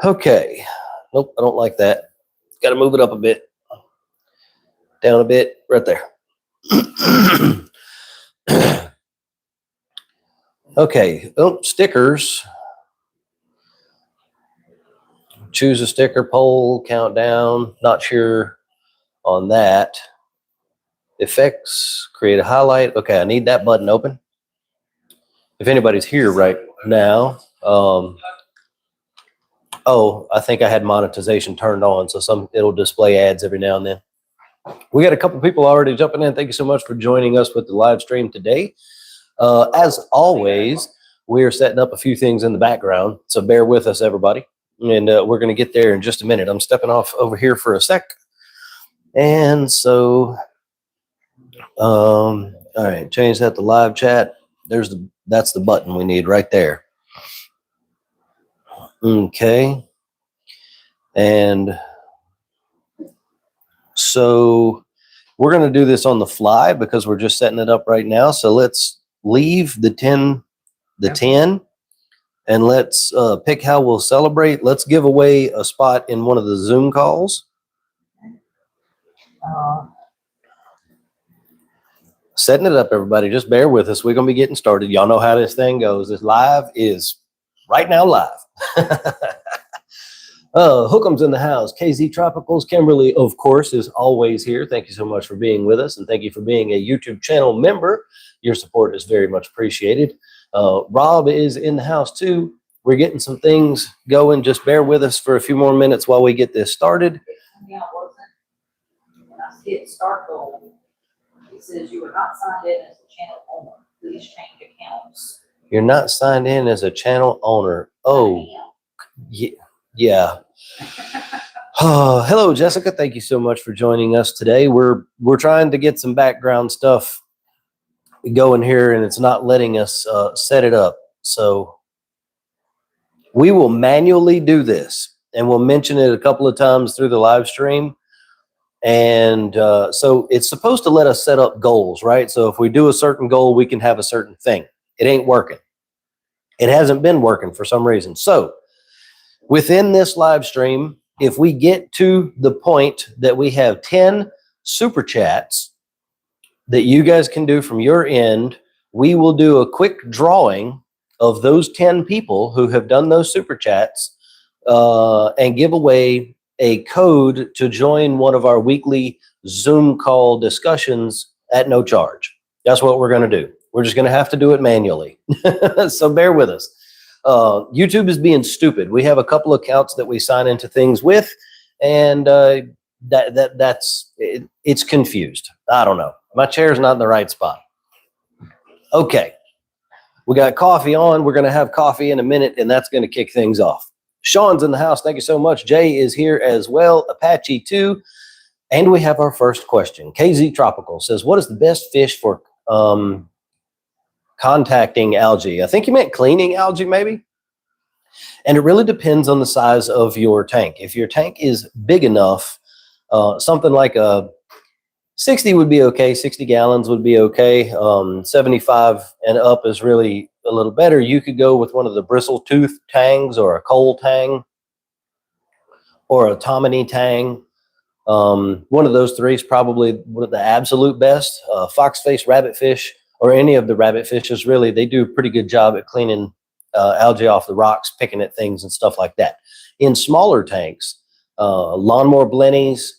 Okay. Nope, I don't like that. Got to move it up a bit. Down a bit. Right there. Okay. Oh, stickers. Choose a sticker, poll, countdown. Not sure on that. Effects, create a highlight. Okay, I need that button open. If anybody's here right now, oh, I think I had monetization turned on, so it'll display ads every now and then. We got a couple people already jumping in. Thank you so much for joining us with the live stream today. As always, we are setting up a few things in the background, so bear with us, everybody. And we're going to get there in just a minute. I'm stepping off over here for a sec. And so, all right, change that to live chat. That's the button we need right there. Okay. And so we're going to do this on the fly because we're just setting it up right now. So let's leave the 10, and let's pick how we'll celebrate. Let's give away a spot in one of the Zoom calls. Setting it up, everybody. Just bear with us. We're going to be getting started. Y'all know how this thing goes. This live is right now live. Hook'em's in the house. KZ Tropicals. Kimberly, of course, is always here. Thank you so much for being with us, and thank you for being a YouTube channel member. Your support is very much appreciated. Rob is in the house too. We're getting some things going. Just bear with us for a few more minutes while we get this started. Yeah, when I see it start going, it says you are not signed in as a channel owner. Please change accounts. You're not signed in as a channel owner. Oh, yeah. Hello, Jessica. Thank you so much for joining us today. We're trying to get some background stuff going here, and it's not letting us set it up. So we will manually do this, and we'll mention it a couple of times through the live stream. And so it's supposed to let us set up goals, right? So if we do a certain goal, we can have a certain thing. It ain't working. It hasn't been working for some reason. So within this live stream, if we get to the point that we have 10 super chats that you guys can do from your end, we will do a quick drawing of those 10 people who have done those super chats and give away a code to join one of our weekly Zoom call discussions at no charge. That's what we're going to do. We're just going to have to do it manually. So bear with us. YouTube is being stupid. We have a couple of accounts that we sign into things with, and it's confused. I don't know. My chair's not in the right spot. Okay. We got coffee on. We're going to have coffee in a minute, and that's going to kick things off. Sean's in the house. Thank you so much. Jay is here as well. Apache too. And we have our first question. KZ Tropical says, what is the best fish for contacting algae? I think you meant cleaning algae maybe. And it really depends on the size of your tank. If your tank is big enough, something like a 60 would be okay. 60 gallons would be okay. 75 and up is really a little better. You could go with one of the bristle tooth tangs or a coal tang or a Tomini tang. One of those three is probably the absolute best. Foxface rabbitfish or any of the rabbit fishes, really, they do a pretty good job at cleaning algae off the rocks, picking at things and stuff like that. In smaller tanks, lawnmower blennies,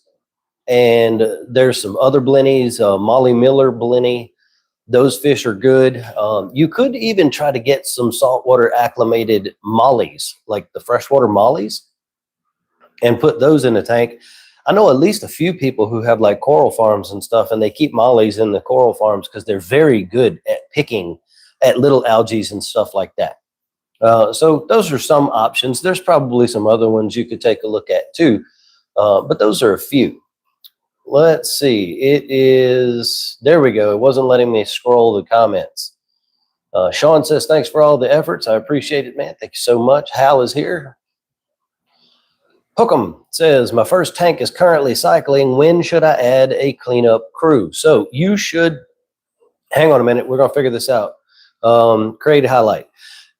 and there's some other blennies, Molly Miller blenny. Those fish are good. You could even try to get some saltwater acclimated mollies, like the freshwater mollies, and put those in a tank. I know at least a few people who have like coral farms and stuff, and they keep mollies in the coral farms because they're very good at picking at little algae and stuff like that. So those are some options. There's probably some other ones you could take a look at too, but those are a few. Let's see. It is, there we go. It wasn't letting me scroll the comments. Sean says, thanks for all the efforts. I appreciate it, man. Thank you so much. Hal is here. Hook'em says, my first tank is currently cycling. When should I add a cleanup crew? So you should, hang on a minute. We're going to figure this out. Create a highlight.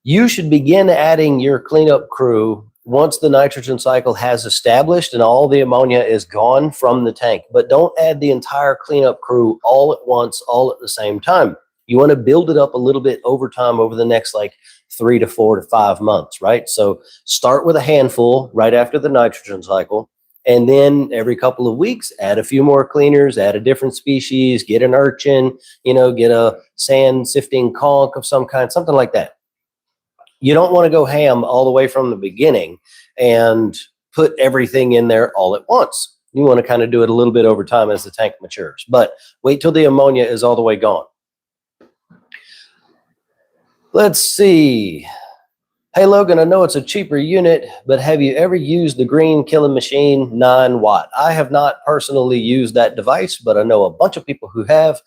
You should begin adding your cleanup crew once the nitrogen cycle has established and all the ammonia is gone from the tank. But don't add the entire cleanup crew all at once, all at the same time. You want to build it up a little bit over time over the next like 3 to 4 to 5 months, right? So start with a handful right after the nitrogen cycle. And then every couple of weeks, add a few more cleaners, add a different species, get an urchin, get a sand sifting conch of some kind, something like that. You don't want to go ham all the way from the beginning and put everything in there all at once. You want to kind of do it a little bit over time as the tank matures. But wait till the ammonia is all the way gone. Let's see. Hey, Logan, I know it's a cheaper unit, but have you ever used the Green Killing Machine 9-watt? I have not personally used that device, but I know a bunch of people who have.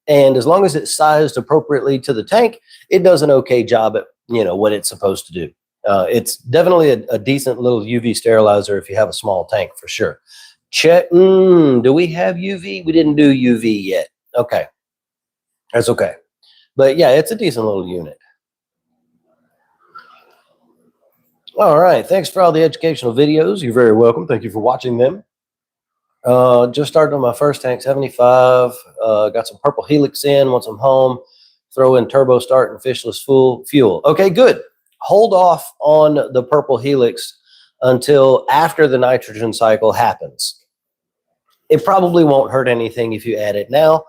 And as long as it's sized appropriately to the tank, it does an okay job at what it's supposed to do. It's definitely a decent little UV sterilizer if you have a small tank, for sure. Check. Do we have UV? We didn't do UV yet. Okay. That's okay. But yeah, it's a decent little unit. All right. Thanks for all the educational videos. You're very welcome. Thank you for watching them. Just started on my first tank, 75. Got some purple helix in once I'm home. Throw in turbo start and fishless fuel. Okay, good. Hold off on the purple helix until after the nitrogen cycle happens. It probably won't hurt anything if you add it now,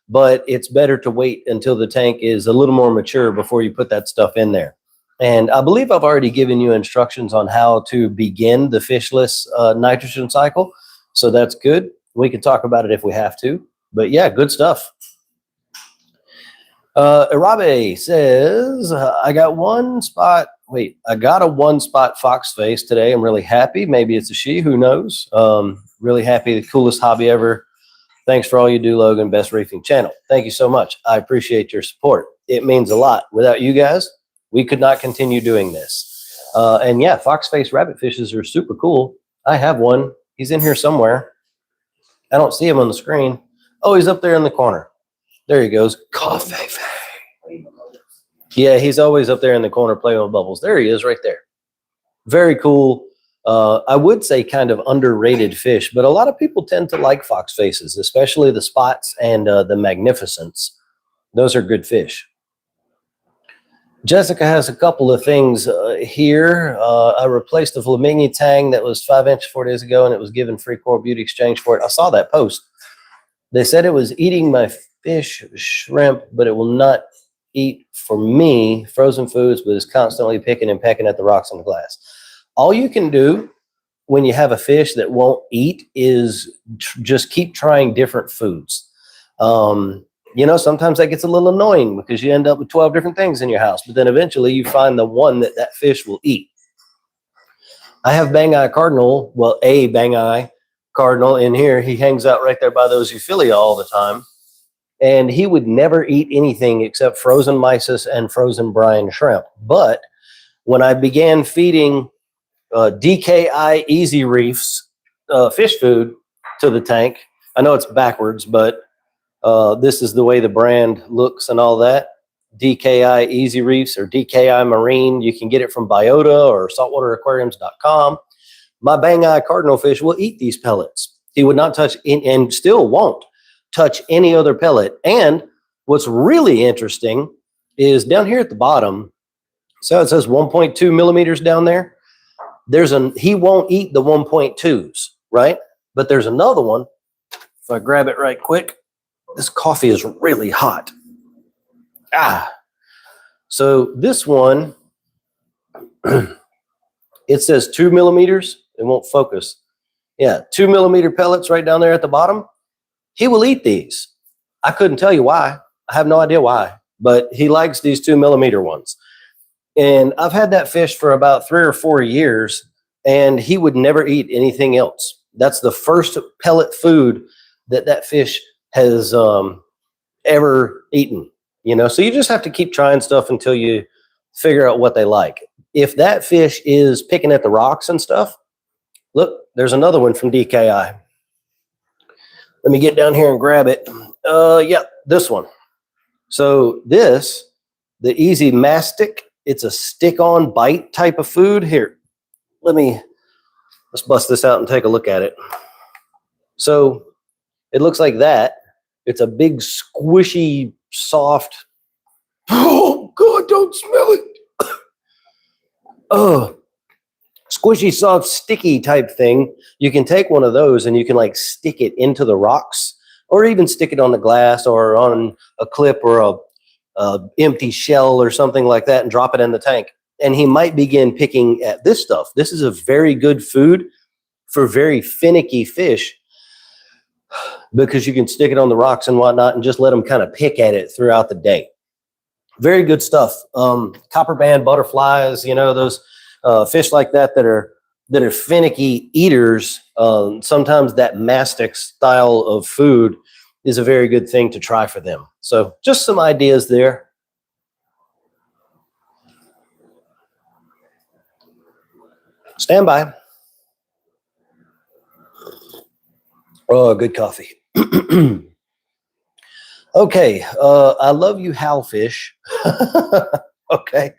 but it's better to wait until the tank is a little more mature before you put that stuff in there. And I believe I've already given you instructions on how to begin the fishless nitrogen cycle. So that's good. We can talk about it if we have to. But yeah, good stuff. Irabe says, I got a one spot fox face today. I'm really happy. Maybe it's a she, who knows? Really happy. The coolest hobby ever. Thanks for all you do, Logan. Best reefing channel. Thank you so much. I appreciate your support. It means a lot. Without you guys, we could not continue doing this. And yeah, fox face rabbit fishes are super cool. I have one. He's in here somewhere. I don't see him on the screen. Oh, he's up there in the corner. There he goes. Coffee. Yeah, he's always up there in the corner playing with bubbles. There he is right there. Very cool. I would say kind of underrated fish, but a lot of people tend to like fox faces, especially the spots and the magnificence. Those are good fish. Jessica has a couple of things here. I replaced the Flamingo tang that was 5 inches 4 days ago, and it was given free core beauty exchange for it. I saw that post. They said it was eating my fish, shrimp, but it will not eat for me frozen foods, but is constantly picking and pecking at the rocks in the glass. All you can do when you have a fish that won't eat is just keep trying different foods. Sometimes that gets a little annoying because you end up with 12 different things in your house, but then eventually you find the one that fish will eat. I have bang-eye cardinal, well, a bang-eye cardinal in here. He hangs out right there by those Euphilia all the time. And he would never eat anything except frozen mysis and frozen brine shrimp. But when I began feeding DKI Easy Reefs fish food to the tank, I know it's backwards, but this is the way the brand looks and all that. DKI Easy Reefs or DKI Marine. You can get it from Biota or saltwateraquariums.com. My bang-eye cardinal fish will eat these pellets. He would not touch and still won't touch any other pellet. And what's really interesting is down here at the bottom, so it says 1.2 millimeters down there. He won't eat the 1.2s, right? But there's another one. If I grab it right quick, this coffee is really hot. So this one, it says 2 millimeters. It won't focus. Yeah, 2 millimeter pellets right down there at the bottom. He will eat these. I couldn't tell you why. I have no idea why, but he likes these 2 millimeter ones. And I've had that fish for about 3 or 4 years, and he would never eat anything else. That's the first pellet food that fish has ever eaten. So you just have to keep trying stuff until you figure out what they like. If that fish is picking at the rocks and stuff, look, there's another one from DKI. Let me get down here and grab it. Yeah, this one. So the Easy Mastic, it's a stick-on bite type of food. Here, let's bust this out and take a look at it. So it looks like that. It's a big, squishy, soft. Oh God, don't smell it. Oh, squishy, soft, sticky type thing. You can take one of those and you can like stick it into the rocks, or even stick it on the glass or on a clip or a empty shell or something like that and drop it in the tank. And he might begin picking at this stuff. This is a very good food for very finicky fish, because you can stick it on the rocks and whatnot and just let them kind of pick at it throughout the day. Very good stuff. Copper band butterflies, those fish like that are finicky eaters. Sometimes that mastic style of food is a very good thing to try for them. So just some ideas there. Stand by. Oh, good coffee. Okay. I love you, Halfish. Okay.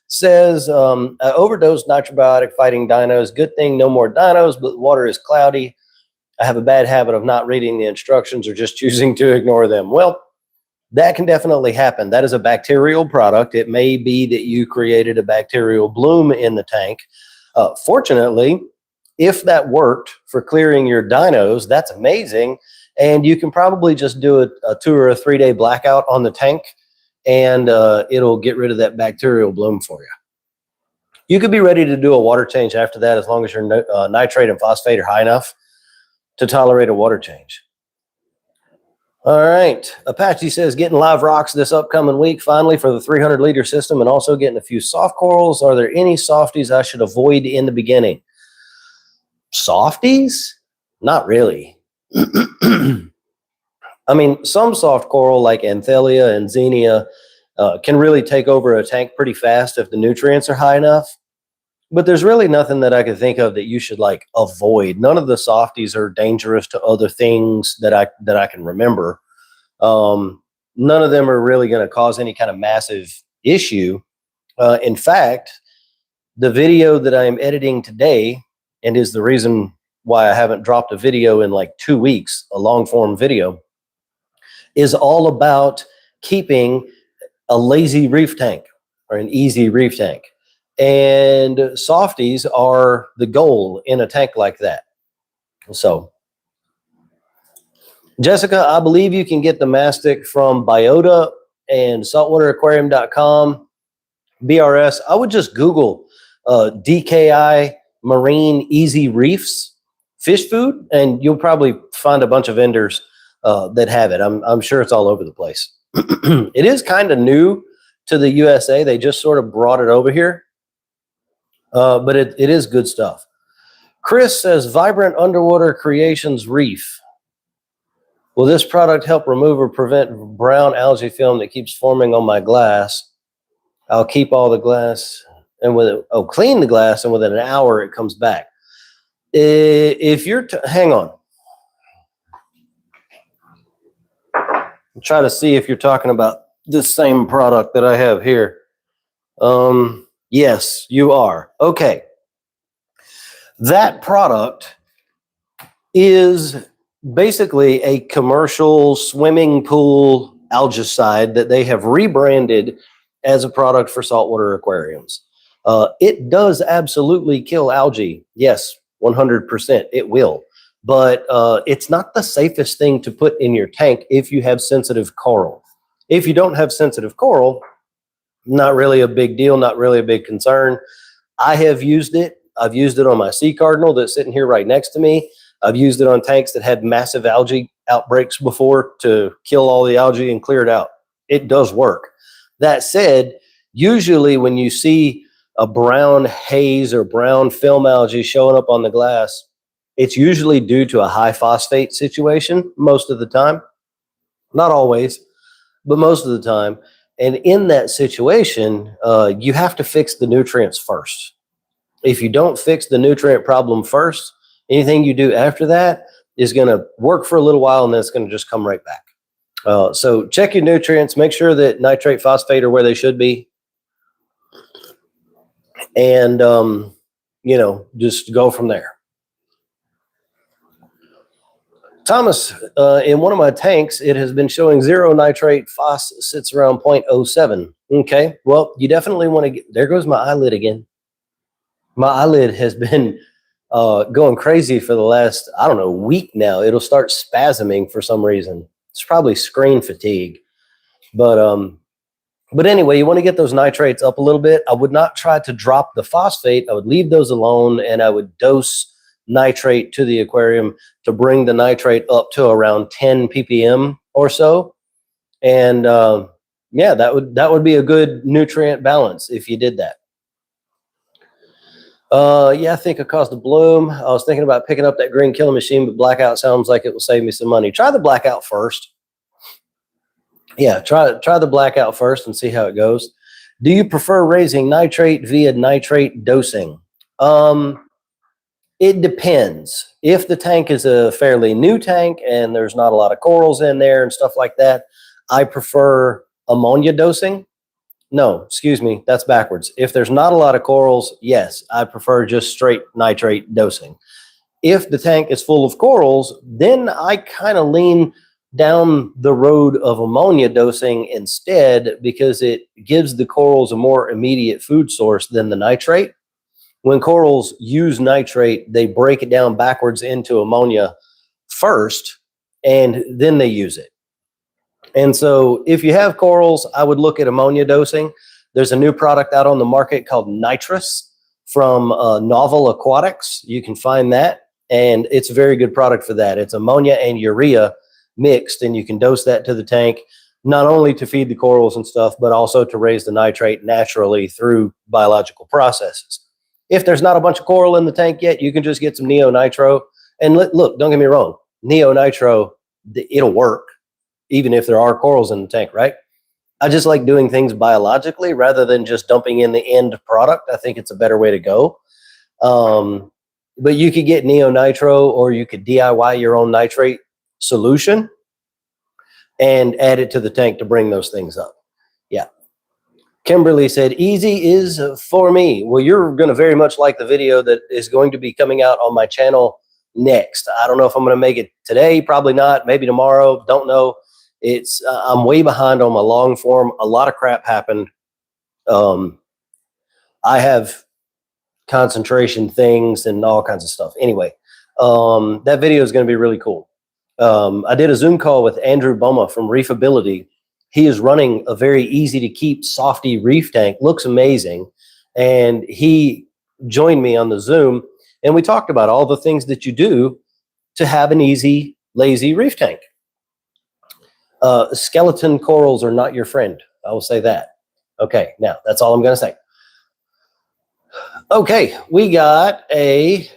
Says, I overdosed nitrobiotic fighting dinos. Good thing no more dinos, but the water is cloudy. I have a bad habit of not reading the instructions or just choosing to ignore them. Well, that can definitely happen. That is a bacterial product. It may be that you created a bacterial bloom in the tank. Fortunately, if that worked for clearing your dinos, that's amazing. And you can probably just do a 2 or 3 day blackout on the tank, and it'll get rid of that bacterial bloom for you. You could be ready to do a water change after that, as long as your nitrate and phosphate are high enough to tolerate a water change. All right. Apache says, getting live rocks this upcoming week, finally, for the 300-liter system, and also getting a few soft corals. Are there any softies I should avoid in the beginning? Softies? Not really. I mean, some soft coral like Anthelia and Xenia can really take over a tank pretty fast if the nutrients are high enough. But there's really nothing that I could think of that you should like avoid. None of the softies are dangerous to other things that I can remember. None of them are really going to cause any kind of massive issue. In fact, the video that I am editing today, and is the reason why I haven't dropped a video in like 2 weeks, a long form video, is all about keeping a lazy reef tank or an easy reef tank. And softies are the goal in a tank like that. So, Jessica, I believe you can get the mastic from Biota and saltwateraquarium.com. BRS. I would just Google DKI Marine Easy Reefs fish food, and you'll probably find a bunch of vendors that have it. I'm sure it's all over the place. It is kind of new to the USA. They just sort of brought it over here. But it is good stuff. Chris says, Vibrant Underwater Creations Reef. Will this product help remove or prevent brown algae film that keeps forming on my glass? I'll keep all the glass and clean the glass, and within an hour it comes back. If you're, hang on. I'm trying to see if you're talking about this same product that I have here. Yes, you are. Okay. That product is basically a commercial swimming pool algicide that they have rebranded as a product for saltwater aquariums. It does absolutely kill algae. Yes, 100%. It will. But it's not the safest thing to put in your tank if you have sensitive coral. If you don't have sensitive coral, not really a big deal, not really a big concern. I have used it. I've used it on my sea cardinal that's sitting here right next to me. I've used it on tanks that had massive algae outbreaks before to kill all the algae and clear it out. It does work. That said, usually when you see a brown haze or brown film algae showing up on the glass, it's usually due to a high phosphate situation most of the time. Not always, but most of the time. And in that situation, you have to fix the nutrients first. If you don't fix the nutrient problem first, anything you do after that is going to work for a little while, and then it's going to just come right back. So check your nutrients. Make sure that nitrate, phosphate are where they should be. And just go from there. Thomas, in one of my tanks, it has been showing 0 nitrate. Phos sits around 0.07. Okay, well, you definitely want to get, there goes my eyelid again. My eyelid has been going crazy for the last, I don't know, week now. It'll start spasming for some reason. It's probably screen fatigue. But anyway, you want to get those nitrates up a little bit. I would not try to drop the phosphate. I would leave those alone, and I would dose nitrate to the aquarium to bring the nitrate up to around 10 ppm or so. And yeah, that would be a good nutrient balance if you did that. Yeah, I think it caused a bloom. I was thinking about picking up that green killing machine, but blackout sounds like it will save me some money. Try the blackout first. Yeah, try the blackout first and see how it goes. Do you prefer raising nitrate via nitrate dosing? It depends. If the tank is a fairly new tank and there's not a lot of corals in there and stuff like that, I prefer ammonia dosing. No, excuse me, that's backwards. If there's not a lot of corals, yes, I prefer just straight nitrate dosing. If the tank is full of corals, then I kind of lean down the road of ammonia dosing instead, because it gives the corals a more immediate food source than the nitrate. When corals use nitrate, they break it down backwards into ammonia first, and then they use it. And so if you have corals, I would look at ammonia dosing. There's a new product out on the market called nitrous from Novel Aquatics. You can find that, and it's a very good product for that. It's ammonia and urea mixed, and you can dose that to the tank, not only to feed the corals and stuff, but also to raise the nitrate naturally through biological processes. If there's not a bunch of coral in the tank yet, you can just get some neonitro. And look, don't get me wrong, neonitro, it'll work even if there are corals in the tank, right? I just like doing things biologically rather than just dumping in the end product. I think it's a better way to go. But you could get neonitro, or you could DIY your own nitrate solution and add it to the tank to bring those things up. Yeah. Kimberly said, easy is for me. Well, you're going to very much like the video that is going to be coming out on my channel next. I don't know if I'm going to make it today, probably not, maybe tomorrow, don't know. It's I'm way behind on my long form. A lot of crap happened. I have concentration things and all kinds of stuff. Anyway, that video is going to be really cool. I did a Zoom call with Andrew Boma from Reefability. He is running a very easy to keep softy reef tank. Looks amazing. And he joined me on the Zoom, and we talked about all the things that you do to have an easy, lazy reef tank. Skeleton corals are not your friend. I will say that. Okay, now that's all I'm going to say. Okay, we got a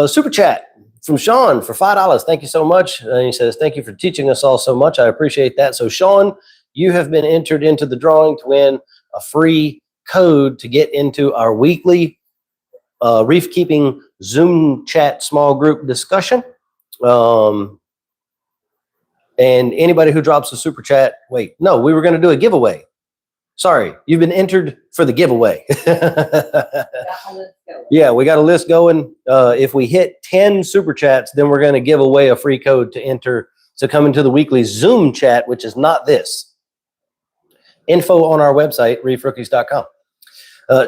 super chat from Sean for $5. Thank you so much. And he says, thank you for teaching us all so much. I appreciate that. So Sean, you have been entered into the drawing to win a free code to get into our weekly Reef Keeping Zoom chat small group discussion. And anybody who drops a super chat, wait, no, we were going to do a giveaway. Sorry, you've been entered for the giveaway. Yeah, we got a list going. If we hit 10 super chats, then we're going to give away a free code to enter to come into the weekly Zoom chat, which is not this. Info on our website, reefrookies.com.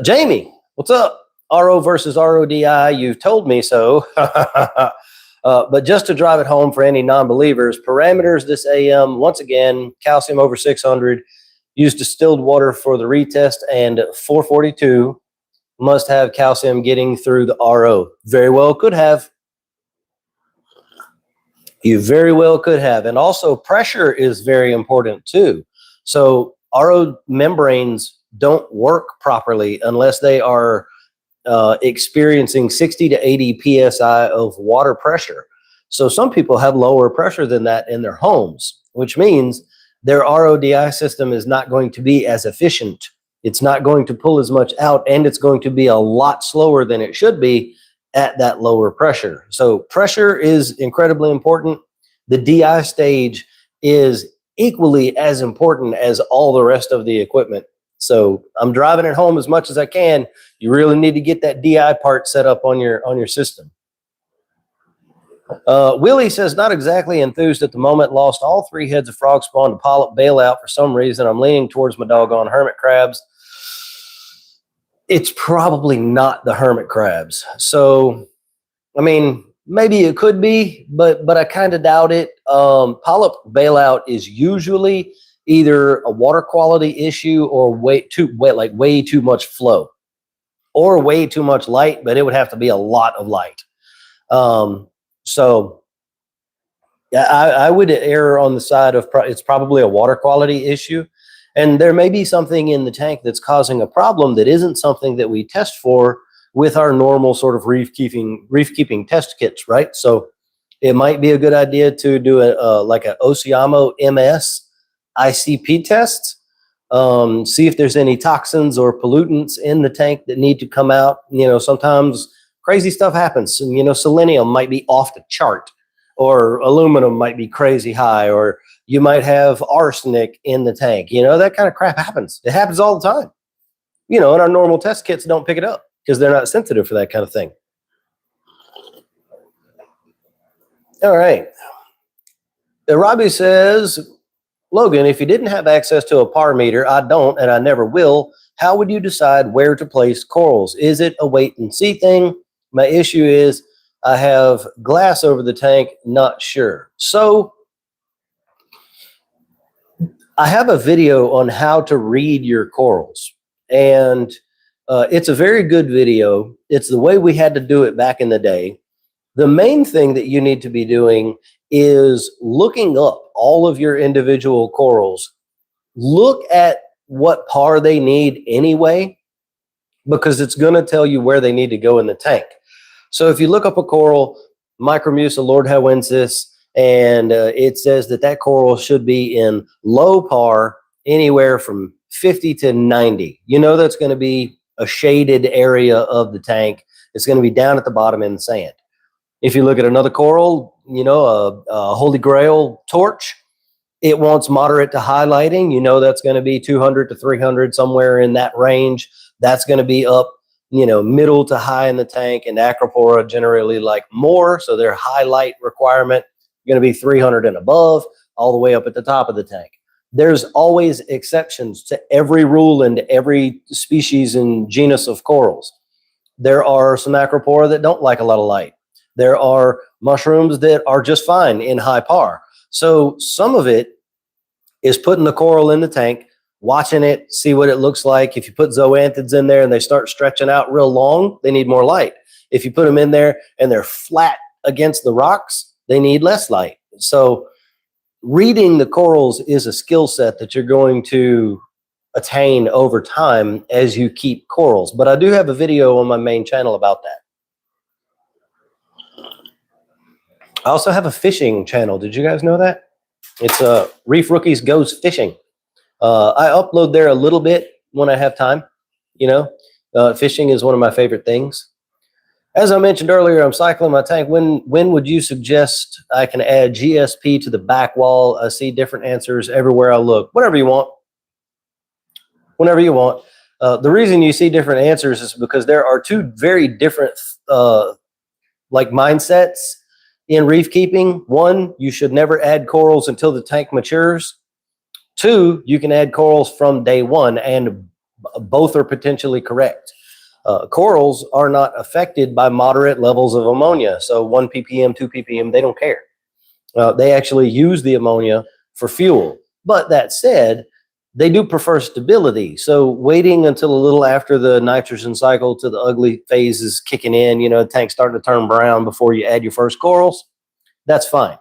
Jamie, what's up? RO versus RODI, you've told me so. But just to drive it home for any non-believers, parameters this AM, once again, calcium over 600, use distilled water for the retest, and 442 must have calcium getting through the RO. Very well could have. You very well could have. And also pressure is very important too. So RO membranes don't work properly unless they are experiencing 60 to 80 PSI of water pressure. So some people have lower pressure than that in their homes, which means their RODI system is not going to be as efficient. It's not going to pull as much out, and it's going to be a lot slower than it should be at that lower pressure. So pressure is incredibly important. The DI stage is equally as important as all the rest of the equipment. So I'm driving it home as much as I can. You really need to get that DI part set up on your system. Willie says, not exactly enthused at the moment. Lost all 3 heads of frog spawn to polyp bailout for some reason. I'm leaning towards my doggone hermit crabs. It's probably not the hermit crabs. So, I mean, maybe it could be, but I kind of doubt it. Polyp bailout is usually either a water quality issue or way too much flow, or way too much light. But it would have to be a lot of light. So yeah, I would err on the side of it's probably a water quality issue. And there may be something in the tank that's causing a problem that isn't something that we test for with our normal sort of reef keeping test kits, right? So it might be a good idea to do like an Oceamo MS ICP test. See if there's any toxins or pollutants in the tank that need to come out. You know, sometimes crazy stuff happens. And, you know, selenium might be off the chart, or aluminum might be crazy high, or you might have arsenic in the tank. You know, that kind of crap happens. It happens all the time. You know, and our normal test kits don't pick it up because they're not sensitive for that kind of thing. All right. Robbie says, Logan, if you didn't have access to a par meter, I don't, and I never will, how would you decide where to place corals? Is it a wait and see thing? My issue is I have glass over the tank, not sure. So I have a video on how to read your corals, and it's a very good video. It's the way we had to do it back in the day. The main thing that you need to be doing is looking up all of your individual corals. Look at what par they need anyway, because it's going to tell you where they need to go in the tank. So if you look up a coral, Micromusa lordhowensis, and it says that coral should be in low par, anywhere from 50 to 90. You know that's going to be a shaded area of the tank. It's going to be down at the bottom in the sand. If you look at another coral, you know, a Holy Grail torch, it wants moderate to high lighting. You know that's going to be 200 to 300, somewhere in that range. That's going to be up, you know, middle to high in the tank. And Acropora generally like more, so their high light requirement going to be 300 and above, all the way up at the top of the tank. There's always exceptions to every rule and every species and genus of corals. There are some Acropora that don't like a lot of light. There are mushrooms that are just fine in high par. So some of it is putting the coral in the tank, watching it, see what it looks like. If you put zoanthids in there and they start stretching out real long, they need more light. If you put them in there and they're flat against the rocks, they need less light. So reading the corals is a skill set that you're going to attain over time as you keep corals. But I do have a video on my main channel about that. I also have a fishing channel. Did you guys know that? It's Reef Rookies Goes Fishing. I upload there a little bit when I have time. You know, fishing is one of my favorite things. As I mentioned earlier, I'm cycling my tank. When would you suggest I can add GSP to the back wall? I see different answers everywhere I look. Whatever you want. Whenever you want. The reason you see different answers is because there are two very different like mindsets in reef keeping. One, you should never add corals until the tank matures. Two, you can add corals from day one, and both are potentially correct. Corals are not affected by moderate levels of ammonia. So 1 ppm, 2 ppm, they don't care. They actually use the ammonia for fuel. But that said, they do prefer stability. So waiting until a little after the nitrogen cycle to the ugly phase is kicking in, you know, the tank's starting to turn brown before you add your first corals, that's fine.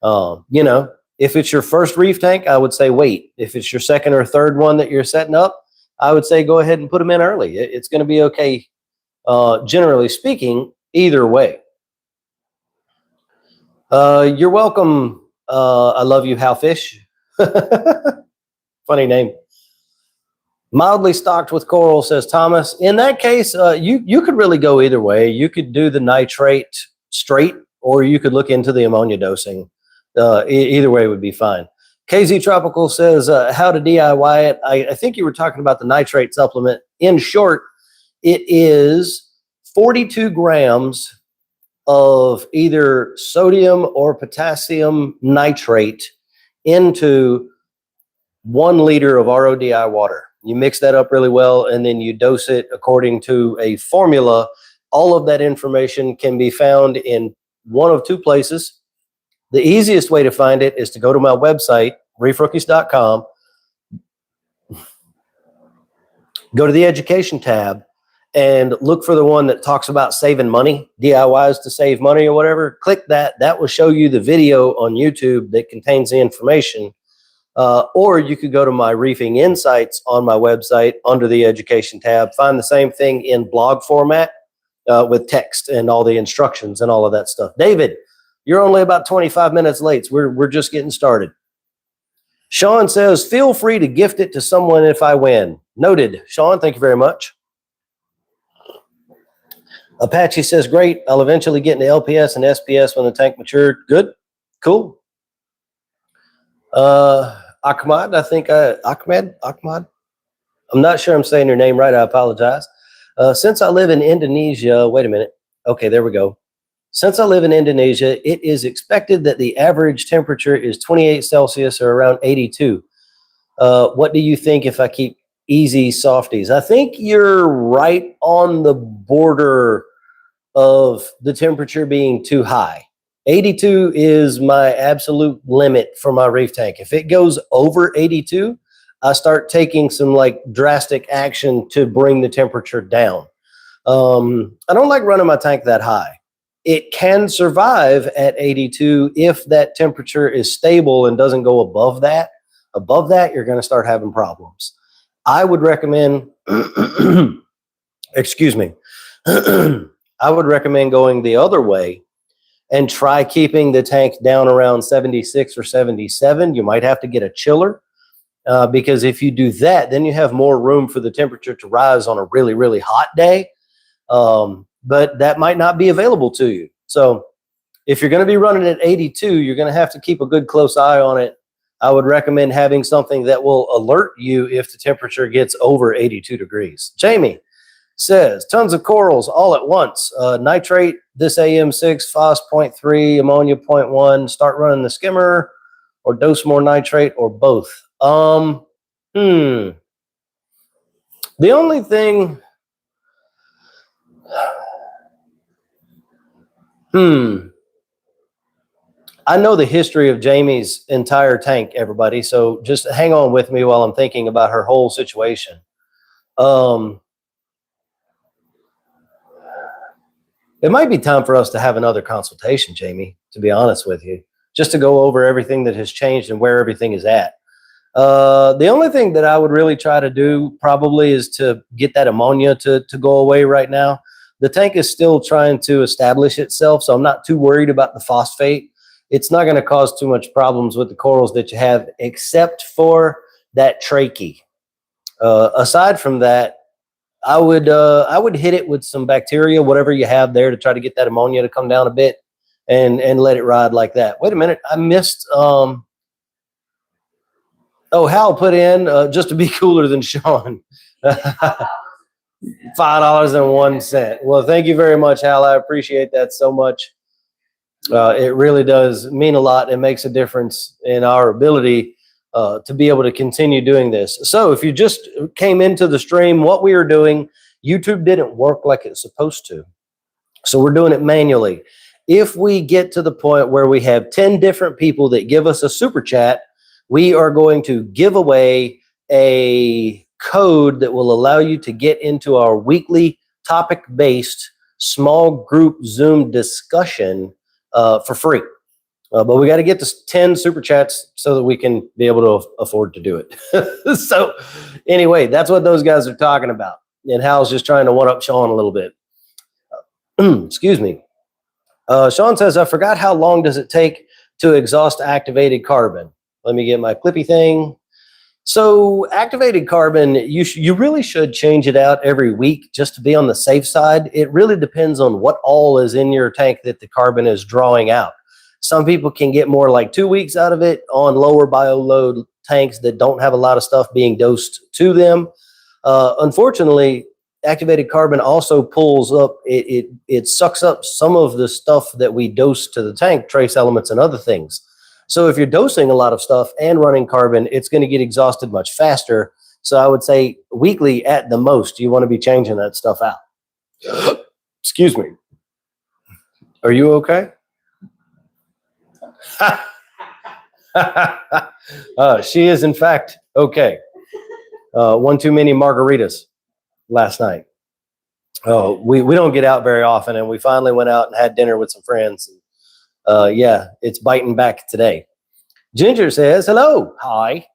You know, if it's your first reef tank, I would say wait. If it's your second or third one that you're setting up, I would say go ahead and put them in early. It's going to be okay, generally speaking, either way. You're welcome. I love you, Halfish. Funny name. Mildly stocked with coral, says Thomas. In that case, you could really go either way. You could do the nitrate straight, or you could look into the ammonia dosing. Either way would be fine. KZ Tropical says, how to DIY it. I think you were talking about the nitrate supplement. In short, it is 42 grams of either sodium or potassium nitrate into 1 liter of RODI water. You mix that up really well, and then you dose it according to a formula. All of that information can be found in one of 2 places. The easiest way to find it is to go to my website, reefrookies.com, go to the education tab, and look for the one that talks about saving money, DIYs to save money or whatever. Click that. That will show you the video on YouTube that contains the information. Or you could go to my Reefing Insights on my website under the education tab, find the same thing in blog format with text and all the instructions and all of that stuff. David, you're only about 25 minutes late. We're just getting started. Sean says, feel free to gift it to someone if I win. Noted. Sean, thank you very much. Apache says, great. I'll eventually get into LPS and SPS when the tank matured. Good. Cool. Ahmad, Ahmad. I'm not sure I'm saying your name right. I apologize. Since I live in Indonesia, wait a minute. Okay, there we go. Since I live in Indonesia, it is expected that the average temperature is 28 Celsius or around 82. What do you think if I keep easy softies? I think you're right on the border of the temperature being too high. 82 is my absolute limit for my reef tank. If it goes over 82, I start taking some like drastic action to bring the temperature down. I don't like running my tank that high. It can survive at 82 if that temperature is stable and doesn't go above that. Above that, you're going to start having problems. I would recommend, excuse me, I would recommend going the other way and try keeping the tank down around 76 or 77. You might have to get a chiller because if you do that, then you have more room for the temperature to rise on a really, really hot day. But that might not be available to you. So if you're going to be running at 82, you're going to have to keep a good close eye on it. I would recommend having something that will alert you if the temperature gets over 82 degrees. Jamie says, tons of corals all at once. Nitrate, this AM6, phos 0.3, ammonia 0.1. Start running the skimmer or dose more nitrate or both. The only thing... I know the history of Jamie's entire tank, everybody. So just hang on with me while I'm thinking about her whole situation. It might be time for us to have another consultation, Jamie, to be honest with you, just to go over everything that has changed and where everything is at. The only thing that I would really try to do probably is to get that ammonia to go away right now. The tank is still trying to establish itself, so I'm not too worried about the phosphate. It's not going to cause too much problems with the corals that you have, except for that trachea. Aside from that, I would hit it with some bacteria, whatever you have there, to try to get that ammonia to come down a bit and let it ride like that. Wait a minute, I missed. Oh, Hal put in just to be cooler than Sean. $5.01. Well, thank you very much, Hal. I appreciate that so much. It really does mean a lot. It makes a difference in our ability to be able to continue doing this. So if you just came into the stream, what we are doing, YouTube didn't work like it's supposed to. So we're doing it manually. If we get to the point where we have 10 different people that give us a super chat, we are going to give away a code that will allow you to get into our weekly topic-based small group Zoom discussion for free. But we got to get to 10 super chats so that we can be able to afford to do it. So anyway, that's what those guys are talking about. And Hal's just trying to one-up Sean a little bit. Excuse me. Sean says, I forgot how long does it take to exhaust activated carbon. Let me get my clippy thing. So activated carbon, you really should change it out every week just to be on the safe side. It really depends on what all is in your tank that the carbon is drawing out. Some people can get more like 2 weeks out of it on lower bio load tanks that don't have a lot of stuff being dosed to them. Unfortunately, activated carbon also pulls up, it sucks up some of the stuff that we dose to the tank, trace elements and other things. So if you're dosing a lot of stuff and running carbon, it's going to get exhausted much faster. So I would say weekly at the most, you want to be changing that stuff out. Excuse me. Are you okay? She is in fact okay. One too many margaritas last night. We don't get out very often, and we finally went out and had dinner with some friends. Yeah, it's biting back today. Ginger says, hello. Hi.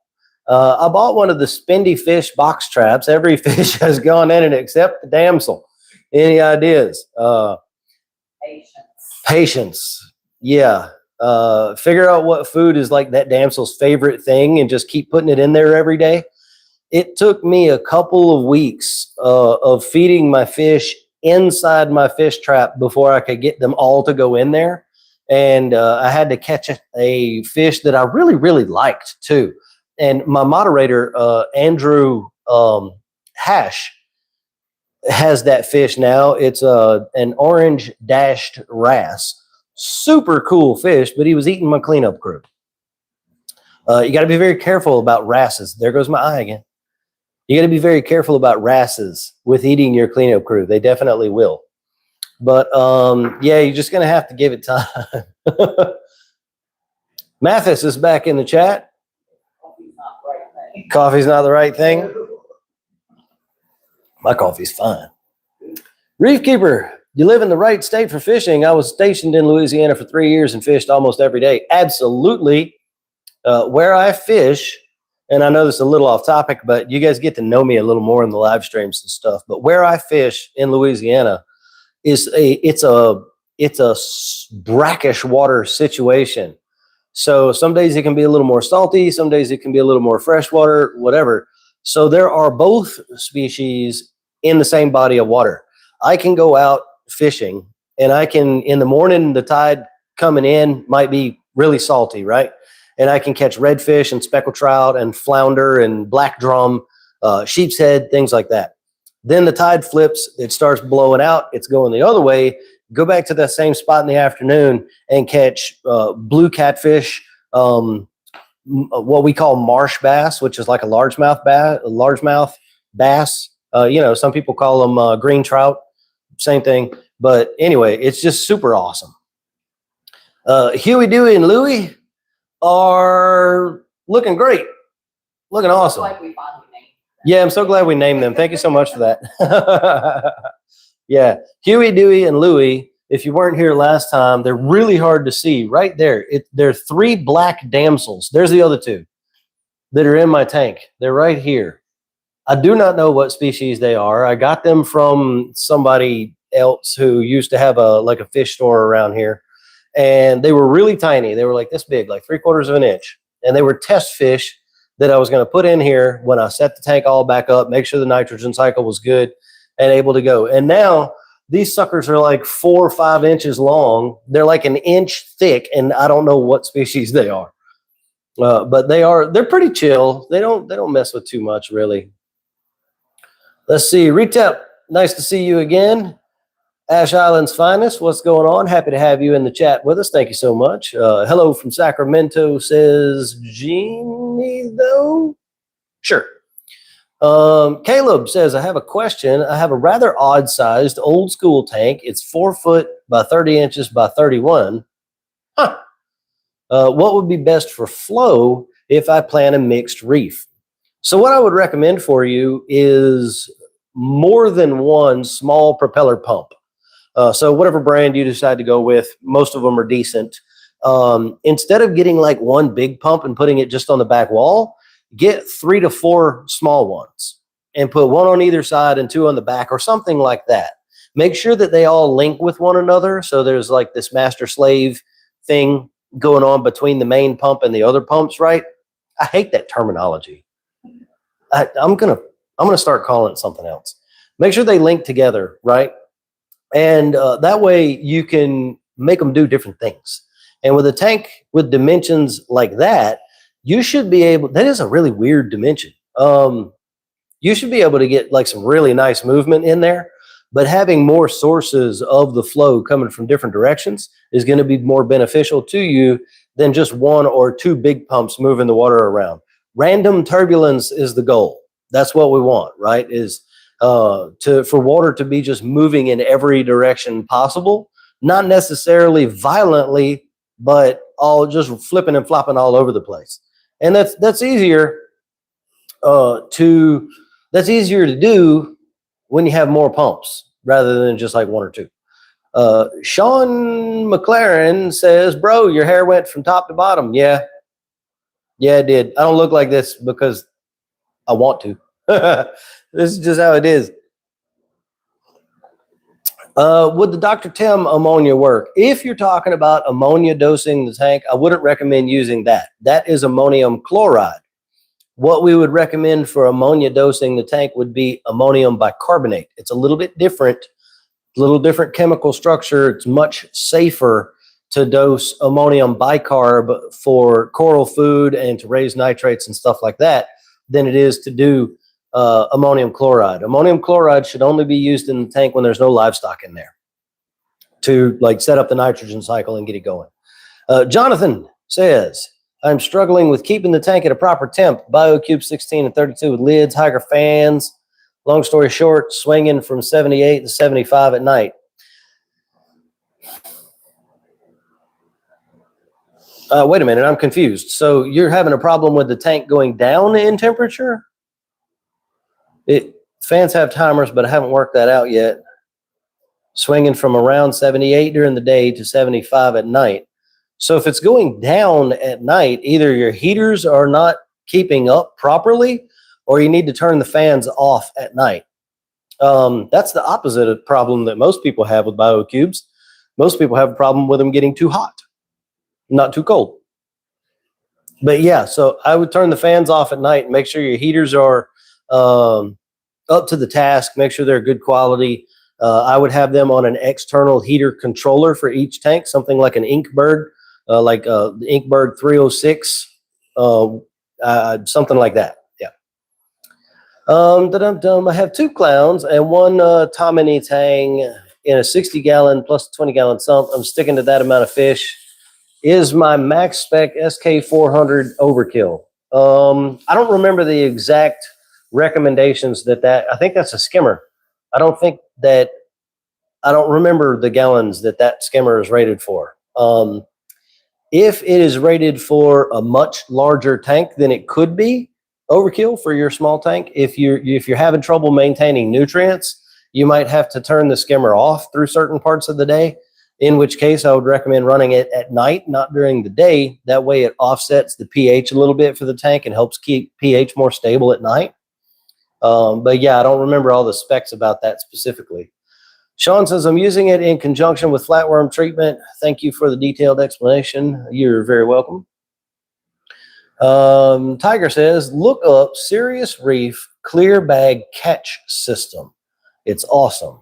I bought one of the spendy fish box traps. Every fish has gone in it except the damsel. Any ideas? Patience. Yeah. Figure out what food is like that damsel's favorite thing and just keep putting it in there every day. It took me a couple of weeks of feeding my fish inside my fish trap before I could get them all to go in there. And I had to catch a fish that I really, really liked too. And my moderator, Andrew Hash, has that fish now. It's an orange dashed wrasse. Super cool fish, but he was eating my cleanup crew. You got to be very careful about wrasses. There goes my eye again. You got to be very careful about wrasses with eating your cleanup crew. They definitely will. But yeah, you're just going to have to give it time. Mathis is back in the chat. Coffee's not the right thing. My coffee's fine. Reef Keeper, you live in the right state for fishing. I was stationed in Louisiana for 3 years and fished almost every day. Absolutely. Where I fish, and I know this is a little off topic, but you guys get to know me a little more in the live streams and stuff. But where I fish in Louisiana is it's a brackish water situation. So some days it can be a little more salty, some days it can be a little more freshwater, whatever. So there are both species in the same body of water. I can go out fishing and I can, in the morning, the tide coming in might be really salty, right? And I can catch redfish and speckled trout and flounder and black drum, sheep's head, things like that. Then the tide flips, it starts blowing out, it's going the other way. Go back to that same spot in the afternoon and catch blue catfish, what we call marsh bass, which is like a largemouth bass. You know, some people call them green trout, same thing. But anyway, it's just super awesome. Huey, Dewey, and Louie are looking great, looking awesome. Yeah, I'm so glad we named them. Thank you so much for that. Yeah, Huey, Dewey, and Louie, if you weren't here last time, they're really hard to see right there. They're 3 black damsels. There's the other 2 that are in my tank. They're right here. I do not know what species they are. I got them from somebody else who used to have a fish store around here. And they were really tiny. They were like this big, like 3/4 of an inch. And they were test fish that I was going to put in here when I set the tank all back up, make sure the nitrogen cycle was good and able to go. And now these suckers are like 4 or 5 inches long. They're like an inch thick, and I don't know what species they are. But they're pretty chill. They don't mess with too much, really. Let's see. Retep, nice to see you again. Ash Island's finest, what's going on? Happy to have you in the chat with us. Thank you so much. Hello from Sacramento, says Jeannie, though. Sure. Caleb says, I have a question. I have a rather odd-sized old school tank. It's 4 foot by 30 inches by 31. Huh. What would be best for flow if I plan a mixed reef? So what I would recommend for you is more than one small propeller pump. So whatever brand you decide to go with, most of them are decent. Instead of getting like one big pump and putting it just on the back wall, get 3 to 4 small ones and put 1 on either side and 2 on the back or something like that. Make sure that they all link with one another. So there's like this master slave thing going on between the main pump and the other pumps, right? I hate that terminology. I'm gonna start calling it something else. Make sure they link together, right? And that way you can make them do different things. And with a tank with dimensions like that, you should be able, that is a really weird dimension. You should be able to get like some really nice movement in there, but having more sources of the flow coming from different directions is going to be more beneficial to you than just one or two big pumps moving the water around. Random turbulence is the goal. That's what we want, right? Is for water to be just moving in every direction possible, not necessarily violently, but all just flipping and flopping all over the place. And that's easier that's easier to do when you have more pumps rather than just like one or two. Sean McLaren says, bro, your hair went from top to bottom. Yeah, it did. I don't look like this because I want to. This is just how it is. Would the Dr. Tim ammonia work? If you're talking about ammonia dosing the tank, I wouldn't recommend using that. That is ammonium chloride. What we would recommend for ammonia dosing the tank would be ammonium bicarbonate. It's a little bit different, chemical structure. It's much safer to dose ammonium bicarb for coral food and to raise nitrates and stuff like that than it is to do ammonium chloride. Ammonium chloride should only be used in the tank when there's no livestock in there to like set up the nitrogen cycle and get it going. Jonathan says, I'm struggling with keeping the tank at a proper temp. BioCube 16 and 32 with lids, Hydra fans. Long story short, swinging from 78 to 75 at night. Wait a minute, I'm confused. So you're having a problem with the tank going down in temperature? Fans have timers, but I haven't worked that out yet. Swinging from around 78 during the day to 75 at night. So if it's going down at night, either your heaters are not keeping up properly or you need to turn the fans off at night. That's the opposite of problem that most people have with BioCubes. Most people have a problem with them getting too hot, not too cold. But yeah, so I would turn the fans off at night and make sure your heaters are up to the task, make sure they're good quality. I would have them on an external heater controller for each tank, something like an Inkbird. Like the Inkbird 306, something like that. Yeah. I have two clowns and one Tomini Tang in a 60-gallon plus 20-gallon sump. I'm sticking to that amount of fish. Is my max spec SK400 overkill? I don't remember the exact recommendations I think that's a skimmer. I don't remember the gallons that skimmer is rated for. If it is rated for a much larger tank, then it could be overkill for your small tank. If you're having trouble maintaining nutrients, you might have to turn the skimmer off through certain parts of the day, in which case I would recommend running it at night, not during the day. That way it offsets the pH a little bit for the tank and helps keep pH more stable at night. But yeah, I don't remember all the specs about that specifically. Sean says, I'm using it in conjunction with flatworm treatment. Thank you for the detailed explanation. You're very welcome. Tiger says, look up Serious Reef Clear Bag Catch System. It's awesome.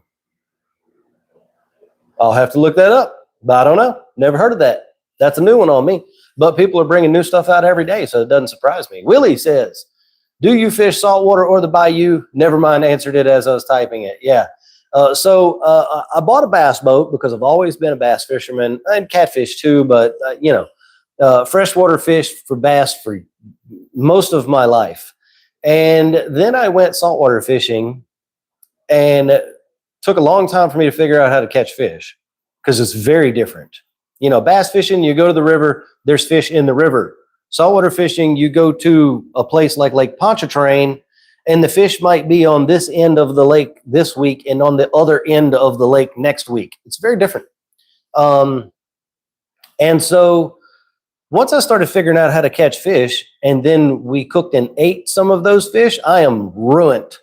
I'll have to look that up, but I don't know. Never heard of that. That's a new one on me. But people are bringing new stuff out every day, so it doesn't surprise me. Willie says, do you fish saltwater or the bayou? Never mind, answered it as I was typing it. Yeah. So I bought a bass boat because I've always been a bass fisherman and catfish too, but freshwater fish for bass for most of my life. And then I went saltwater fishing and it took a long time for me to figure out how to catch fish because it's very different. Bass fishing, you go to the river, there's fish in the river. Saltwater fishing, you go to a place like Lake Pontchartrain, and the fish might be on this end of the lake this week and on the other end of the lake next week. It's very different. And so once I started figuring out how to catch fish, and then we cooked and ate some of those fish, I am ruined.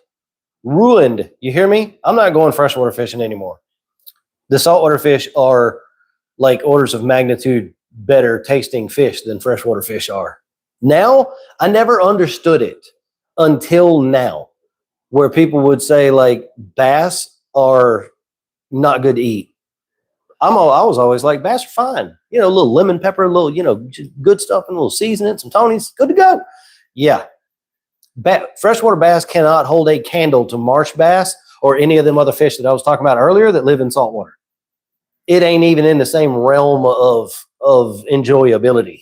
Ruined. You hear me? I'm not going freshwater fishing anymore. The saltwater fish are like orders of magnitude better tasting fish than freshwater fish are. Now, I never understood it until now, where people would say like bass are not good to eat. I was always like, bass are fine. You know, a little lemon pepper, a little, you know, just good stuff, and a little seasoning, some Tony's, good to go. Yeah. Freshwater bass cannot hold a candle to marsh bass or any of them other fish that I was talking about earlier that live in saltwater. It ain't even in the same realm of enjoyability.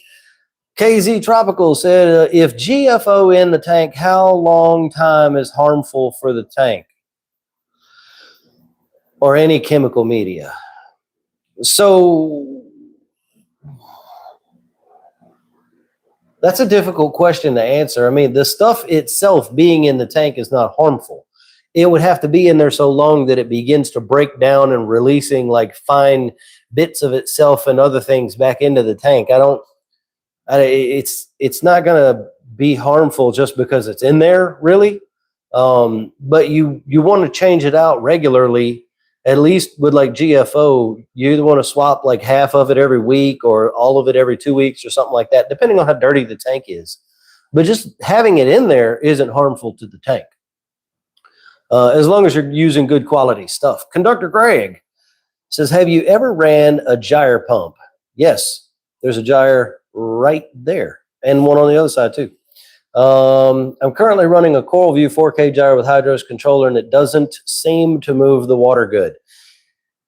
KZ Tropical said, if GFO in the tank, how long time is harmful for the tank or any chemical media? So that's a difficult question to answer. I mean, the stuff itself being in the tank is not harmful. It would have to be in there so long that it begins to break down and releasing like fine bits of itself and other things back into the tank. It's not going to be harmful just because it's in there, really. But you want to change it out regularly. At least with like GFO, you either want to swap like half of it every week or all of it every 2 weeks or something like that, depending on how dirty the tank is. But just having it in there isn't harmful to the tank. As long as you're using good quality stuff. Conductor Greg says, have you ever ran a gyre pump? Yes, there's a gyre right there and one on the other side too. I'm currently running a Coral View 4K gyre with Hydros controller, and it doesn't seem to move the water good.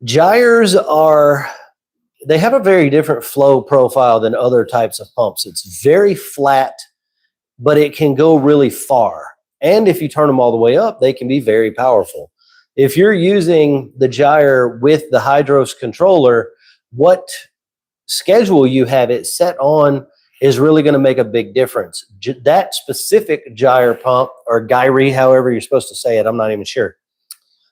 Gyres they have a very different flow profile than other types of pumps. It's very flat, but it can go really far. And if you turn them all the way up, they can be very powerful. If you're using the gyre with the Hydros controller, what schedule you have it set on is really going to make a big difference. That specific gyre pump, or gyre, however you're supposed to say it, I'm not even sure.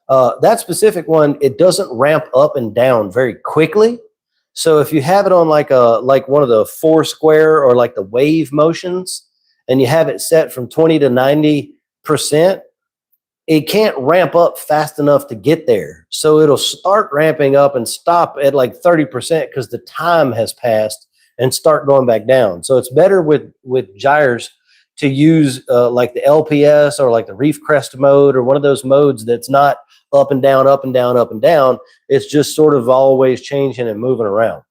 That specific one, it doesn't ramp up and down very quickly. So if you have it on like one of the 4 square or like the wave motions, and you have it set from 20 to 90%, it can't ramp up fast enough to get there. So it'll start ramping up and stop at like 30% because the time has passed and start going back down. So it's better with gyres to use like the LPS or like the Reef Crest mode or one of those modes that's not up and down, up and down, up and down. It's just sort of always changing and moving around.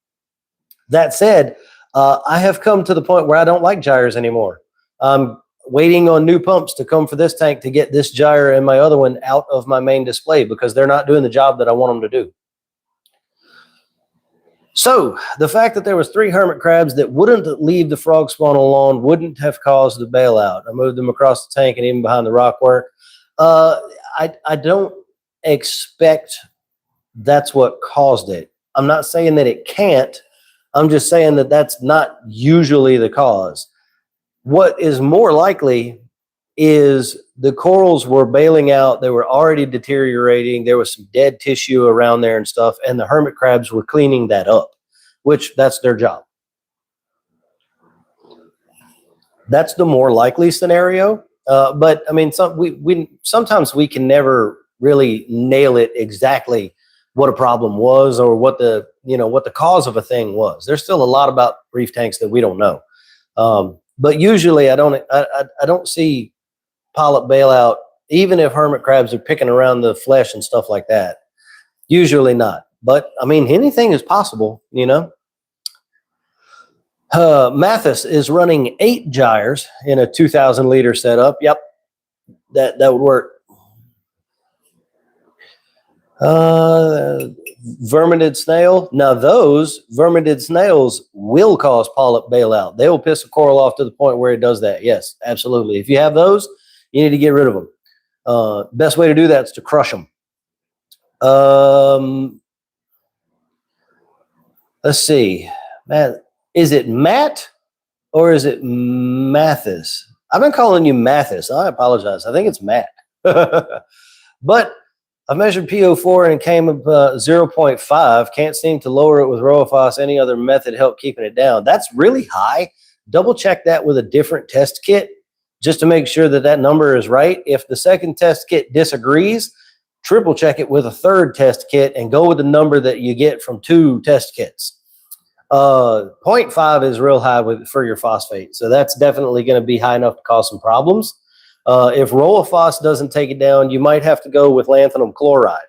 That said, I have come to the point where I don't like gyres anymore. I'm waiting on new pumps to come for this tank to get this gyre and my other one out of my main display because they're not doing the job that I want them to do. So the fact that there was 3 hermit crabs that wouldn't leave the frog spawn alone wouldn't have caused the bailout. I moved them across the tank and even behind the rock work. I don't expect that's what caused it. I'm not saying that it can't. I'm just saying that that's not usually the cause. What is more likely is the corals were bailing out. They were already deteriorating. There was some dead tissue around there and stuff, and the hermit crabs were cleaning that up, which that's their job. That's the more likely scenario. But I mean, sometimes we can never really nail it exactly what a problem was or what the cause of a thing was. There's still a lot about reef tanks that we don't know. But usually I don't see polyp bailout, even if hermit crabs are picking around the flesh and stuff like that. Usually not. But I mean, anything is possible, you know. Mathis is running 8 gyres in a 2,000 liter setup. Yep, that would work. Vermidid snail. Now those vermidid snails will cause polyp bailout. They will piss a coral off to the point where it does that. Yes, absolutely. If you have those, you need to get rid of them. Best way to do that is to crush them. Let's see. Man, is it Matt or is it Mathis? I've been calling you Mathis. I apologize. I think it's Matt. But I've measured PO4 and it came up 0.5. Can't seem to lower it with Rowaphos. Any other method help keeping it down? That's really high. Double check that with a different test kit just to make sure that that number is right. If the second test kit disagrees, triple check it with a third test kit and go with the number that you get from 2 test kits. 0.5 is real high for your phosphate. So that's definitely going to be high enough to cause some problems. If Rowaphos doesn't take it down, you might have to go with lanthanum chloride.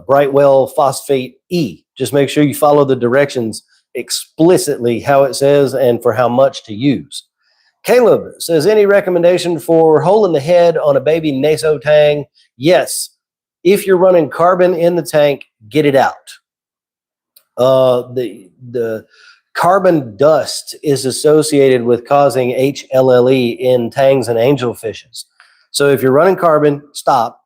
Brightwell Phosphate E. Just make sure you follow the directions explicitly how it says and for how much to use. Caleb says, any recommendation for hole in the head on a baby Naso tang? Yes. If you're running carbon in the tank, get it out. The carbon dust is associated with causing HLLE in tangs and angelfishes. So if you're running carbon, stop.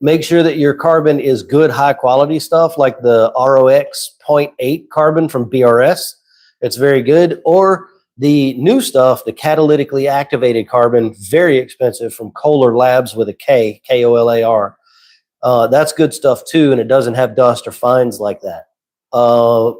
Make sure that your carbon is good, high quality stuff like the ROX 0.8 carbon from BRS. It's very good. Or the new stuff, the catalytically activated carbon, very expensive from Kohler Labs with a K, Kolar. That's good stuff too, and it doesn't have dust or fines like that. HLLE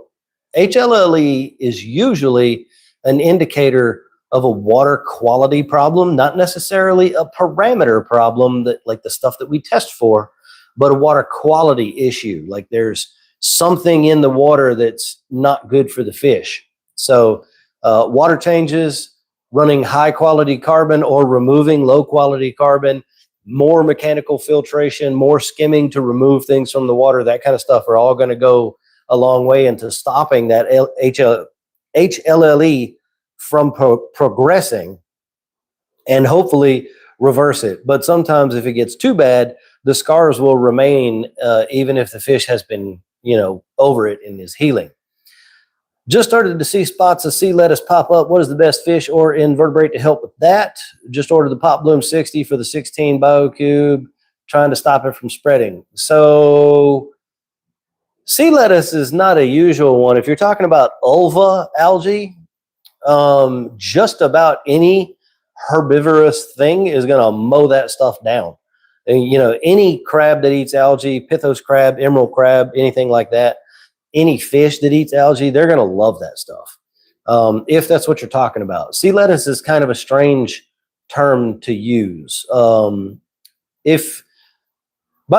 is usually an indicator of a water quality problem, not necessarily a parameter problem that like the stuff that we test for, but a water quality issue. Like there's something in the water that's not good for the fish. So water changes, running high quality carbon or removing low quality carbon, more mechanical filtration, more skimming to remove things from the water, that kind of stuff are all going to go a long way into stopping that HLLE from progressing and hopefully reverse it. But sometimes if it gets too bad, the scars will remain even if the fish has been, over it and is healing. Just started to see spots of sea lettuce pop up. What is the best fish or invertebrate to help with that? Just ordered the Pop Bloom 60 for the 16 BioCube, trying to stop it from spreading. So sea lettuce is not a usual one. If you're talking about ulva algae, just about any herbivorous thing is going to mow that stuff down. And, any crab that eats algae, Pithos crab, emerald crab, anything like that, any fish that eats algae, they're going to love that stuff. If that's what you're talking about. Sea lettuce is kind of a strange term to use. By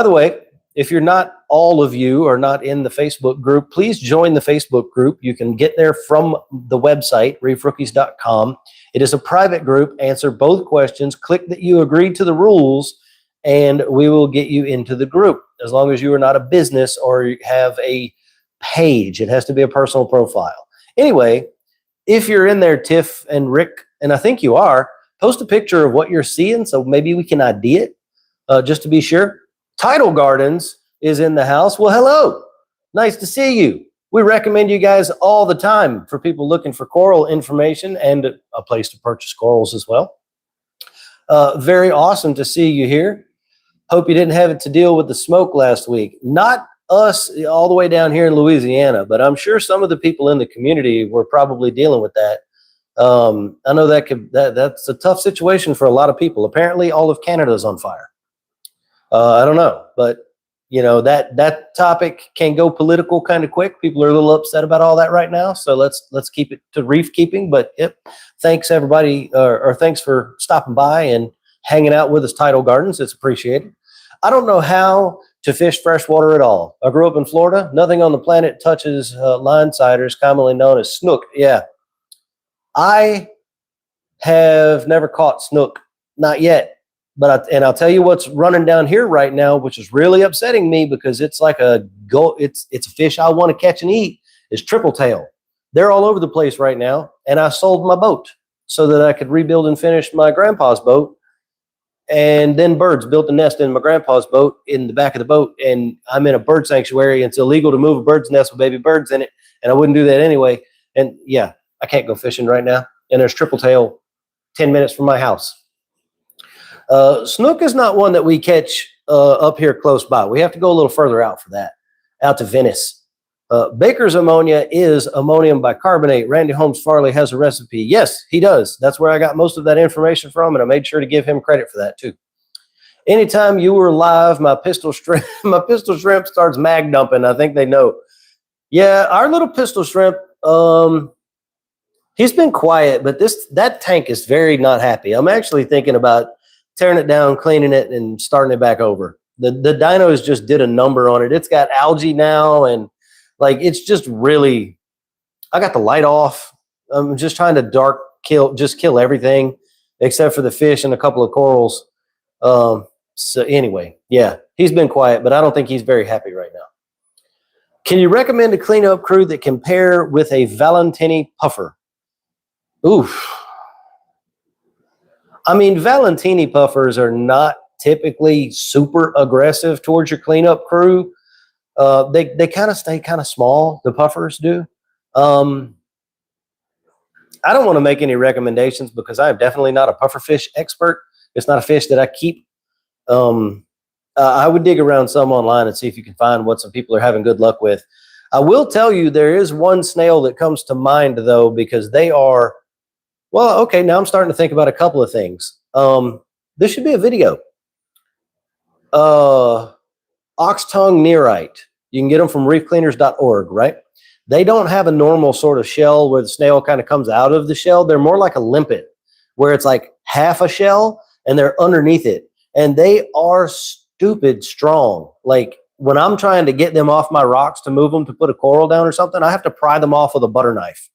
the way, if you're not, all of you are not in the Facebook group, please join the Facebook group. You can get there from the website, reefrookies.com. It is a private group. Answer both questions. Click that you agree to the rules, and we will get you into the group. As long as you are not a business or you have a page, it has to be a personal profile. Anyway, if you're in there, Tiff and Rick, and I think you are, post a picture of what you're seeing so maybe we can ID it just to be sure. Tidal Gardens is in the house. Well, hello. Nice to see you. We recommend you guys all the time for people looking for coral information and a place to purchase corals as well. Very awesome to see you here. Hope you didn't have it to deal with the smoke last week. Not us all the way down here in Louisiana, but I'm sure some of the people in the community were probably dealing with that. I know that's a tough situation for a lot of people. Apparently all of Canada's on fire. I don't know, but that topic can go political kind of quick. People are a little upset about all that right now. So let's keep it to reef keeping. But thanks everybody, or thanks for stopping by and hanging out with us, Tidal Gardens. It's appreciated. I don't know how to fish freshwater at all. I grew up in Florida. Nothing on the planet touches linesiders, commonly known as snook. Yeah. I have never caught snook, not yet. But I'll tell you what's running down here right now, which is really upsetting me because it's like it's a fish I want to catch and eat, is triple tail. They're all over the place right now. And I sold my boat so that I could rebuild and finish my grandpa's boat. And then birds built a nest in my grandpa's boat in the back of the boat. And I'm in a bird sanctuary. It's illegal to move a bird's nest with baby birds in it. And I wouldn't do that anyway. And yeah, I can't go fishing right now. And there's triple tail 10 minutes from my house. Snook is not one that we catch up here close by. We have to go a little further out for that, out to Venice. Baker's ammonia is ammonium bicarbonate. Randy Holmes Farley has a recipe. Yes, he does. That's where I got most of that information from, and I made sure to give him credit for that too. Anytime you were live, my pistol shrimp starts mag dumping. I think they know. Yeah, our little pistol shrimp, he's been quiet, but that tank is very not happy. I'm actually thinking about tearing it down, cleaning it, and starting it back over. The dinos just did a number on it. It's got algae now, and like it's just really. I got the light off. I'm just trying to kill everything except for the fish and a couple of corals. So anyway, yeah, He's been quiet, but I don't think he's very happy right now. Can you recommend a cleanup crew that can pair with a Valentini puffer? Oof. I mean, Valentini puffers are not typically super aggressive towards your cleanup crew. They kind of stay kind of small. The puffers do. I don't want to make any recommendations because I am definitely not a puffer fish expert. It's not a fish that I keep. I would dig around some online and see if you can find what some people are having good luck with. I will tell you there is one snail that comes to mind though, because they are, well, okay, now I'm starting to think about a couple of things. This should be a video. Ox tongue nearite. You can get them from reefcleaners.org, right? They don't have a normal sort of shell where the snail kind of comes out of the shell. They're more like a limpet, where it's like half a shell and they're underneath it. And they are stupid strong. Like when I'm trying to get them off my rocks to move them to put a coral down or something, I have to pry them off with a butter knife.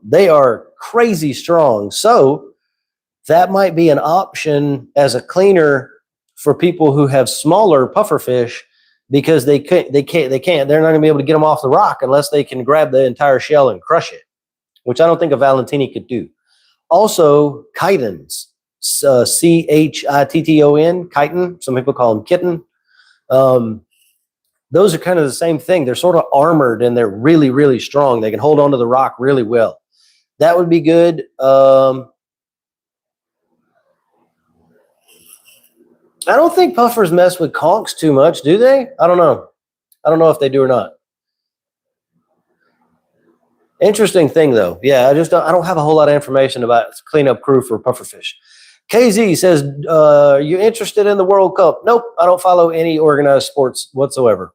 They are crazy strong. So that might be an option as a cleaner for people who have smaller puffer fish, because they're not going to be able to get them off the rock unless they can grab the entire shell and crush it, which I don't think a Valentini could do. Also, chitons, Chitton, chitin. Some people call them kitten. Those are kind of the same thing. They're sort of armored and they're really, really strong. They can hold onto the rock really well. That would be good. I don't think puffers mess with conchs too much, do they? I don't know. I don't know if they do or not. Interesting thing, though. Yeah, I don't have a whole lot of information about cleanup crew for pufferfish. KZ says, you interested in the World Cup? Nope, I don't follow any organized sports whatsoever.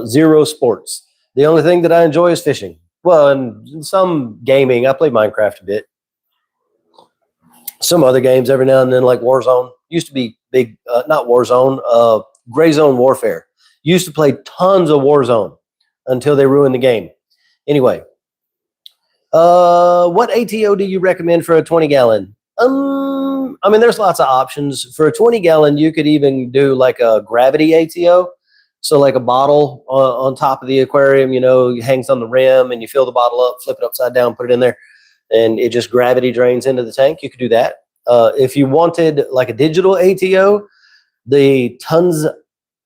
Zero sports. The only thing that I enjoy is fishing. Well, and some gaming. I play Minecraft a bit. Some other games every now and then, like Warzone. Used to be big, not Warzone, Gray Zone Warfare. Used to play tons of Warzone until they ruined the game. Anyway, what ATO do you recommend for a 20-gallon? I mean, there's lots of options. For a 20-gallon, you could even do like a gravity ATO. So like a bottle on top of the aquarium, hangs on the rim, and you fill the bottle up, flip it upside down, put it in there, and it just gravity drains into the tank. You could do that. If you wanted like a digital ATO, the Tunze,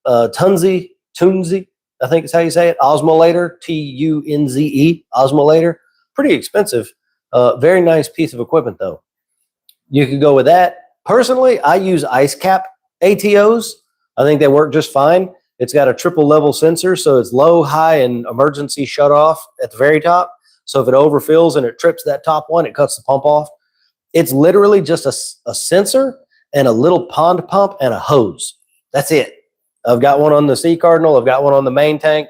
I think is how you say it, osmolator, Tunze, osmolator. Pretty expensive. Very nice piece of equipment, though. You could go with that. Personally, I use ice cap ATOs. I think they work just fine. It's got a triple level sensor, so it's low, high, and emergency shut off at the very top. So if it overfills and it trips that top one, it cuts the pump off. It's literally just a sensor and a little pond pump and a hose. That's it. I've got one on the Sea Cardinal. I've got one on the main tank.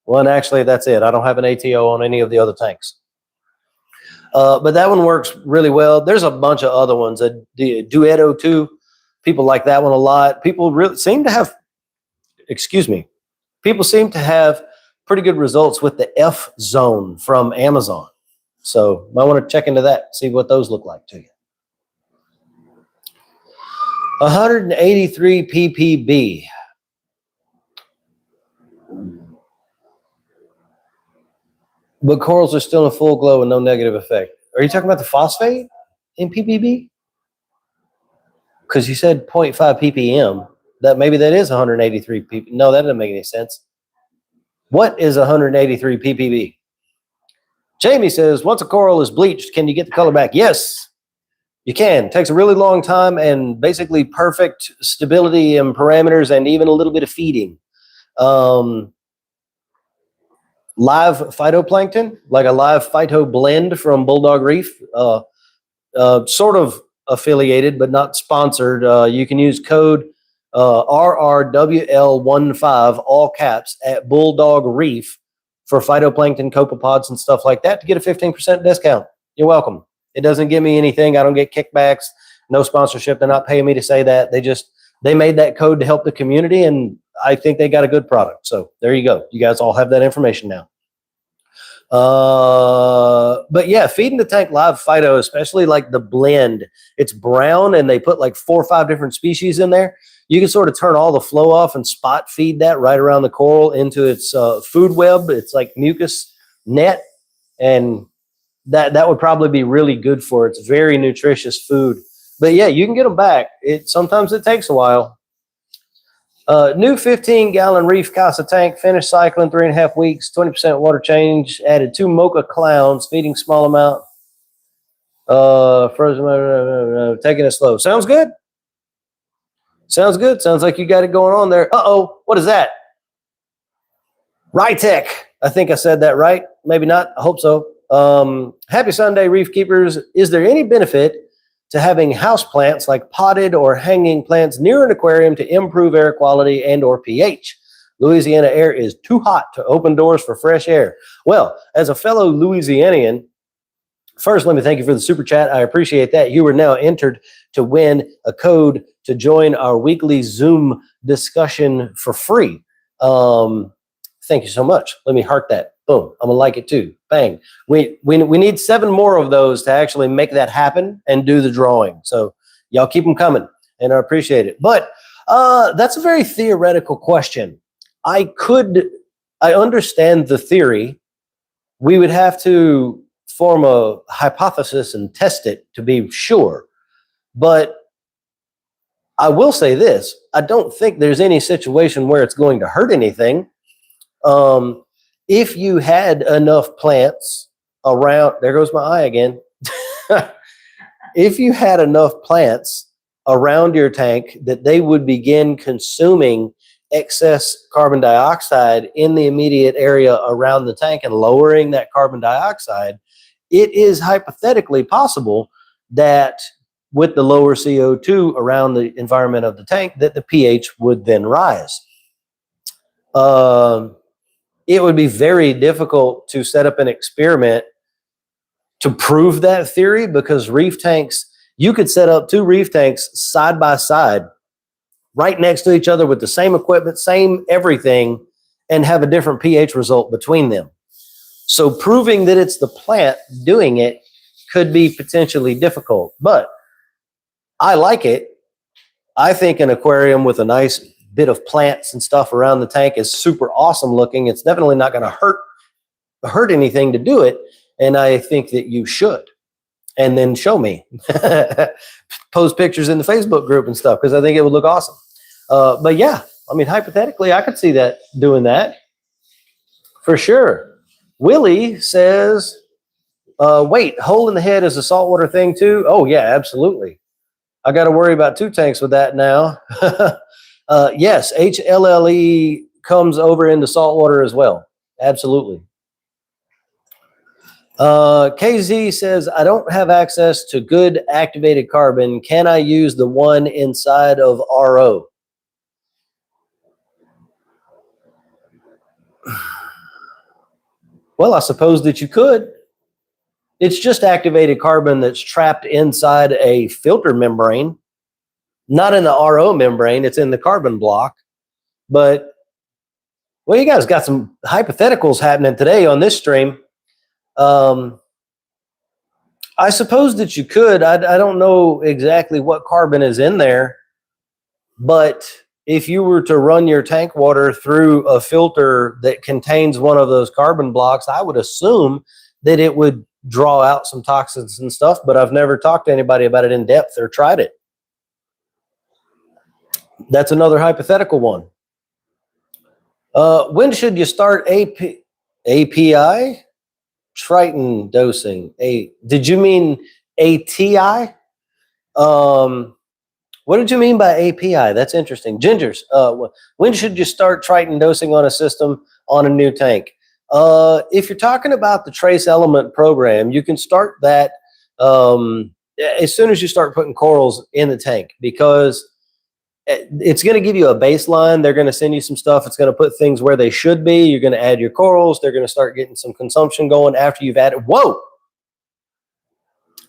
Well, and actually, that's it. I don't have an ATO on any of the other tanks. But that one works really well. There's a bunch of other ones. The Duetto 2, people like that one a lot. People really seem to have, people seem to have pretty good results with the F Zone from Amazon. So might want to check into that, see what those look like to you. 183 ppb. But corals are still in full glow and no negative effect. Are you talking about the phosphate in ppb? Because you said 0.5 ppm. Maybe that is 183 ppb. No, that doesn't make any sense. What is 183 ppb? Jamie says, once a coral is bleached, can you get the color back? Yes, you can. It takes a really long time and basically perfect stability and parameters and even a little bit of feeding. Live phytoplankton, like a live phyto blend from Bulldog Reef, sort of affiliated but not sponsored. You can use code RRWL15, all caps, at Bulldog Reef for phytoplankton, copepods, and stuff like that to get a 15% discount. You're welcome. It doesn't give me anything. I don't get kickbacks, no sponsorship. They're not paying me to say that. They made that code to help the community, and I think they got a good product. So there you go. You guys all have that information now. But yeah, feeding the tank live phyto, especially like the blend, it's brown and they put like 4 or 5 different species in there. you can sort of turn all the flow off and spot feed that right around the coral into its food web. It's like mucus net, and that would probably be really good for it. It's very nutritious food. But yeah, you can get them back. Sometimes it takes a while. New 15-gallon Reef Casa tank, finished cycling 3.5 weeks, 20% water change, added 2 mocha clowns, feeding small amount. Frozen, taking it slow. Sounds good. Sounds good. Sounds like you got it going on there. Uh-oh, what is that? Rytech. I think I said that right. Maybe not. I hope so. Happy Sunday, Reef Keepers. Is there any benefit to having house plants like potted or hanging plants near an aquarium to improve air quality and or pH? Louisiana air is too hot to open doors for fresh air. Well, as a fellow Louisianian, first, let me thank you for the super chat. I appreciate that. You are now entered to win a code to join our weekly Zoom discussion for free. Thank you so much. Let me heart that. Boom. I'm gonna like it too. Bang. We need 7 more of those to actually make that happen and do the drawing. So y'all keep them coming, and I appreciate it. But that's a very theoretical question. I understand the theory. We would have to form a hypothesis and test it to be sure. But I will say this: I don't think there's any situation where it's going to hurt anything. If you had enough plants around, there goes my eye again. If you had enough plants around your tank that they would begin consuming excess carbon dioxide in the immediate area around the tank and lowering that carbon dioxide, it is hypothetically possible that with the lower CO2 around the environment of the tank, that the pH would then rise. It would be very difficult to set up an experiment to prove that theory, because reef tanks, you could set up 2 reef tanks side by side, right next to each other with the same equipment, same everything, and have a different pH result between them. So proving that it's the plant doing it could be potentially difficult, but I like it. I think an aquarium with a nice bit of plants and stuff around the tank is super awesome looking. It's definitely not going to hurt anything to do it, and I think that you should. And then show me, post pictures in the Facebook group and stuff, because I think it would look awesome. But yeah, I mean, hypothetically, I could see that doing that for sure. Willie says, wait, hole in the head is a saltwater thing too? Oh yeah, absolutely. I got to worry about 2 tanks with that now. Yes, HLLE comes over into saltwater as well. Absolutely. KZ says, I don't have access to good activated carbon. Can I use the one inside of RO? Well, I suppose that you could. It's just activated carbon that's trapped inside a filter membrane. Not in the RO membrane, it's in the carbon block. But, well, you guys got some hypotheticals happening today on this stream. I suppose that you could. I don't know exactly what carbon is in there, but if you were to run your tank water through a filter that contains one of those carbon blocks, I would assume that it would draw out some toxins and stuff, but I've never talked to anybody about it in depth or tried it. That's another hypothetical one. When should you start API? Triton dosing. Did you mean ATI? What did you mean by API? That's interesting. Gingers, when should you start Triton dosing on a system on a new tank? If you're talking about the trace element program, you can start that as soon as you start putting corals in the tank, because it's going to give you a baseline. They're going to send you some stuff. It's going to put things where they should be. You're going to add your corals. They're going to start getting some consumption going after you've added. Whoa.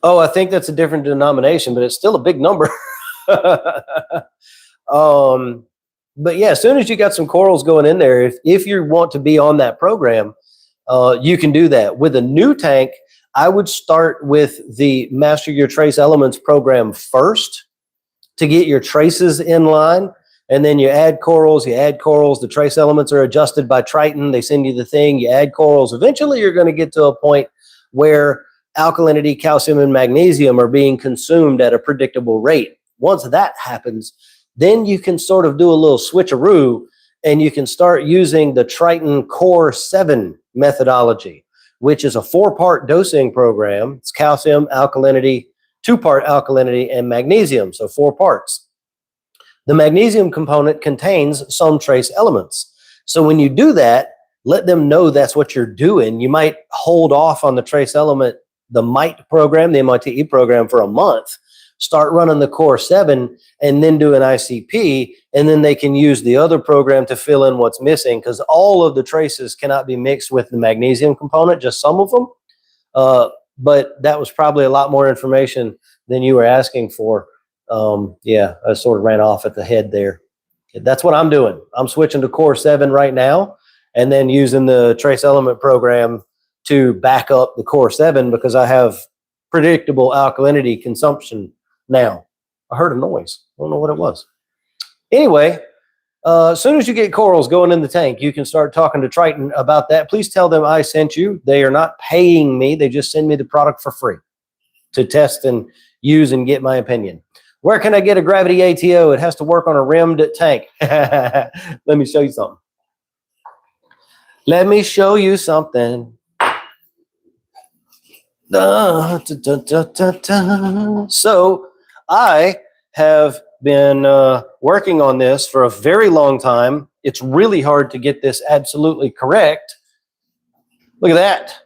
Oh, I think that's a different denomination, but it's still a big number. But yeah, as soon as you got some corals going in there, if you want to be on that program, you can do that. With a new tank, I would start with the Master Your Trace Elements program first, to get your traces in line. And then you add corals, the trace elements are adjusted by Triton. They send you the thing, you add corals. Eventually you're going to get to a point where alkalinity, calcium, and magnesium are being consumed at a predictable rate. Once that happens, then you can sort of do a little switcheroo and you can start using the Triton Core 7 methodology, which is a 4-part dosing program. It's calcium, alkalinity, 2-part alkalinity, and magnesium, so 4 parts. The magnesium component contains some trace elements. So when you do that, let them know that's what you're doing. You might hold off on the trace element, the MITE program, the MITE program, for a month, start running the Core 7, and then do an ICP, and then they can use the other program to fill in what's missing, because all of the traces cannot be mixed with the magnesium component, just some of them. But that was probably a lot more information than you were asking for. Yeah, I sort of ran off at the head there. That's what I'm doing. I'm switching to Core 7 right now, and then using the trace element program to back up the Core 7 because I have predictable alkalinity consumption now. I heard a noise. I don't know what it was. Anyway, as soon as you get corals going in the tank, you can start talking to Triton about that. Please tell them I sent you. They are not paying me. They just send me the product for free to test and use and get my opinion. Where can I get a gravity ATO? It has to work on a rimmed tank. Let me show you something. Let me show you something. So I have been working on this for a very long time. It's really hard to get this absolutely correct. Look at that.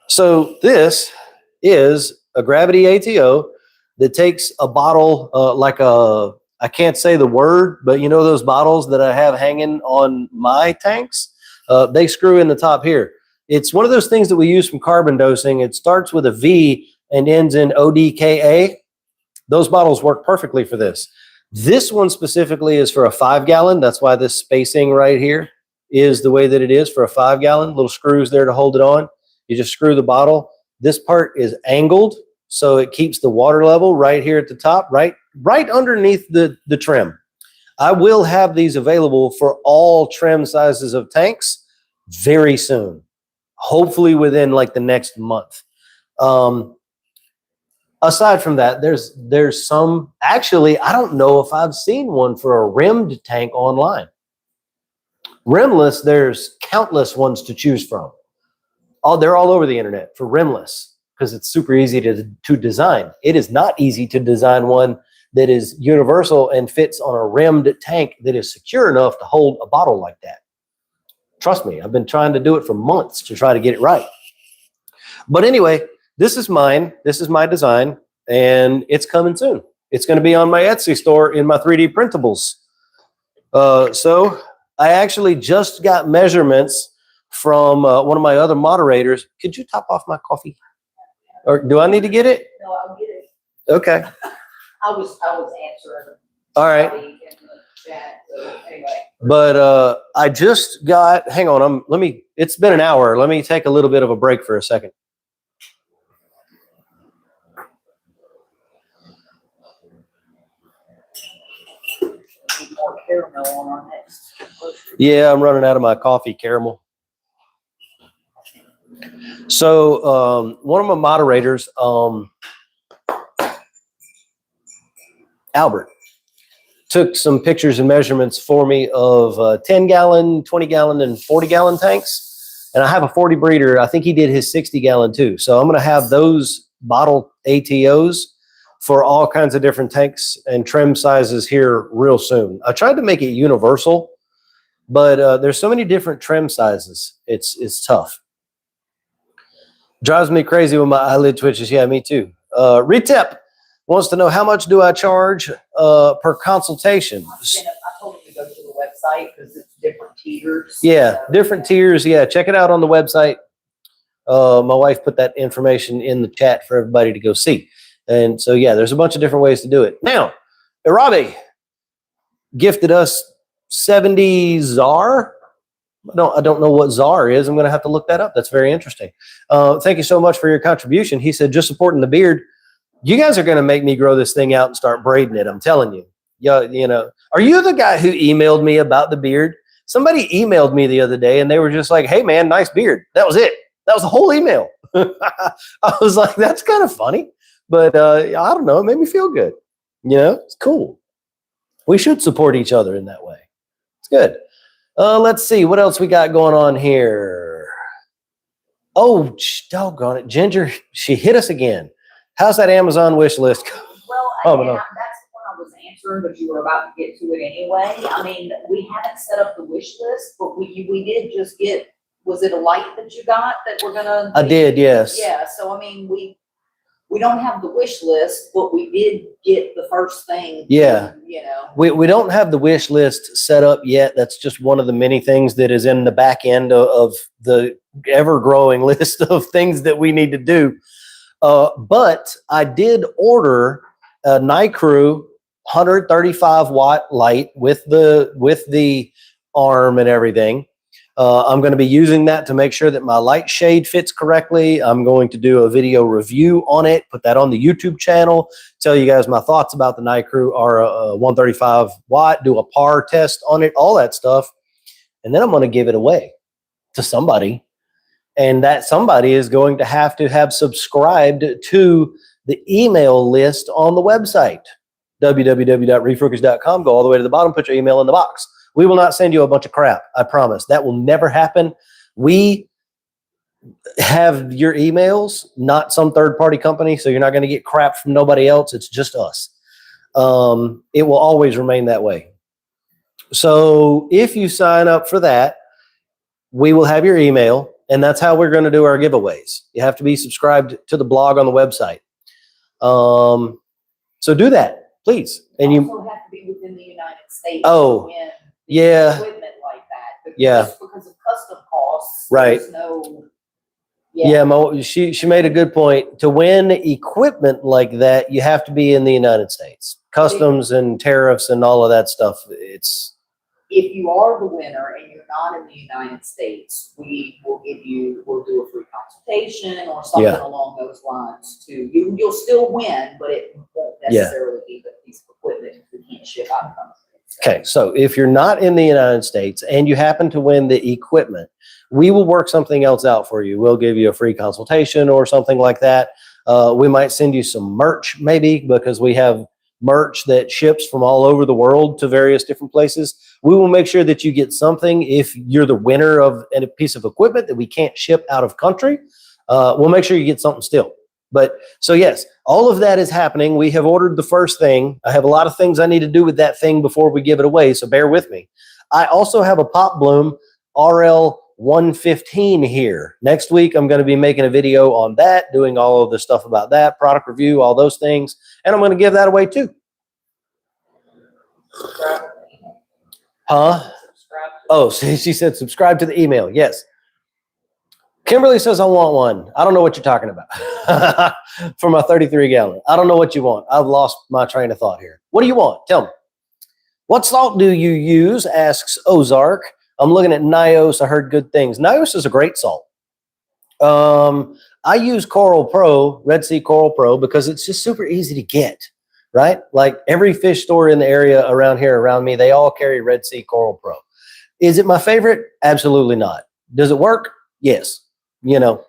So this is a gravity ATO that takes a bottle like a, I can't say the word, but you know those bottles that I have hanging on my tanks? They screw in the top here. It's one of those things that we use from carbon dosing. It starts with a V and ends in ODKA. Those bottles work perfectly for this. This one specifically is for a 5-gallon. That's why this spacing right here is the way that it is for a 5-gallon. Little screws there to hold it on. You just screw the bottle. This part is angled, so it keeps the water level right here at the top, right underneath the trim. I will have these available for all trim sizes of tanks very soon, hopefully within like the next month. Aside from that, there's some, actually, I don't know if I've seen one for a rimmed tank online. Rimless, there's countless ones to choose from. They're all over the internet for rimless because it's super easy to design. It is not easy to design one that is universal and fits on a rimmed tank that is secure enough to hold a bottle like that. Trust me, I've been trying to do it for months to try to get it right. But anyway, this is mine. This is my design, and it's coming soon. It's going to be on my Etsy store in my 3D printables. So I actually just got measurements from one of my other moderators. Could you top off my coffee? Or do I need to get it? No, I'll get it. Okay. I was answering. All right. In the chat, so anyway. But I just got, hang on, it's been an hour. Let me take a little bit of a break for a second. More caramel on our next poster. Yeah, I'm running out of my coffee caramel. So one of my moderators, Albert, took some pictures and measurements for me of 10-gallon, 20-gallon, and 40-gallon tanks. And I have a 40 breeder. I think he did his 60-gallon too. So I'm going to have those bottle ATOs for all kinds of different tanks and trim sizes here real soon. I tried to make it universal, but there's so many different trim sizes. It's tough. Drives me crazy when my eyelid twitches. Yeah, me too. Retep wants to know, how much do I charge per consultation? I told him to go to the website because it's different tiers. Yeah, different tiers. Yeah, check it out on the website. My wife put that information in the chat for everybody to go see. And so, yeah, there's a bunch of different ways to do it. Now, Irabe gifted us 70 ZAR. I don't know what ZAR is. I'm going to have to look that up. That's very interesting. Thank you so much for your contribution. He said, just supporting the beard. You guys are going to make me grow this thing out and start braiding it. I'm telling you. Yeah, you know, are you the guy who emailed me about the beard? Somebody emailed me the other day and they were just like, hey man, nice beard. That was it. That was the whole email. I was like, that's kind of funny, but I don't know. It made me feel good. You know, it's cool. We should support each other in that way. It's good. Let's see what else we got going on here. Oh, doggone it. Ginger, she hit us again. How's that Amazon wish list? Well, Oh, and no. that's what I was answering, but you were about to get to it anyway. I mean, we haven't set up the wish list, but we did just get, was it a light that you got that we're gonna? I did, yes. Yeah, so I mean, we don't have the wish list, but we did get the first thing. Yeah. You know. We don't have the wish list set up yet. That's just one of the many things that is in the back end of the ever-growing list of things that we need to do. But I did order a NiCrew 135 watt light with the arm and everything. I'm going to be using that to make sure that my light shade fits correctly. I'm going to do a video review on it, put that on the YouTube channel, tell you guys my thoughts about the NiCrew or 135 watt, do a PAR test on it, all that stuff. And then I'm going to give it away to somebody. And that somebody is going to have subscribed to the email list on the website, www.reefrookies.com. Go all the way to the bottom, put your email in the box. We will not send you a bunch of crap. I promise. That will never happen. We have your emails, not some third-party company, so you're not going to get crap from nobody else. It's just us. It will always remain that way. So if you sign up for that, we will have your email, and that's how we're going to do our giveaways. You have to be subscribed to the blog on the website. So do that, please. And you also have to be within the United States. Oh, yeah. Equipment like that. Because, Yeah. Because of custom costs. Right. There's no. Yeah, she made a good point. To win equipment like that, you have to be in the United States. Customs and tariffs and all of that stuff. If you are the winner and you're not in the United States, we'll do a free consultation or something along those lines too. You'll still win, but it won't necessarily be the piece of equipment if we can't ship out of the country. Okay, so if you're not in the United States and you happen to win the equipment, we will work something else out for you. We'll give you a free consultation or something like that. We might send you some merch maybe, because we have merch that ships from all over the world to various different places. We will make sure that you get something if you're the winner of a piece of equipment that we can't ship out of country. We'll make sure you get something still. But so yes, all of that is happening. We have ordered the first thing. I have a lot of things I need to do with that thing before we give it away, so bear with me. I also have a Pop Bloom RL 115 here. Next week, I'm going to be making a video on that, doing all of the stuff about that, product review, all those things, and I'm going to give that away too. Huh? Oh, she said subscribe to the email. Yes. Kimberly says, I want one. I don't know what you're talking about for my 33 gallon. I don't know what you want. I've lost my train of thought here. What do you want? Tell me. What salt do you use? Asks Ozark. I'm looking at Nios. I heard good things. Nios is a great salt. I use Coral Pro, Red Sea Coral Pro, because it's just super easy to get, right? Like every fish store in the area around here, around me, they all carry Red Sea Coral Pro. Is it my favorite? Absolutely not. Does it work? Yes. You know,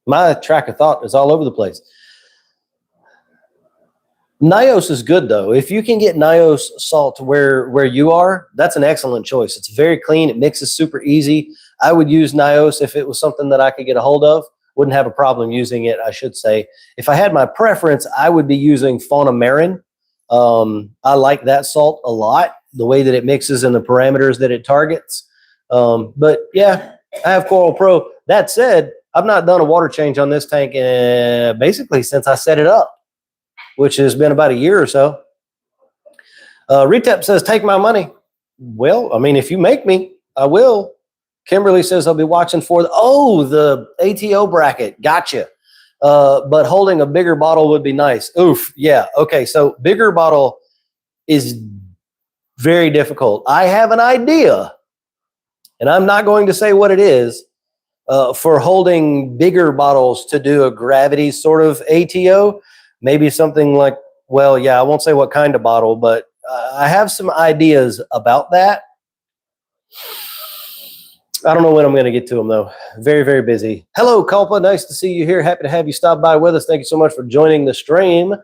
my track of thought is all over the place. Nios is good though. If you can get Nios salt where you are, that's an excellent choice. It's very clean. It mixes super easy. I would use Nios if it was something that I could get a hold of. Wouldn't have a problem using it, I should say. If I had my preference, I would be using Fauna Marin. I like that salt a lot, the way that it mixes and the parameters that it targets. But yeah, I have Coral Pro. That said, I've not done a water change on this tank basically since I set it up, which has been about a year or so. Retep says, take my money. Well, I mean, if you make me, I will. Kimberly says, I'll be watching for the ATO bracket. Gotcha. But holding a bigger bottle would be nice. Oof. Yeah. Okay. So bigger bottle is very difficult. I have an idea, and I'm not going to say what it is, for holding bigger bottles to do a gravity sort of ATO, maybe something like, well, yeah, I won't say what kind of bottle, but I have some ideas about that. I don't know when I'm going to get to them, though. Very, very busy. Hello, Culpa. Nice to see you here. Happy to have you stop by with us. Thank you so much for joining the stream.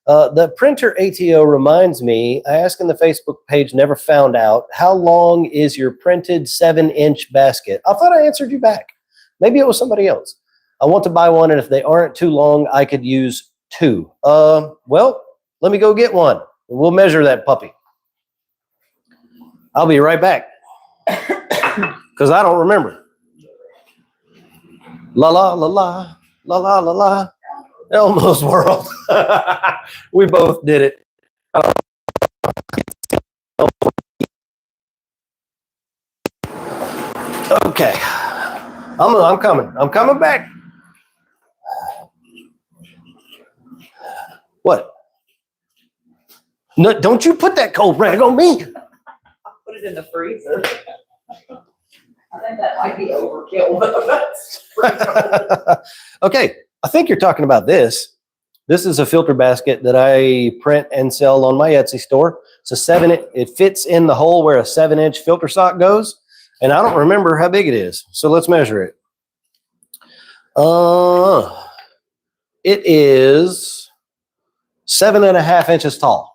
The printer ATO reminds me, I asked in the Facebook page, never found out, how long is your printed 7-inch basket? I thought I answered you back. Maybe it was somebody else. I want to buy one, and if they aren't too long, I could use 2. Well, let me go get one. We'll measure that puppy. I'll be right back. Because I don't remember. La la la la, la la la la. Elmo's World. We both did it. Okay. I'm coming. I'm coming back. What? No, don't you put that cold rag on me. Put it in the freezer. I think that might be overkill, but that's pretty cool. Okay, I think you're talking about this. This is a filter basket that I print and sell on my Etsy store. It's a 7. It fits in the hole where a 7-inch filter sock goes, and I don't remember how big it is. So let's measure it. It is 7.5 inches tall.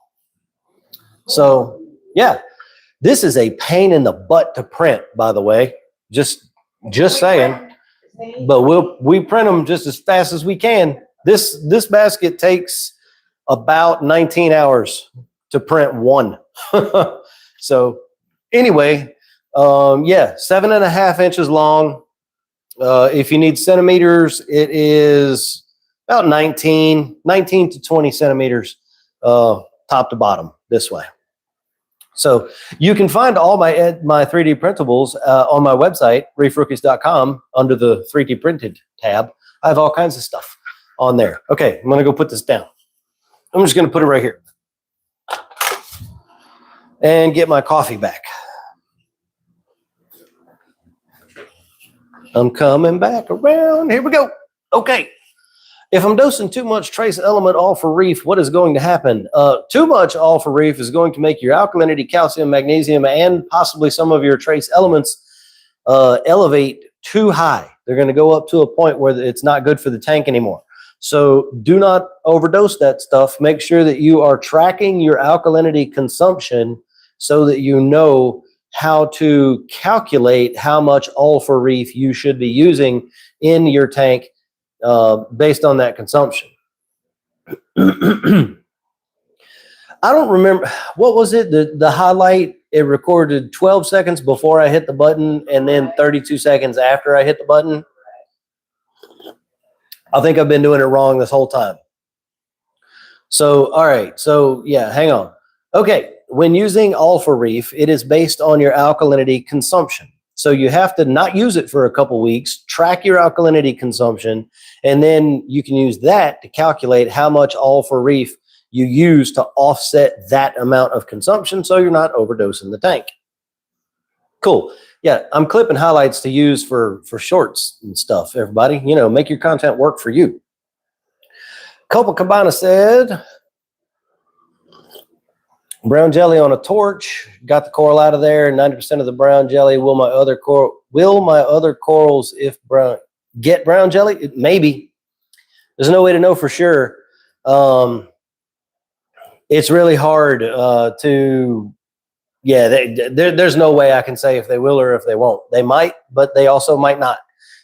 So yeah, this is a pain in the butt to print, by the way. Just saying. But we print them just as fast as we can. This basket takes about 19 hours to print one. So anyway, yeah, 7.5 inches long. If you need centimeters, it is about 19 to 20 centimeters top to bottom this way. So you can find all my 3D printables on my website, reefrookies.com, under the 3D printed tab. I have all kinds of stuff on there. Okay, I'm going to go put this down. I'm just going to put it right here and get my coffee back. I'm coming back around. Here we go. Okay. If I'm dosing too much trace element all for reef, what is going to happen? Too much all for reef is going to make your alkalinity, calcium, magnesium, and possibly some of your trace elements elevate too high. They're going to go up to a point where it's not good for the tank anymore. So do not overdose that stuff. Make sure that you are tracking your alkalinity consumption so that you know how to calculate how much all for reef you should be using in your tank based on that consumption. I don't remember, what was it? The highlight, it recorded 12 seconds before I hit the button and then 32 seconds after I hit the button. I think I've been doing it wrong this whole time. So, all right. So yeah, hang on. Okay. When using Alpha Reef, it is based on your alkalinity consumption. So you have to not use it for a couple weeks, track your alkalinity consumption, and then you can use that to calculate how much Alpha Reef you use to offset that amount of consumption so you're not overdosing the tank. Cool. Yeah, I'm clipping highlights to use for shorts and stuff, everybody. You know, make your content work for you. Copacabana said, brown jelly on a torch, got the coral out of there, 90% of the brown jelly. Will my other corals get brown jelly? Maybe. There's no way to know for sure. It's really hard there's no way I can say if they will or if they won't. They might, but they also might not.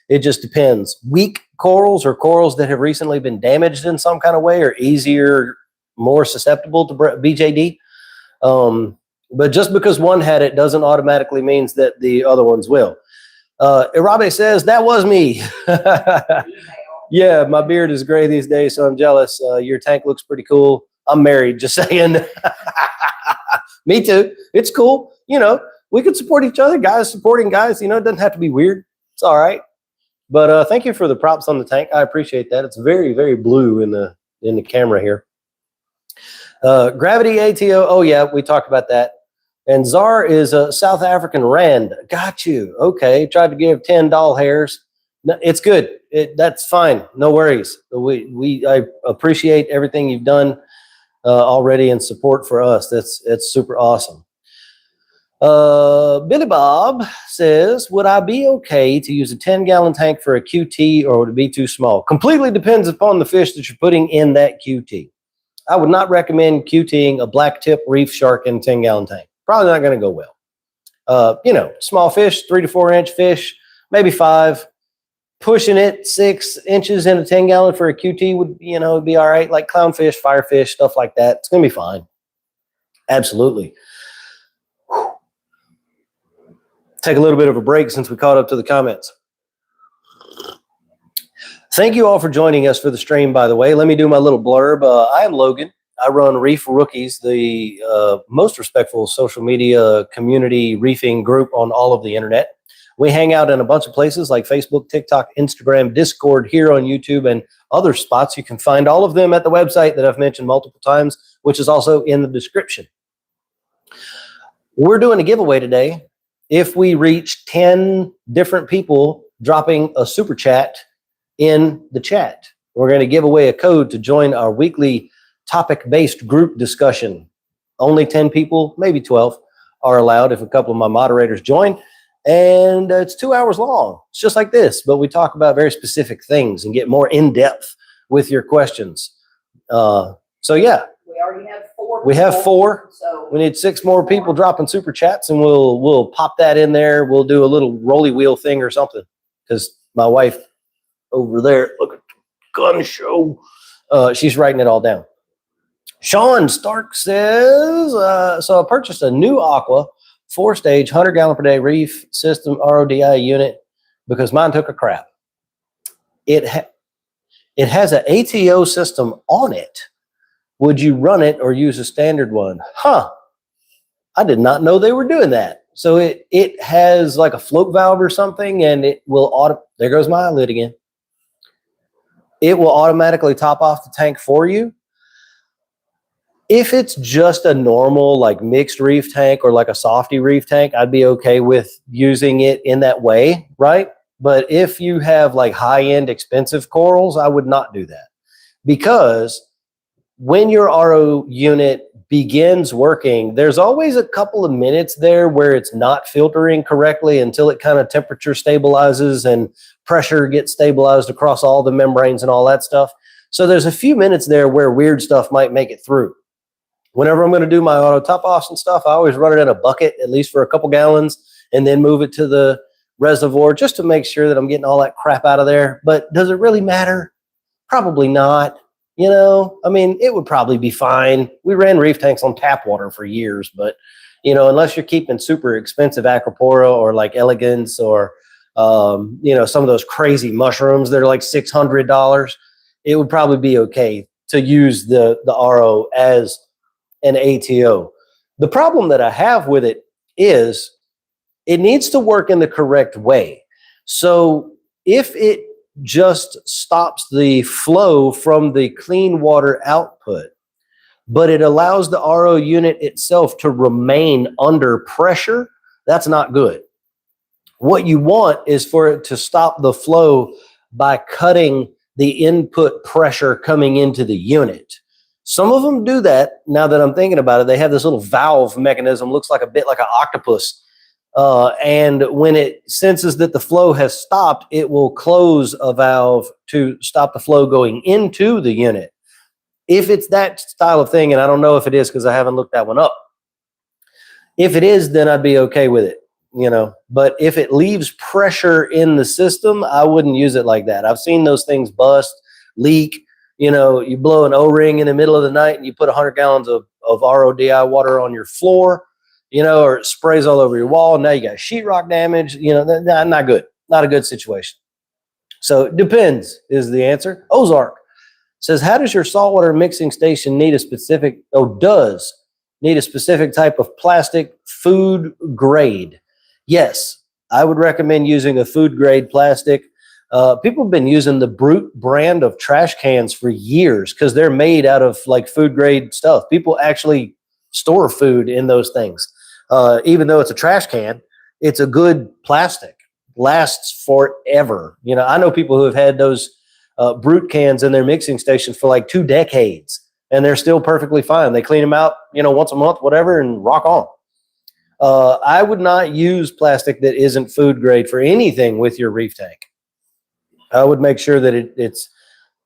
It just depends. Weak corals or corals that have recently been damaged in some kind of way are easier, more susceptible to BJD. But just because one had it doesn't automatically means that the other ones will. Irabe says, that was me. Yeah, my beard is gray these days, so I'm jealous. Your tank looks pretty cool. I'm married, just saying. Me too. It's cool. You know, we could support each other. Guys supporting guys, you know, it doesn't have to be weird. It's all right. But thank you for the props on the tank. I appreciate that. It's very, very blue in the camera here. Gravity ATO. Oh, yeah, we talked about that. And ZAR is a South African rand. Got you. Okay. Tried to give 10 doll hairs. No, it's good. That's fine. No worries. I appreciate everything you've done already in support for us. It's super awesome. Billy Bob says, would I be okay to use a 10-gallon tank for a QT, or would it be too small? Completely depends upon the fish that you're putting in that QT. I would not recommend QTing a black tip reef shark in a 10-gallon tank. Probably not going to go well. Small fish, 3 to 4 inch fish, maybe 5. Pushing it 6 inches in a 10-gallon for a QT would, be all right. Like clownfish, firefish, stuff like that. It's going to be fine. Absolutely. Take a little bit of a break since we caught up to the comments. Thank you all for joining us for the stream, by the way. Let me do my little blurb. I am Logan. I run Reef Rookies, the most respectful social media community reefing group on all of the internet. We hang out in a bunch of places like Facebook, TikTok, Instagram, Discord, here on YouTube, and other spots. You can find all of them at the website that I've mentioned multiple times, which is also in the description. We're doing a giveaway today. If we reach 10 different people dropping a super chat in the chat, we're going to give away a code to join our weekly topic-based group discussion. Only 10 people, maybe 12, are allowed if a couple of my moderators join. And it's 2 hours long. It's just like this, but we talk about very specific things and get more in-depth with your questions. Yeah. We already have 4. We have 4. So we need 6 more people dropping super chats, and we'll pop that in there. We'll do a little rolly wheel thing or something, because my wife over there, look at the gun show. She's writing it all down. Sean Stark says, so I purchased a new Aqua 4-stage 100-gallon per day reef system RODI unit because mine took a crap. It has an ATO system on it. Would you run it or use a standard one? I did not know they were doing that. So it has like a float valve or something, and it will there goes my eyelid again. It will automatically top off the tank for you. If it's just a normal like mixed reef tank or like a softy reef tank, I'd be okay with using it in that way, right? But if you have like high-end expensive corals, I would not do that, because when your RO unit begins working, there's always a couple of minutes there where it's not filtering correctly until it kind of temperature stabilizes and pressure gets stabilized across all the membranes and all that stuff. So there's a few minutes there where weird stuff might make it through. Whenever I'm going to do my auto top offs and stuff, I always run it in a bucket, at least for a couple gallons, and then move it to the reservoir just to make sure that I'm getting all that crap out of there. But does it really matter? Probably not. It would probably be fine. We ran reef tanks on tap water for years, but, unless you're keeping super expensive Acropora or like Elegance or, some of those crazy mushrooms that are like $600, it would probably be okay to use the RO as an ATO. The problem that I have with it is it needs to work in the correct way. So if it just stops the flow from the clean water output, but it allows the RO unit itself to remain under pressure, that's not good. What you want is for it to stop the flow by cutting the input pressure coming into the unit. Some of them do that. Now that I'm thinking about it, they have this little valve mechanism, looks like a bit like an octopus. And when it senses that the flow has stopped, it will close a valve to stop the flow going into the unit. If it's that style of thing, and I don't know if it is because I haven't looked that one up. If it is, then I'd be okay with it, But if it leaves pressure in the system, I wouldn't use it like that. I've seen those things bust, leak. You blow an O-ring in the middle of the night and you put 100 gallons of RODI water on your floor, or it sprays all over your wall. Now you got sheetrock damage. Not good. Not a good situation. So it depends is the answer. Ozark says, how does your saltwater mixing station need a specific type of plastic, food grade? Yes, I would recommend using a food grade plastic. People have been using the Brute brand of trash cans for years because they're made out of like food grade stuff. People actually store food in those things. Even though it's a trash can, it's a good plastic. lasts forever. You know, I know people who have had those brute cans in their mixing stations for like 2 decades, and they're still perfectly fine. They clean them out, you know, once a month, whatever, and rock on. I would not use plastic that isn't food grade for anything with your reef tank. I would make sure that it's,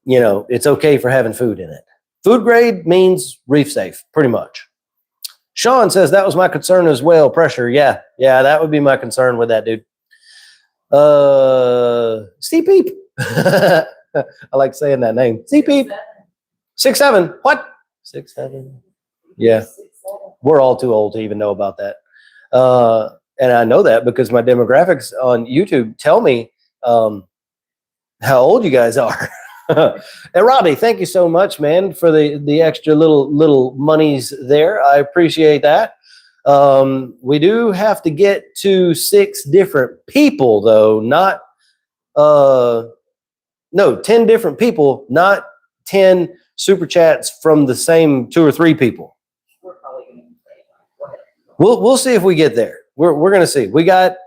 you know, it's okay for having food in it. Food grade means reef safe, pretty much. Sean says that was my concern as well. Pressure. Yeah, that would be my concern with that, dude. C Peep. I like saying that name. C Peep. 6'7". What? 6'7". Yeah. We're all too old to even know about that. And I know that because my demographics on YouTube tell me how old you guys are. And Robbie, thank you so much, man, for the extra little monies there. I appreciate that. We do have to get to 6 different people, though, not no, 10 different people, not 10 super chats from the same 2 or 3 people. We're probably going to go ahead. We'll see if we get there. We're going to see. We got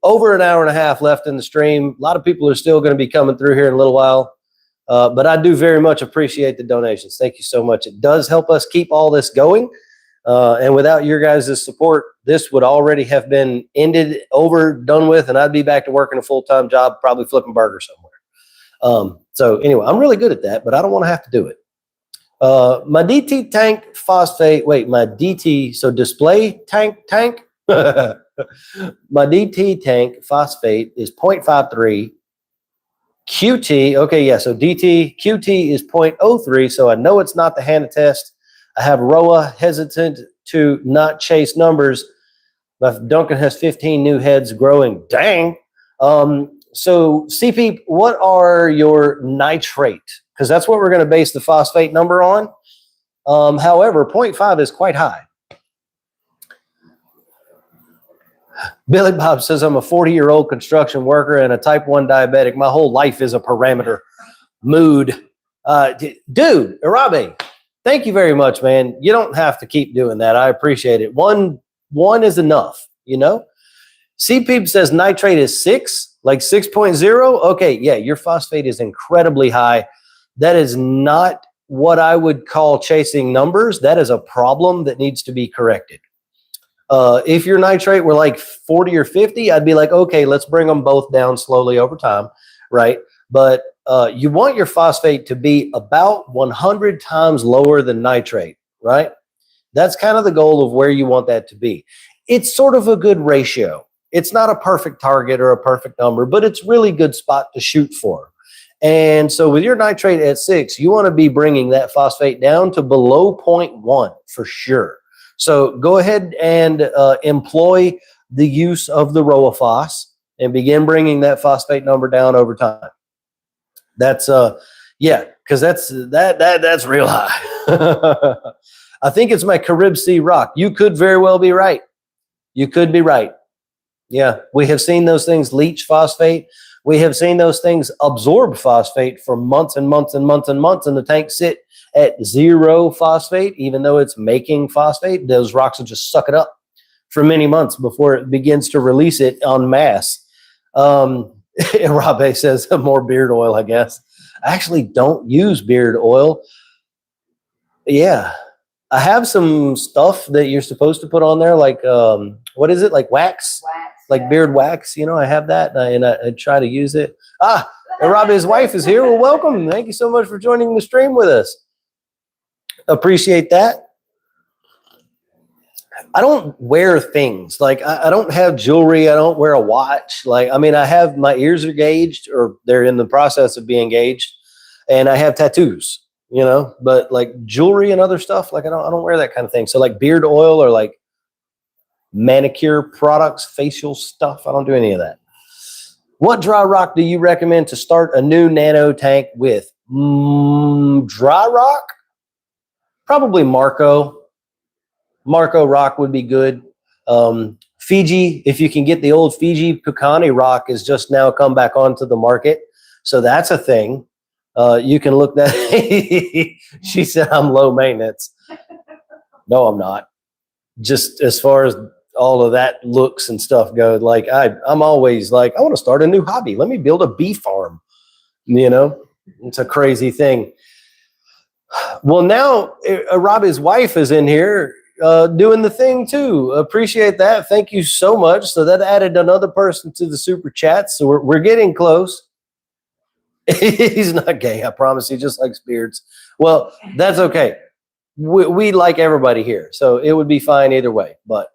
over an hour and a half left in the stream. A lot of people are still going to be coming through here in a little while. But I do very much appreciate the donations. Thank you so much. It does help us keep all this going. And without your guys' support, this would already have been ended, over, done with, and I'd be back to working a full-time job, probably flipping burgers somewhere. So anyway, I'm really good at that, but I don't want to have to do it. My DT tank phosphate, my DT, so display tank. My DT tank phosphate is 0.53. QT, okay, yeah, so QT is 0.03, so I know it's not the Hannah test. I have ROA hesitant to not chase numbers. But Duncan has 15 new heads growing. Dang. So CP, what are your nitrate? Because that's what we're going to base the phosphate number on. However, 0.5 is quite high. Billy Bob says, I'm a 40-year-old construction worker and a type 1 diabetic. My whole life is a parameter. Mood. Dude, Arabe, thank you very much, man. You don't have to keep doing that. I appreciate it. One is enough, you know? CP says nitrate is 6, like 6.0. Okay, yeah, your phosphate is incredibly high. That is not what I would call chasing numbers. That is a problem that needs to be corrected. If your nitrate were like 40 or 50, I'd be like, okay, let's bring them both down slowly over time, right? But you want your phosphate to be about 100 times lower than nitrate, right? That's kind of the goal of where you want that to be. It's sort of a good ratio. It's not a perfect target or a perfect number, but it's really good spot to shoot for. And so with your nitrate at 6, you want to be bringing that phosphate down to below 0.1 for sure. So go ahead and employ the use of the ROAphos and begin bringing that phosphate number down over time. That's because that's real high. I think it's my Carib Sea rock. You could very well be right. You could be right. Yeah, we have seen those things leach phosphate. We have seen those things absorb phosphate for months and months and months and months, and the tanks sit at 0 phosphate, even though it's making phosphate. Those rocks will just suck it up for many months before it begins to release it en masse. Rabe says more beard oil, I guess. I actually don't use beard oil. Yeah, I have some stuff that you're supposed to put on there, like what is it, like wax? Like beard wax, you know, I have that, and I try to use it. And Rabe's wife is here. Well, welcome. Thank you so much for joining the stream with us. Appreciate that. I don't wear things. Like, I don't have jewelry. I don't wear a watch. Like, I mean, I have, my ears are gauged, or they're in the process of being gauged, and I have tattoos, you know, but like jewelry and other stuff, like I don't wear that kind of thing. So like beard oil or like manicure products, facial stuff, I don't do any of that. What dry rock do you recommend to start a new nano tank with? Dry rock? Probably Marco. Marco rock would be good. Fiji, if you can get the old Fiji Pukani rock, is just now come back onto the market. So that's a thing. You can look that. She said I'm low maintenance. No, I'm not. Just as far as all of that looks and stuff go. Like I'm always like, I want to start a new hobby. Let me build a bee farm. It's a crazy thing. Well, now Robbie's wife is in here doing the thing too. Appreciate that. Thank you so much. So that added another person to the super chat. So we're getting close. He's not gay, I promise. He just likes beards. Well, that's okay. We like everybody here, so it would be fine either way. But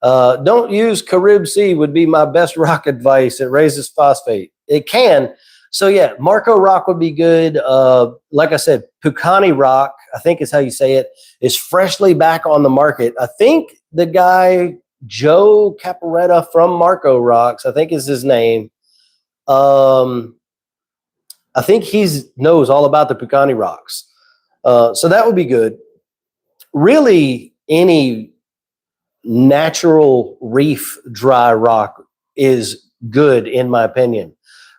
don't use Carib Sea would be my best rock advice. It raises phosphate. It can. So yeah, Marco rock would be good. Like I said, Pucani rock, I think is how you say it, is freshly back on the market. I think the guy, Joe Caparetta from Marco Rocks, I think is his name. I think he knows all about the Pucani rocks. So that would be good. Really, any natural reef dry rock is good, in my opinion.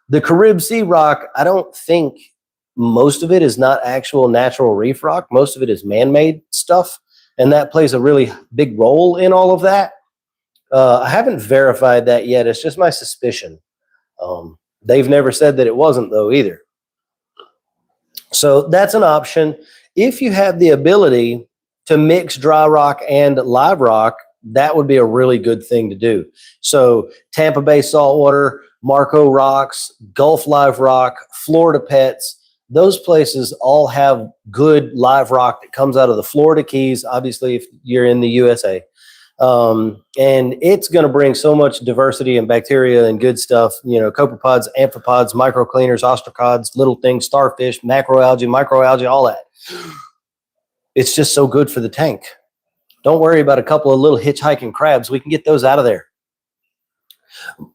The Carib Sea rock, I don't think most of it is not actual natural reef rock. Most of it is man-made stuff, and that plays a really big role in all of that. I haven't verified that yet. It's just my suspicion. They've never said that it wasn't, though, either. So that's an option. If you have the ability to mix dry rock and live rock, that would be a really good thing to do. So Tampa Bay Saltwater, Marco Rocks, Gulf Live Rock, Florida Pets, those places all have good live rock that comes out of the Florida Keys, obviously, if you're in the USA. And it's going to bring so much diversity and bacteria and good stuff, copepods, amphipods, microcleaners, ostracods, little things, starfish, microalgae, all that. It's just so good for the tank. Don't worry about a couple of little hitchhiking crabs. We can get those out of there.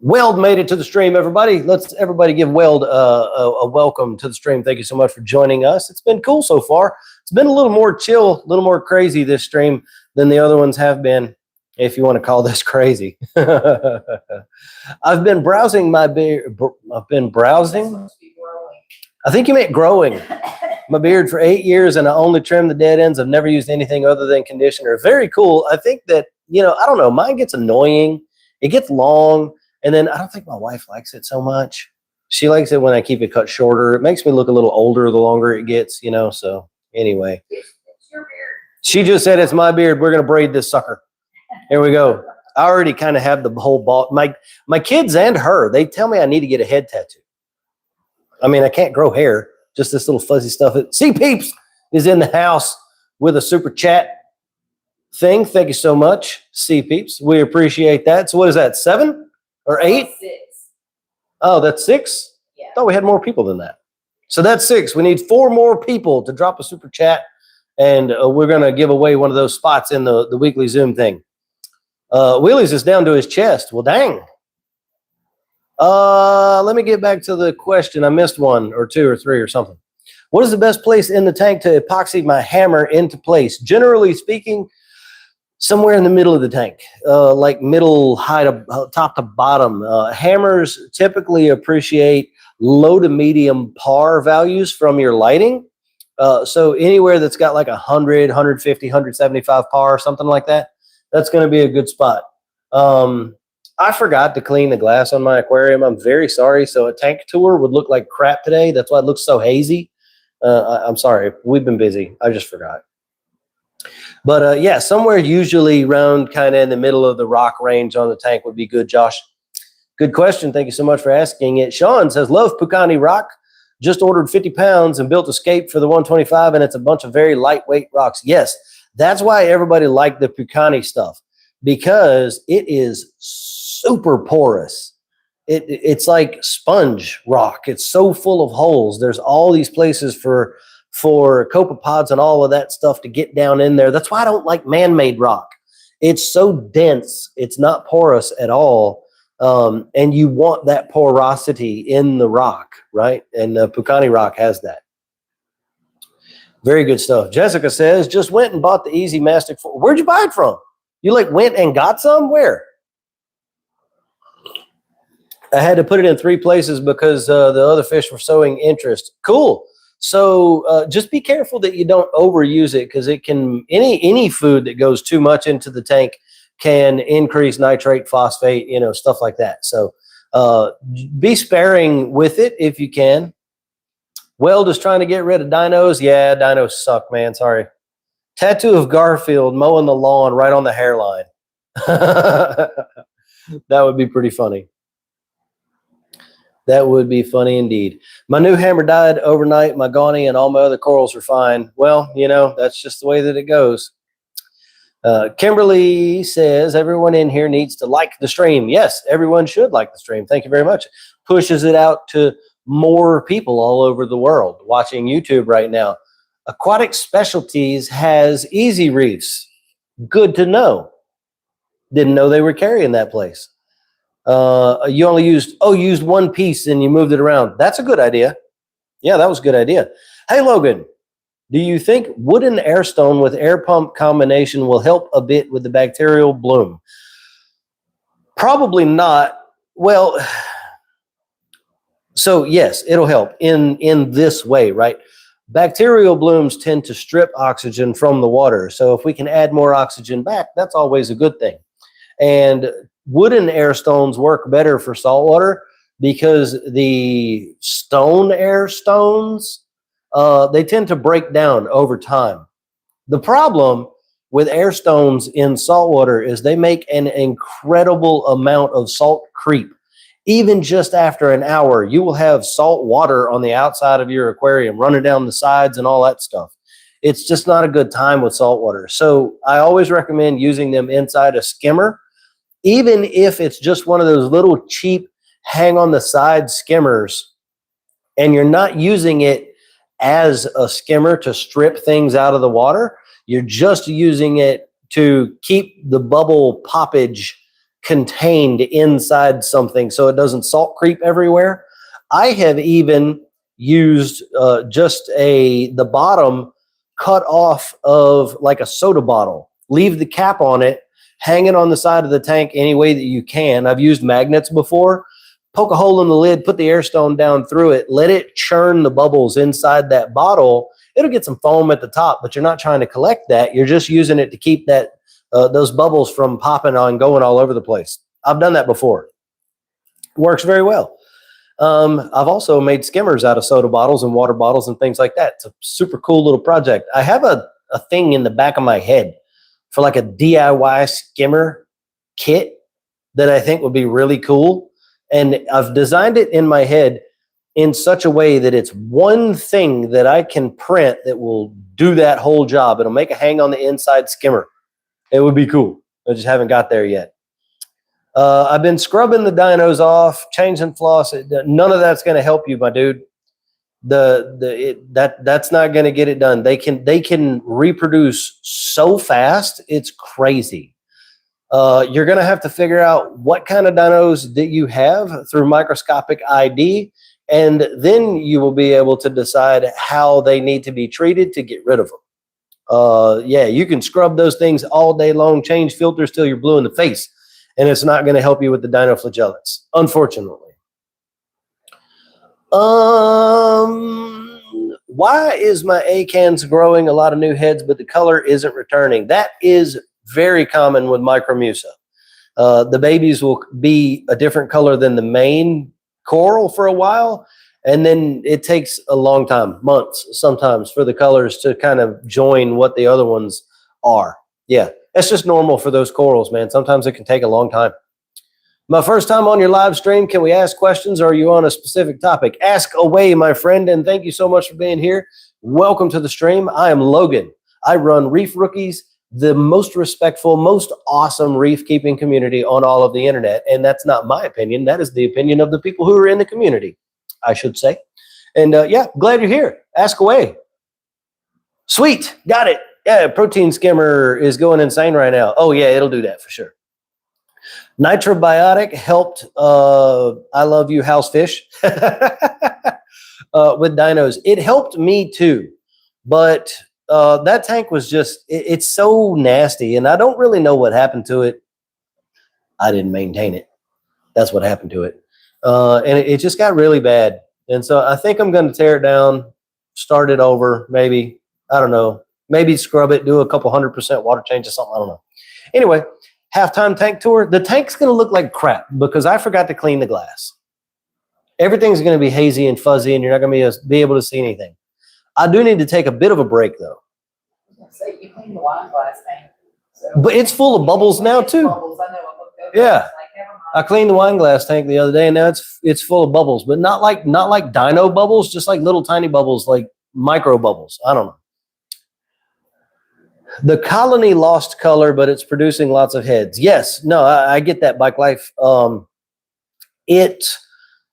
Weld made it to the stream, everybody. Let's everybody give Weld a welcome to the stream. Thank you so much for joining us. It's been cool so far. It's been a little more chill, a little more crazy this stream than the other ones have been, if you want to call this crazy. I've been browsing my beard. I've been browsing. I think you meant growing my beard for 8 years, and I only trim the dead ends. I've never used anything other than conditioner. Very cool. I think that, I don't know, mine gets annoying. It gets long, and then I don't think my wife likes it so much. She likes it when I keep it cut shorter. It makes me look a little older the longer it gets, so anyway. It's your beard. She just said it's my beard. We're going to braid this sucker. Here we go. I already kind of have the whole ball. My kids and her, they tell me I need to get a head tattoo. I mean, I can't grow hair, just this little fuzzy stuff. C Peeps is in the house with a super chat thing. Thank you so much, C Peeps. We appreciate that. So what is that, 7 or 8? 6. Oh, that's 6? Yeah. I thought we had more people than that. So that's 6. We need 4 more people to drop a super chat, and we're going to give away one of those spots in the weekly Zoom thing. Willie's is down to his chest. Well, dang. Let me get back to the question. I missed 1 or 2 or 3 or something. What is the best place in the tank to epoxy my hammer into place? Generally speaking, somewhere in the middle of the tank, like middle, high to top to bottom. Hammers typically appreciate low to medium par values from your lighting. So anywhere that's got like 100, 150, 175 par, something like that, that's going to be a good spot. I forgot to clean the glass on my aquarium. I'm very sorry. So a tank tour would look like crap today. That's why it looks so hazy. I'm sorry. We've been busy. I just forgot. But yeah, somewhere usually around kind of in the middle of the rock range on the tank would be good, Josh. Good question. Thank you so much for asking it. Sean says, love Pucani rock. Just ordered 50 pounds and built Escape for the 125, and it's a bunch of very lightweight rocks. Yes, that's why everybody liked the Pucani stuff, because it is super porous. It's like sponge rock. It's so full of holes. There's all these places for copepods and all of that stuff to get down in there. That's why I don't like man-made rock. It's so dense. It's not porous at all. And you want that porosity in the rock, right? And Pucani rock has that. Very good stuff. Jessica says, just went and bought the Easy Mastic. Where'd you buy it from? You went and got some? Where? I had to put it in 3 places because the other fish were showing interest. Cool. So just be careful that you don't overuse it, because it can any food that goes too much into the tank can increase nitrate, phosphate, stuff like that. So be sparing with it if you can. Well, just trying to get rid of dinos. Yeah, dinos suck, man. Sorry. Tattoo of Garfield mowing the lawn right on the hairline. That would be pretty funny. That would be funny indeed. My new hammer died overnight. My Gawney and all my other corals are fine. Well, that's just the way that it goes. Kimberly says, everyone in here needs to like the stream. Yes, everyone should like the stream. Thank you very much. Pushes it out to more people all over the world watching YouTube right now. Aquatic Specialties has easy reefs. Good to know. Didn't know they were carrying that place. You only used one piece and you moved it around. That's a good idea. Yeah, that was a good idea. Hey, Logan, do you think wooden air stone with air pump combination will help a bit with the bacterial bloom? Probably not. Well, so yes, it'll help in this way, right? Bacterial blooms tend to strip oxygen from the water. So if we can add more oxygen back, that's always a good thing. And wooden air stones work better for saltwater because the stone air stones, they tend to break down over time. The problem with air stones in saltwater is they make an incredible amount of salt creep. Even just after an hour, you will have salt water on the outside of your aquarium running down the sides and all that stuff. It's just not a good time with saltwater. So I always recommend using them inside a skimmer, even if it's just one of those little cheap hang on the side skimmers and you're not using it as a skimmer to strip things out of the water. You're just using it to keep the bubble poppage contained inside something so it doesn't salt creep everywhere. I have even used just the bottom cut off of like a soda bottle. Leave the cap on it, hang it on the side of the tank any way that you can. I've used magnets before. Poke a hole in the lid, put the air stone down through it, let it churn the bubbles inside that bottle. It'll get some foam at the top, but you're not trying to collect that. You're just using it to keep that those bubbles from popping on going all over the place. I've done that before. Works very well. I've also made skimmers out of soda bottles and water bottles and things like that. It's a super cool little project. I have a thing in the back of my head for like a DIY skimmer kit that I think would be really cool. And I've designed it in my head in such a way that it's one thing that I can print that will do that whole job. It'll make a hang on the inside skimmer. It would be cool. I just haven't got there yet. I've been scrubbing the dinos off, changing floss. None of that's going to help you, my dude. That's not going to get it done. They can reproduce so fast. It's crazy. You're going to have to figure out what kind of dinos that you have through microscopic ID, and then you will be able to decide how they need to be treated to get rid of them. Yeah, you can scrub those things all day long, change filters till you're blue in the face, and it's not going to help you with the dinoflagellates, unfortunately. Why is my acans growing a lot of new heads, but the color isn't returning? That is very common with micromusa. The babies will be a different color than the main coral for a while, and then it takes a long time, months sometimes, for the colors to kind of join what the other ones are. Yeah, that's just normal for those corals, man. Sometimes it can take a long time. My first time on your live stream. Can we ask questions, or are you on a specific topic? Ask away, my friend, and thank you so much for being here. Welcome to the stream. I am Logan. I run Reef Rookies, the most respectful, most awesome reef keeping community on all of the internet. And that's not my opinion. That is the opinion of the people who are in the community, I should say. And yeah, glad you're here. Ask away. Sweet. Got it. Yeah, protein skimmer is going insane right now. Oh, yeah, it'll do that for sure. Nitrobiotic helped I Love You House Fish with dinos. It helped me too. But that tank was just, it's so nasty, and I don't really know what happened to it. I didn't maintain it. That's what happened to it. And it just got really bad. And so I think I'm going to tear it down, start it over, maybe. I don't know. Maybe scrub it, do a couple 100% water change or something. I don't know. Anyway, halftime tank tour, the tank's going to look like crap because I forgot to clean the glass. Everything's going to be hazy and fuzzy, and you're not going to be able to see anything. I do need to take a bit of a break, though. Say you clean the wine glass tank. So But it's full of bubbles now, too. Bubbles, I know. Yeah. I cleaned the wine glass tank the other day, and now it's full of bubbles, but not like dino bubbles, just like little tiny bubbles, like micro bubbles. I don't know. The colony lost color, but it's producing lots of heads. Yes, no, I get that, Bike Life.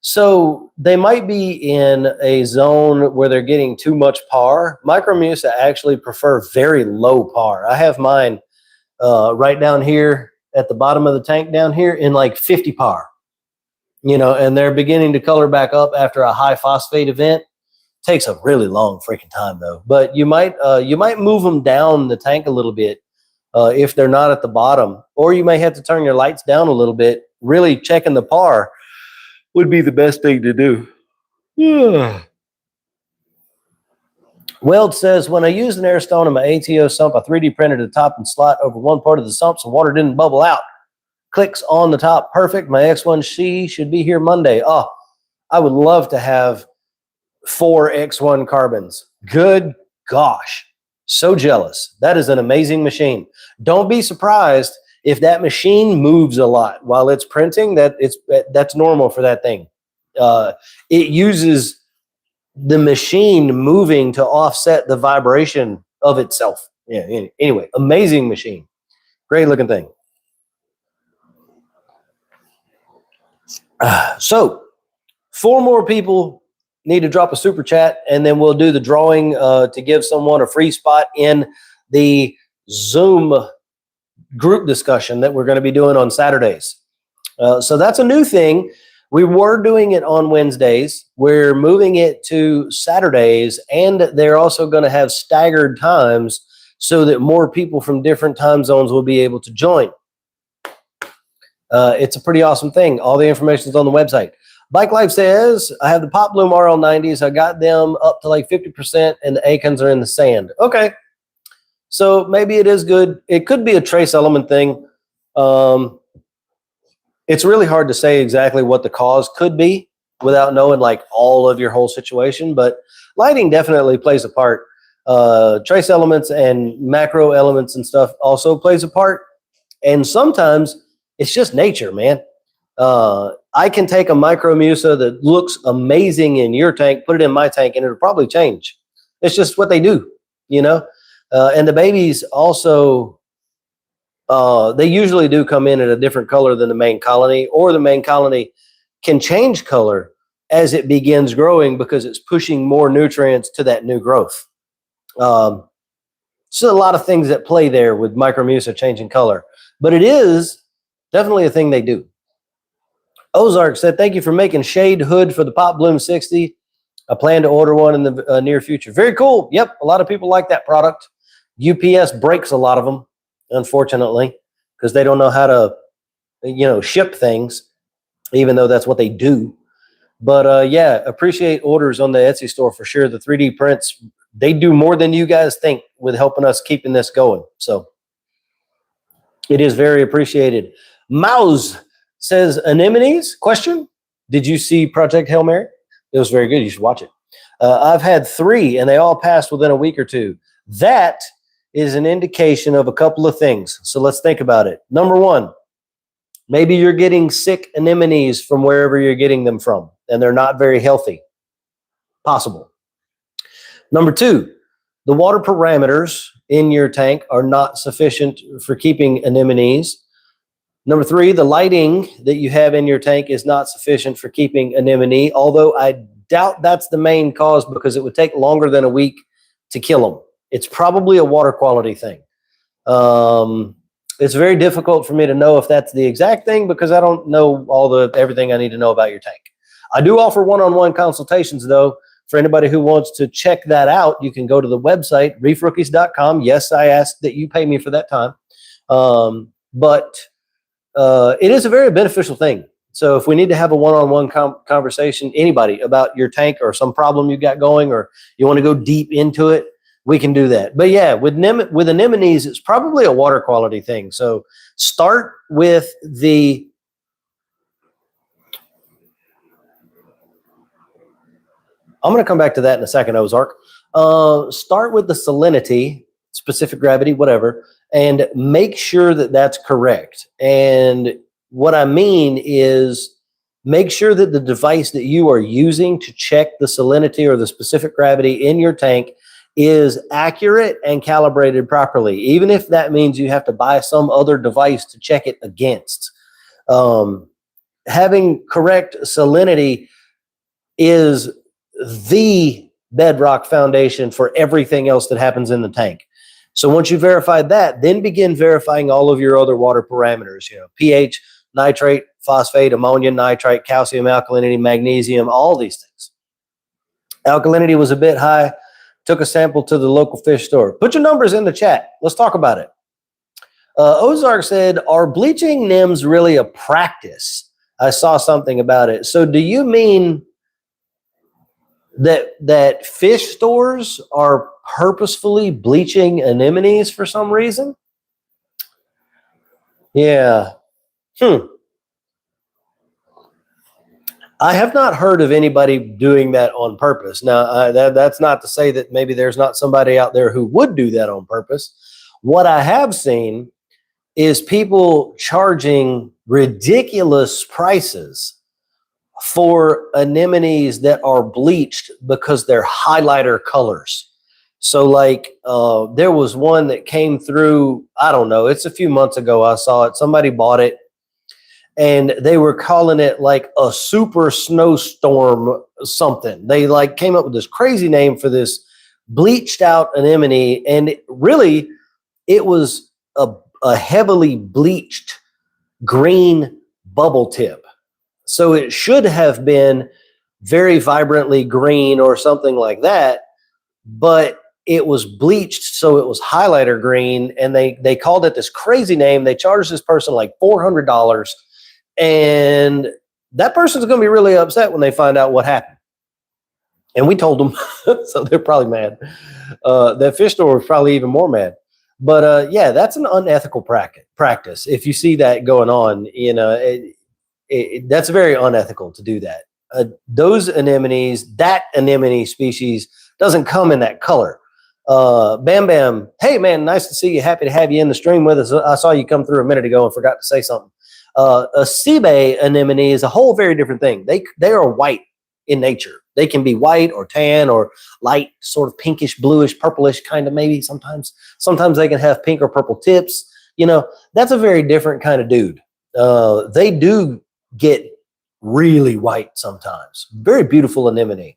So they might be in a zone where they're getting too much par. Micromusa actually prefer very low par. I have mine right down here at the bottom of the tank down here in like 50 par, and they're beginning to color back up after a high phosphate event. Takes a really long freaking time though, but you might move them down the tank a little bit if they're not at the bottom, or you may have to turn your lights down a little bit. Really checking the par would be the best thing to do. Yeah. Weld says, when I used an air stone in my ATO sump, I 3D printed the top and slot over one part of the sump so water didn't bubble out. Clicks on the top. Perfect. My X1C should be here Monday. Oh, I would love to have 4 X1 carbons. Good gosh. So jealous. That is an amazing machine. Don't be surprised if that machine moves a lot while it's printing. That's normal for that thing. It uses the machine moving to offset the vibration of itself. Yeah. Anyway, amazing machine. Great looking thing. So 4 more people need to drop a super chat, and then we'll do the drawing to give someone a free spot in the Zoom group discussion that we're going to be doing on Saturdays. So that's a new thing. We were doing it on Wednesdays. We're moving it to Saturdays, and they're also going to have staggered times so that more people from different time zones will be able to join. It's a pretty awesome thing. All the information is on the website. Bike Life says, I have the Pop Bloom RL90s. I got them up to like 50%, and the Acons are in the sand. Okay. So maybe it is good. It could be a trace element thing. It's really hard to say exactly what the cause could be without knowing like all of your whole situation, but lighting definitely plays a part. Trace elements and macro elements and stuff also plays a part. And sometimes it's just nature, man. I can take a Micromusa that looks amazing in your tank, put it in my tank, and it'll probably change. It's just what they do, and the babies also, they usually do come in at a different color than the main colony, or the main colony can change color as it begins growing because it's pushing more nutrients to that new growth. So a lot of things that play there with Micromusa changing color, but it is definitely a thing they do. Ozark said, thank you for making shade hood for the Pop Bloom 60. I plan to order one in the near future. Very cool. Yep. A lot of people like that product. UPS breaks a lot of them, unfortunately, because they don't know how to, ship things, even though that's what they do. But yeah, appreciate orders on the Etsy store for sure. The 3D prints, they do more than you guys think with helping us keeping this going. So it is very appreciated. Mouse says, anemones? Question. Did you see Project Hail Mary? It was very good. You should watch it. I've had 3, and they all passed within a week or 2. That is an indication of a couple of things. So let's think about it. Number 1, maybe you're getting sick anemones from wherever you're getting them from, and they're not very healthy. Possible. Number 2, the water parameters in your tank are not sufficient for keeping anemones. Number 3, the lighting that you have in your tank is not sufficient for keeping anemone, although I doubt that's the main cause because it would take longer than a week to kill them. It's probably a water quality thing. It's very difficult for me to know if that's the exact thing because I don't know everything I need to know about your tank. I do offer one-on-one consultations, though. For anybody who wants to check that out, you can go to the website, reefrookies.com. Yes, I asked that you pay me for that time. But it is a very beneficial thing. So if we need to have a one-on-one conversation, anybody about your tank or some problem you got going, or you want to go deep into it, we can do that. But yeah, with anemones, it's probably a water quality thing. So start with I'm going to come back to that in a second, Ozark. Start with the salinity, specific gravity, whatever, and make sure that that's correct. And what I mean is make sure that the device that you are using to check the salinity or the specific gravity in your tank is accurate and calibrated properly, even if that means you have to buy some other device to check it against. Having correct salinity is the bedrock foundation for everything else that happens in the tank. So once you verified that, then begin verifying all of your other water parameters, pH, nitrate, phosphate, ammonia, nitrite, calcium, alkalinity, magnesium, all these things. Alkalinity was a bit high. Took a sample to the local fish store. Put your numbers in the chat. Let's talk about it. Ozark said, are bleaching NIMS really a practice? I saw something about it. So do you mean that fish stores are purposefully bleaching anemones for some reason? Yeah. I have not heard of anybody doing that on purpose. Now, that's not to say that maybe there's not somebody out there who would do that on purpose. What I have seen is people charging ridiculous prices for anemones that are bleached because they're highlighter colors. So like there was one that came through, I don't know, it's a few months ago I saw it. Somebody bought it and they were calling it like a super snowstorm something. They like came up with this crazy name for this bleached out anemone, and it was a heavily bleached green bubble tip. So it should have been very vibrantly green or something like that, but it was bleached, so it was highlighter green, and they called it this crazy name. They charged this person like $400, and that person's going to be really upset when they find out what happened. And we told them, so they're probably mad. That fish store was probably even more mad. But yeah, that's an unethical practice. If you see that going on, that's very unethical to do that. Those anemones, that anemone species doesn't come in that color. Bam Bam, hey man, nice to see you. Happy to have you in the stream with us. I saw you come through a minute ago and forgot to say something. A sea bay anemone is a whole very different thing. They are white in nature. They can be white or tan or light, sort of pinkish, bluish, purplish kind of maybe sometimes. Sometimes they can have pink or purple tips. That's a very different kind of dude. They do get really white sometimes. Very beautiful anemone.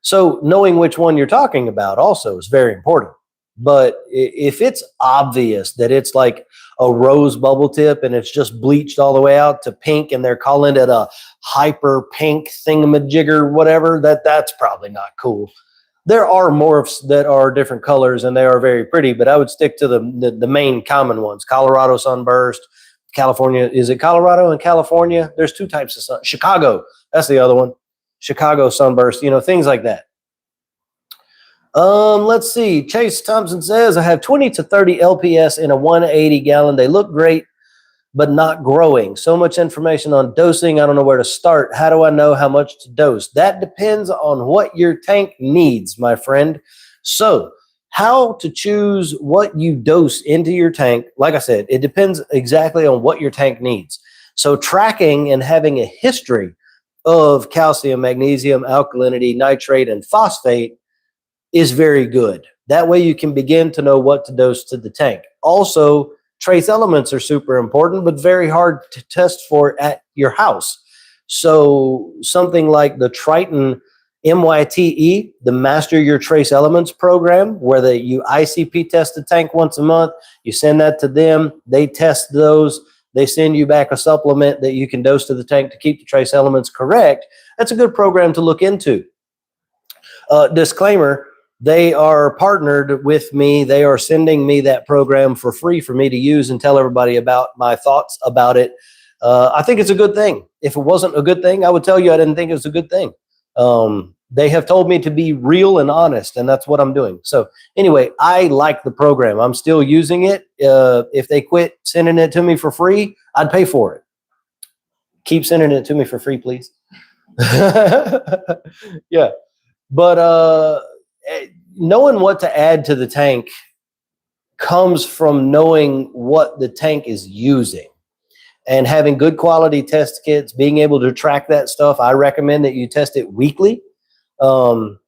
So knowing which one you're talking about also is very important. But if it's obvious that it's like a rose bubble tip and it's just bleached all the way out to pink and they're calling it a hyper pink thingamajigger, whatever, that's probably not cool. There are morphs that are different colors and they are very pretty, but I would stick to the main common ones. Colorado sunburst, California. Is it Colorado and California? There's two types of sun. Chicago, that's the other one. Chicago sunburst, things like that. Let's see. Chase Thompson says, I have 20 to 30 LPS in a 180 gallon. They look great, but not growing. So much information on dosing. I don't know where to start. How do I know how much to dose? That depends on what your tank needs, my friend. So how to choose what you dose into your tank. Like I said, it depends exactly on what your tank needs. So tracking and having a history of calcium, magnesium, alkalinity, nitrate, and phosphate is very good. That way you can begin to know what to dose to the tank. Also, trace elements are super important, but very hard to test for at your house. So something like the Triton MYTE, the Master Your Trace Elements program, where you ICP test the tank once a month, you send that to them, they test those, they send you back a supplement that you can dose to the tank to keep the trace elements correct. That's a good program to look into. Disclaimer, they are partnered with me. They are sending me that program for free for me to use and tell everybody about my thoughts about it. I think it's a good thing. If it wasn't a good thing, I would tell you I didn't think it was a good thing. They have told me to be real and honest, and that's what I'm doing. So anyway, I like the program. I'm still using it. If they quit sending it to me for free, I'd pay for it. Keep sending it to me for free, please. Yeah. But knowing what to add to the tank comes from knowing what the tank is using. And having good quality test kits, being able to track that stuff, I recommend that you test it weekly. And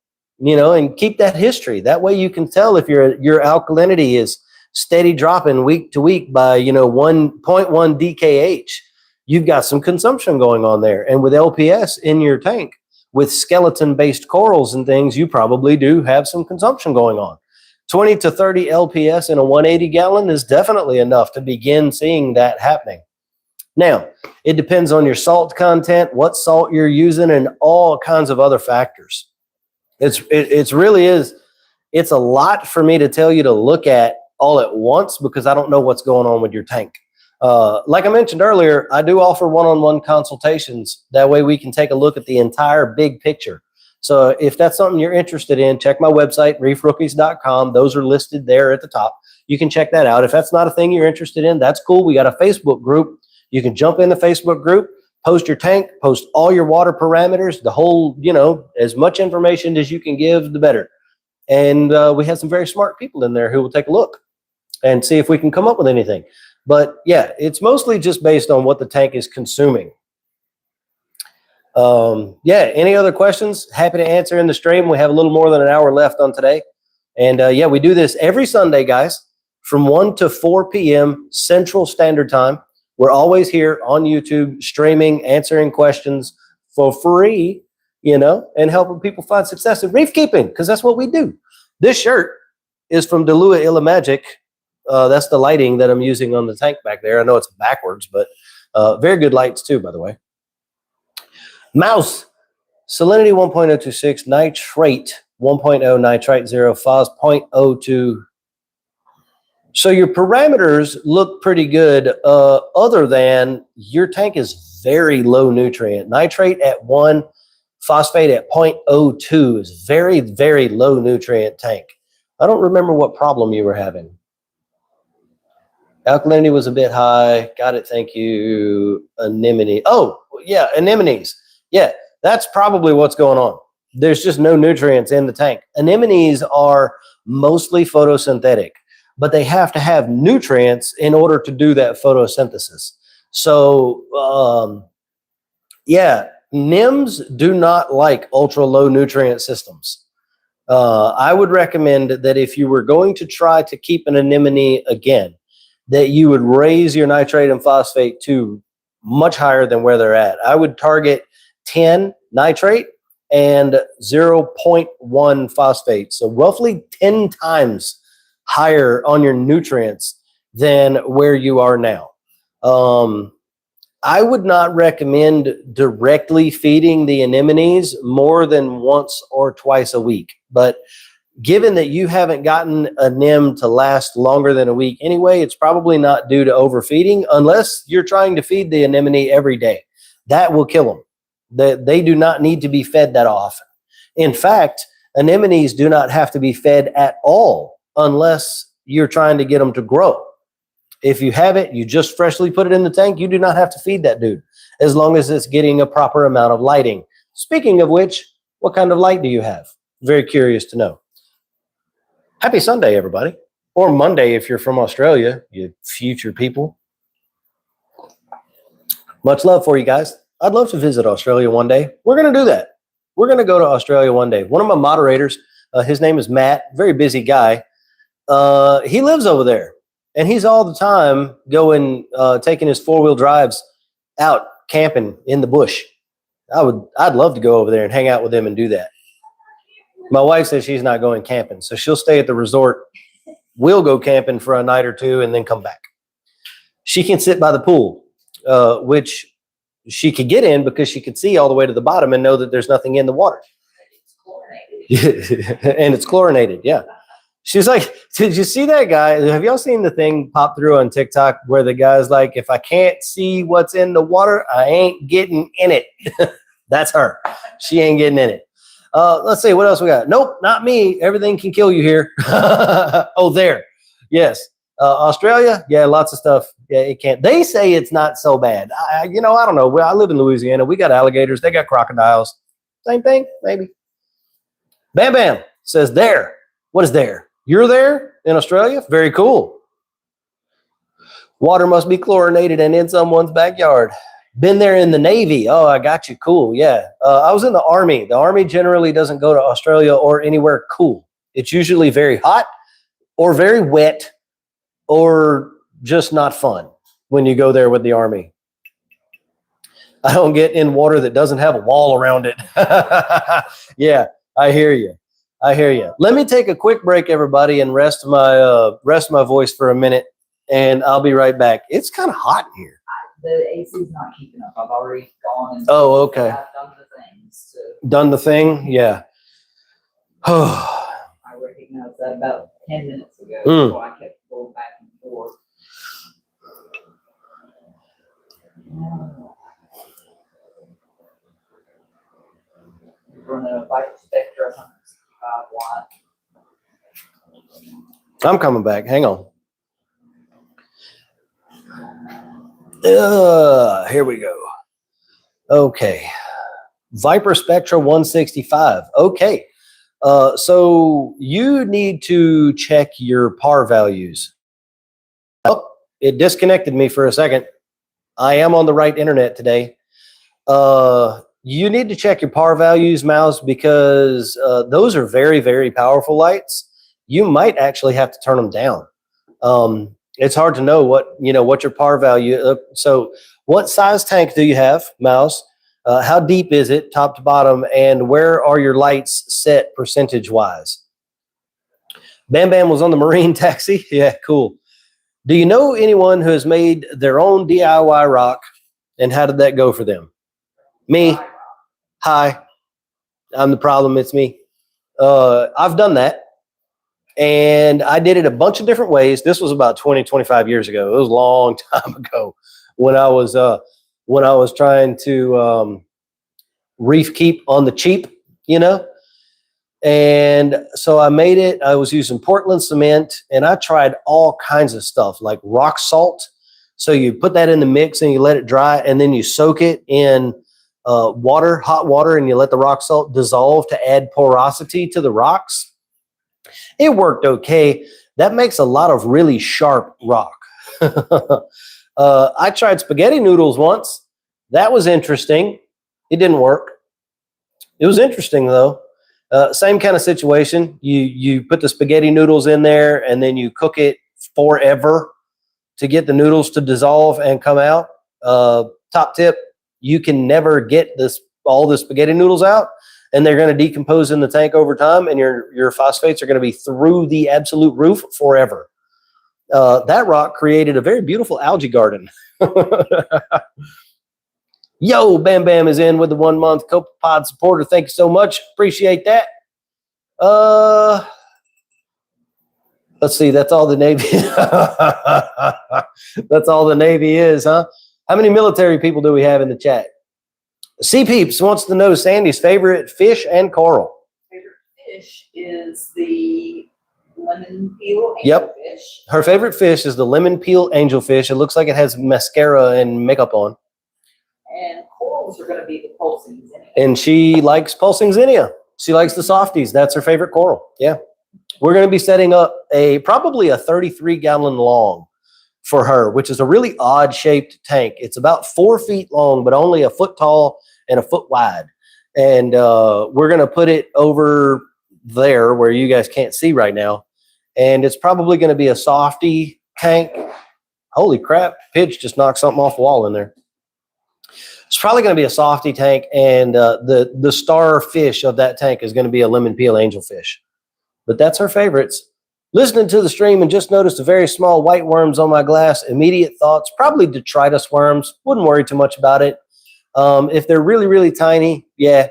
keep that history. That way you can tell if your alkalinity is steady dropping week to week by 1.1 DKH. You've got some consumption going on there. And with LPS in your tank, with skeleton-based corals and things, you probably do have some consumption going on. 20 to 30 LPS in a 180 gallon is definitely enough to begin seeing that happening. Now, it depends on your salt content, what salt you're using, and all kinds of other factors. It's really is. It's a lot for me to tell you to look at all at once because I don't know what's going on with your tank. Like I mentioned earlier, I do offer one-on-one consultations. That way we can take a look at the entire big picture. So if that's something you're interested in, check my website, reefrookies.com. Those are listed there at the top. You can check that out. If that's not a thing you're interested in, that's cool. We got a Facebook group. You can jump in the Facebook group, post your tank, post all your water parameters, the whole, as much information as you can give, the better. And we have some very smart people in there who will take a look and see if we can come up with anything. But yeah, it's mostly just based on what the tank is consuming. Any other questions? Happy to answer in the stream. We have a little more than an hour left on today. And we do this every Sunday, guys, from 1 to 4 p.m. Central Standard Time. We're always here on YouTube, streaming, answering questions for free, and helping people find success in reef keeping, because that's what we do. This shirt is from Delua Illumagic. That's the lighting that I'm using on the tank back there. I know it's backwards, but very good lights too, by the way. Mouse, salinity 1.026, nitrate 1.0, nitrite 0, phos 0.02. So your parameters look pretty good, other than your tank is very low nutrient. Nitrate at 1, phosphate at 0.02 is very, very low nutrient tank. I don't remember what problem you were having. Alkalinity was a bit high. Got it. Thank you. Anemone. Oh, yeah, anemones. Yeah, that's probably what's going on. There's just no nutrients in the tank. Anemones are mostly photosynthetic, but they have to have nutrients in order to do that photosynthesis. So, NIMS do not like ultra low nutrient systems. I would recommend that if you were going to try to keep an anemone again, that you would raise your nitrate and phosphate to much higher than where they're at. I would target 10 nitrate and 0.1 phosphate. So roughly 10 times higher on your nutrients than where you are now. I would not recommend directly feeding the anemones more than once or twice a week. But given that you haven't gotten a NIM to last longer than a week anyway, it's probably not due to overfeeding unless you're trying to feed the anemone every day. That will kill them. They do not need to be fed that often. In fact, anemones do not have to be fed at all unless you're trying to get them to grow. If you have it, you just freshly put it in the tank, you do not have to feed that dude as long as it's getting a proper amount of lighting. Speaking of which, what kind of light do you have? Very curious to know. Happy Sunday, everybody. Or Monday if you're from Australia, you future people. Much love for you guys. I'd love to visit Australia one day. We're going to do that. We're going to go to Australia one day. One of my moderators, his name is Matt, very busy guy. He lives over there, and he's all the time going, taking his four-wheel drives out camping in the bush. I'd love to go over there and hang out with him and do that. My wife says she's not going camping, so she'll stay at the resort. We'll go camping for a night or two and then come back. She can sit by the pool, which she could get in because she could see all the way to the bottom and know that there's nothing in the water. It's chlorinated. And it's chlorinated, yeah. She's like, did you see that guy? Have y'all seen the thing pop through on TikTok where the guy's like, if I can't see what's in the water, I ain't getting in it. That's her. She ain't getting in it. Let's see what else we got. Nope, not me. Everything can kill you here. Oh, there. Yes. Australia. Yeah, lots of stuff. Yeah, it can't. They say it's not so bad. I don't know. Well, I live in Louisiana. We got alligators. They got crocodiles. Same thing, maybe. Bam Bam says there. What is there? You're there in Australia? Very cool. Water must be chlorinated and in someone's backyard. Been there in the Navy. Oh, I got you. Cool. Yeah. I was in the Army. The Army generally doesn't go to Australia or anywhere cool. It's usually very hot or very wet or just not fun when you go there with the Army. I don't get in water that doesn't have a wall around it. Yeah, I hear you. I hear you. Let me take a quick break, everybody, and rest my voice for a minute, and I'll be right back. It's kind of hot in here. The AC's not keeping up. I've already gone and Oh, okay. I've done the things. Done the thing? Yeah. I recognized that about 10 minutes ago, so I kept going back and forth. We're running a Viper Spectra 165 watt. I'm coming back. Hang on. Here we go. Okay. Viper Spectra 165. Okay. So you need to check your par values. Oh, it disconnected me for a second. I am on the right internet today. You need to check your par values, Mouse, because those are very, very powerful lights. You might actually have to turn them down. It's hard to know what your par value. So what size tank do you have, Mouse? How deep is it, top to bottom? And where are your lights set percentage-wise? Bam Bam was on the Marine taxi. Yeah, cool. Do you know anyone who has made their own DIY rock, and how did that go for them? Me. Hi. I'm the problem. It's me. I've done that. And I did it a bunch of different ways. This was about 20, 25 years ago. It was a long time ago when I was trying to reef keep on the cheap, And so I made it. I was using Portland cement, and I tried all kinds of stuff like rock salt. So you put that in the mix and you let it dry, and then you soak it in water, hot water, and you let the rock salt dissolve to add porosity to the rocks. It worked okay. That makes a lot of really sharp rock. I tried spaghetti noodles once. That was interesting. It didn't work. It was interesting, though. Same kind of situation. You put the spaghetti noodles in there, and then you cook it forever to get the noodles to dissolve and come out. Top tip, you can never get all the spaghetti noodles out, and they're going to decompose in the tank over time, and your phosphates are going to be through the absolute roof forever. That rock created a very beautiful algae garden. Yo, Bam Bam is in with the 1 month CopaPod supporter. Thank you so much. Appreciate that. Let's see. That's all the Navy. That's all the Navy is, huh? How many military people do we have in the chat? Sea Peeps wants to know Sandy's favorite fish and coral. Favorite fish is the lemon peel angelfish. Her favorite fish is the lemon peel angelfish. It looks like it has mascara and makeup on. And corals are going to be the pulsing zinnia. And she likes pulsing zinnia. She likes the softies. That's her favorite coral. Yeah. We're going to be setting up probably a 33-gallon long for her, which is a really odd shaped tank. It's about 4 feet long, but only a foot tall and a foot wide. And we're going to put it over there where you guys can't see right now. And it's probably going to be a softy tank. Holy crap. Pidge just knocked something off the wall in there. It's probably going to be a softy tank. And the star fish of that tank is going to be a lemon peel angelfish. But that's her favorites. Listening to the stream and just noticed a very small white worms on my glass. Immediate thoughts, probably detritus worms. Wouldn't worry too much about it. If they're really, really tiny, yeah,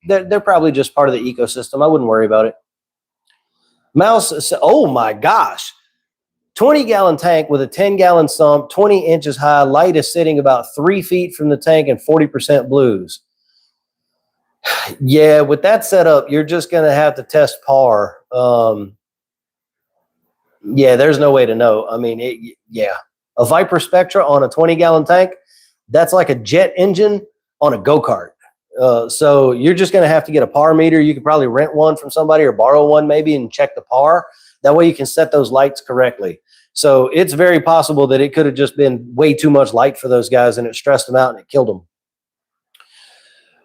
they're probably just part of the ecosystem. I wouldn't worry about it. Mouse, oh my gosh. 20-gallon tank with a 10-gallon sump, 20 inches high. Light is sitting about 3 feet from the tank and 40% blues. Yeah, with that setup, you're just going to have to test par. Yeah, there's no way to know. I mean, yeah, a Viper Spectra on a 20-gallon tank, that's like a jet engine on a go-kart. So you're just going to have to get a par meter. You could probably rent one from somebody or borrow one maybe and check the par. That way you can set those lights correctly. So it's very possible that it could have just been way too much light for those guys and it stressed them out and it killed them.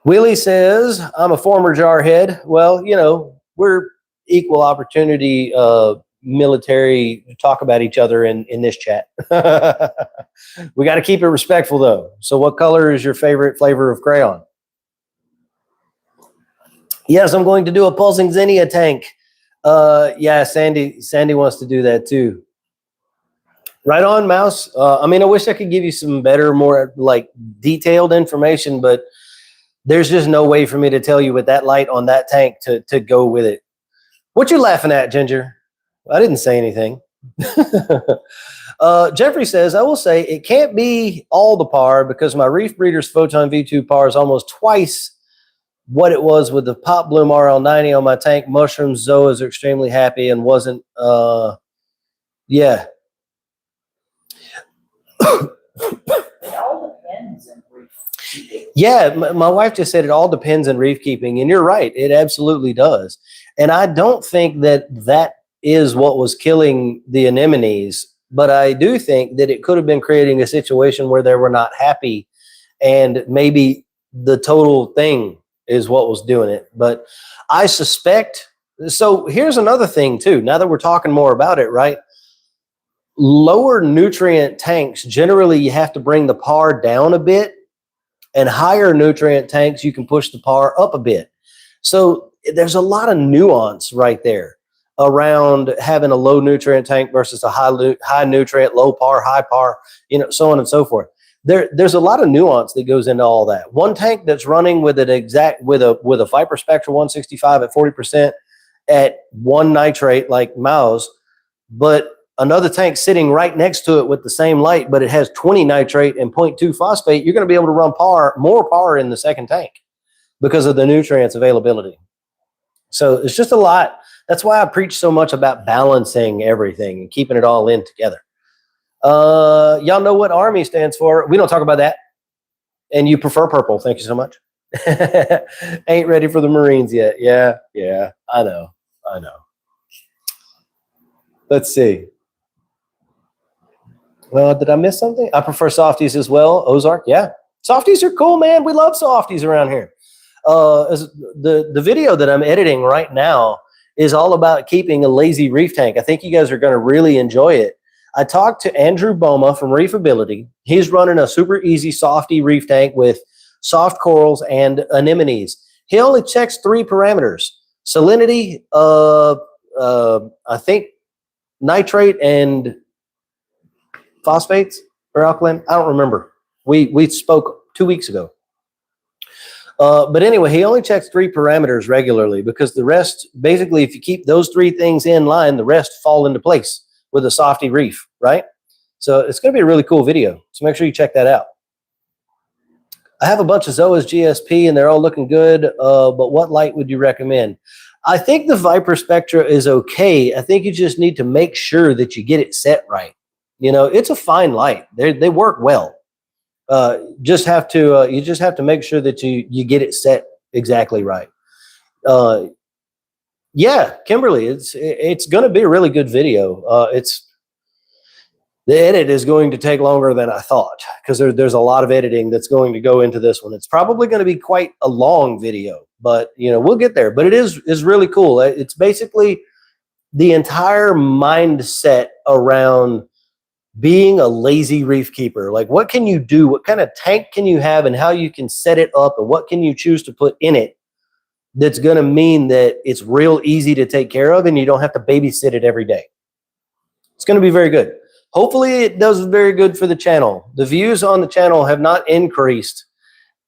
Willie says, I'm a former jarhead. Well, you know, we're equal opportunity military talk about each other in this chat. We got to keep it respectful, though. So what color is your favorite flavor of crayon? Yes, I'm going to do a pulsing Xenia tank. Yeah, Sandy wants to do that too. Right on, Mouse. I mean, I wish I could give you some better, more like detailed information, but there's just no way for me to tell you with that light on that tank to go with it. What you laughing at, Ginger? I didn't say anything. Jeffrey says, I will say it can't be all the par because my Reef Breeders Photon V2 par is almost twice what it was with the Pop Bloom RL90 on my tank. Mushrooms, Zoas are extremely happy and wasn't, yeah. It all depends on reef keeping. Yeah, my wife just said it all depends on reef keeping, and you're right. It absolutely does. And I don't think that is what was killing the anemones, but I do think that it could have been creating a situation where they were not happy, and maybe the total thing is what was doing it. But I suspect, so here's another thing too, now that we're talking more about it, right? Lower nutrient tanks, generally you have to bring the par down a bit, and higher nutrient tanks, you can push the par up a bit. So there's a lot of nuance right there around having a low nutrient tank versus a high nutrient, low par, high par, you know, so on and so forth. There's a lot of nuance that goes into all that. One tank that's running with an exact with a Viper Spectra 165 at 40% at 1 nitrate like Mao's, but another tank sitting right next to it with the same light, but it has 20 nitrate and 0.2 phosphate, you're going to be able to run more par in the second tank because of the nutrients availability. So it's just a lot. That's why I preach so much about balancing everything and keeping it all in together. Y'all know what Army stands for. We don't talk about that. And you prefer purple. Thank you so much. Ain't ready for the Marines yet. Yeah, I know. Let's see. Did I miss something? I prefer softies as well. Ozark, yeah. Softies are cool, man. We love softies around here. The video that I'm editing right now is all about keeping a lazy reef tank. I think you guys are going to really enjoy it. I talked to Andrew Boma from Reefability. He's running a super easy softy reef tank with soft corals and anemones. He only checks 3 parameters: salinity, I think nitrate and phosphates or alkaline. I don't remember. We spoke 2 weeks ago. But anyway, he only checks 3 parameters regularly because the rest, basically, if you keep those 3 things in line, the rest fall into place with a softy reef, right? So it's going to be a really cool video. So make sure you check that out. I have a bunch of Zoas GSP and they're all looking good. But what light would you recommend? I think the Viper Spectra is okay. I think you just need to make sure that you get it set right. You know, it's a fine light. They work well. You just have to make sure that you get it set exactly right. Yeah, Kimberly, it's going to be a really good video. The edit is going to take longer than I thought because there's a lot of editing that's going to go into this one. It's probably going to be quite a long video, but you know, we'll get there. But it is really cool. It's basically the entire mindset around being a lazy reef keeper. Like, what can you do? What kind of tank can you have and how you can set it up and what can you choose to put in it that's going to mean that it's real easy to take care of and you don't have to babysit it every day. It's going to be very good. Hopefully it does very good for the channel. The views on the channel have not increased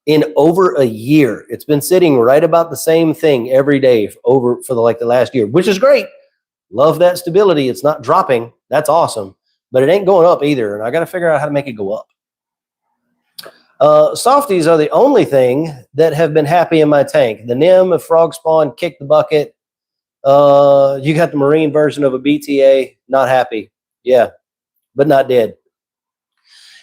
in over a year. It's been sitting right about the same thing every day for the last year, which is great. Love that stability. It's not dropping. That's awesome. But it ain't going up either. And I got to figure out how to make it go up. Softies are the only thing that have been happy in my tank. The NIM, a frog spawn, kicked the bucket. You got the marine version of a BTA, not happy. Yeah, but not dead.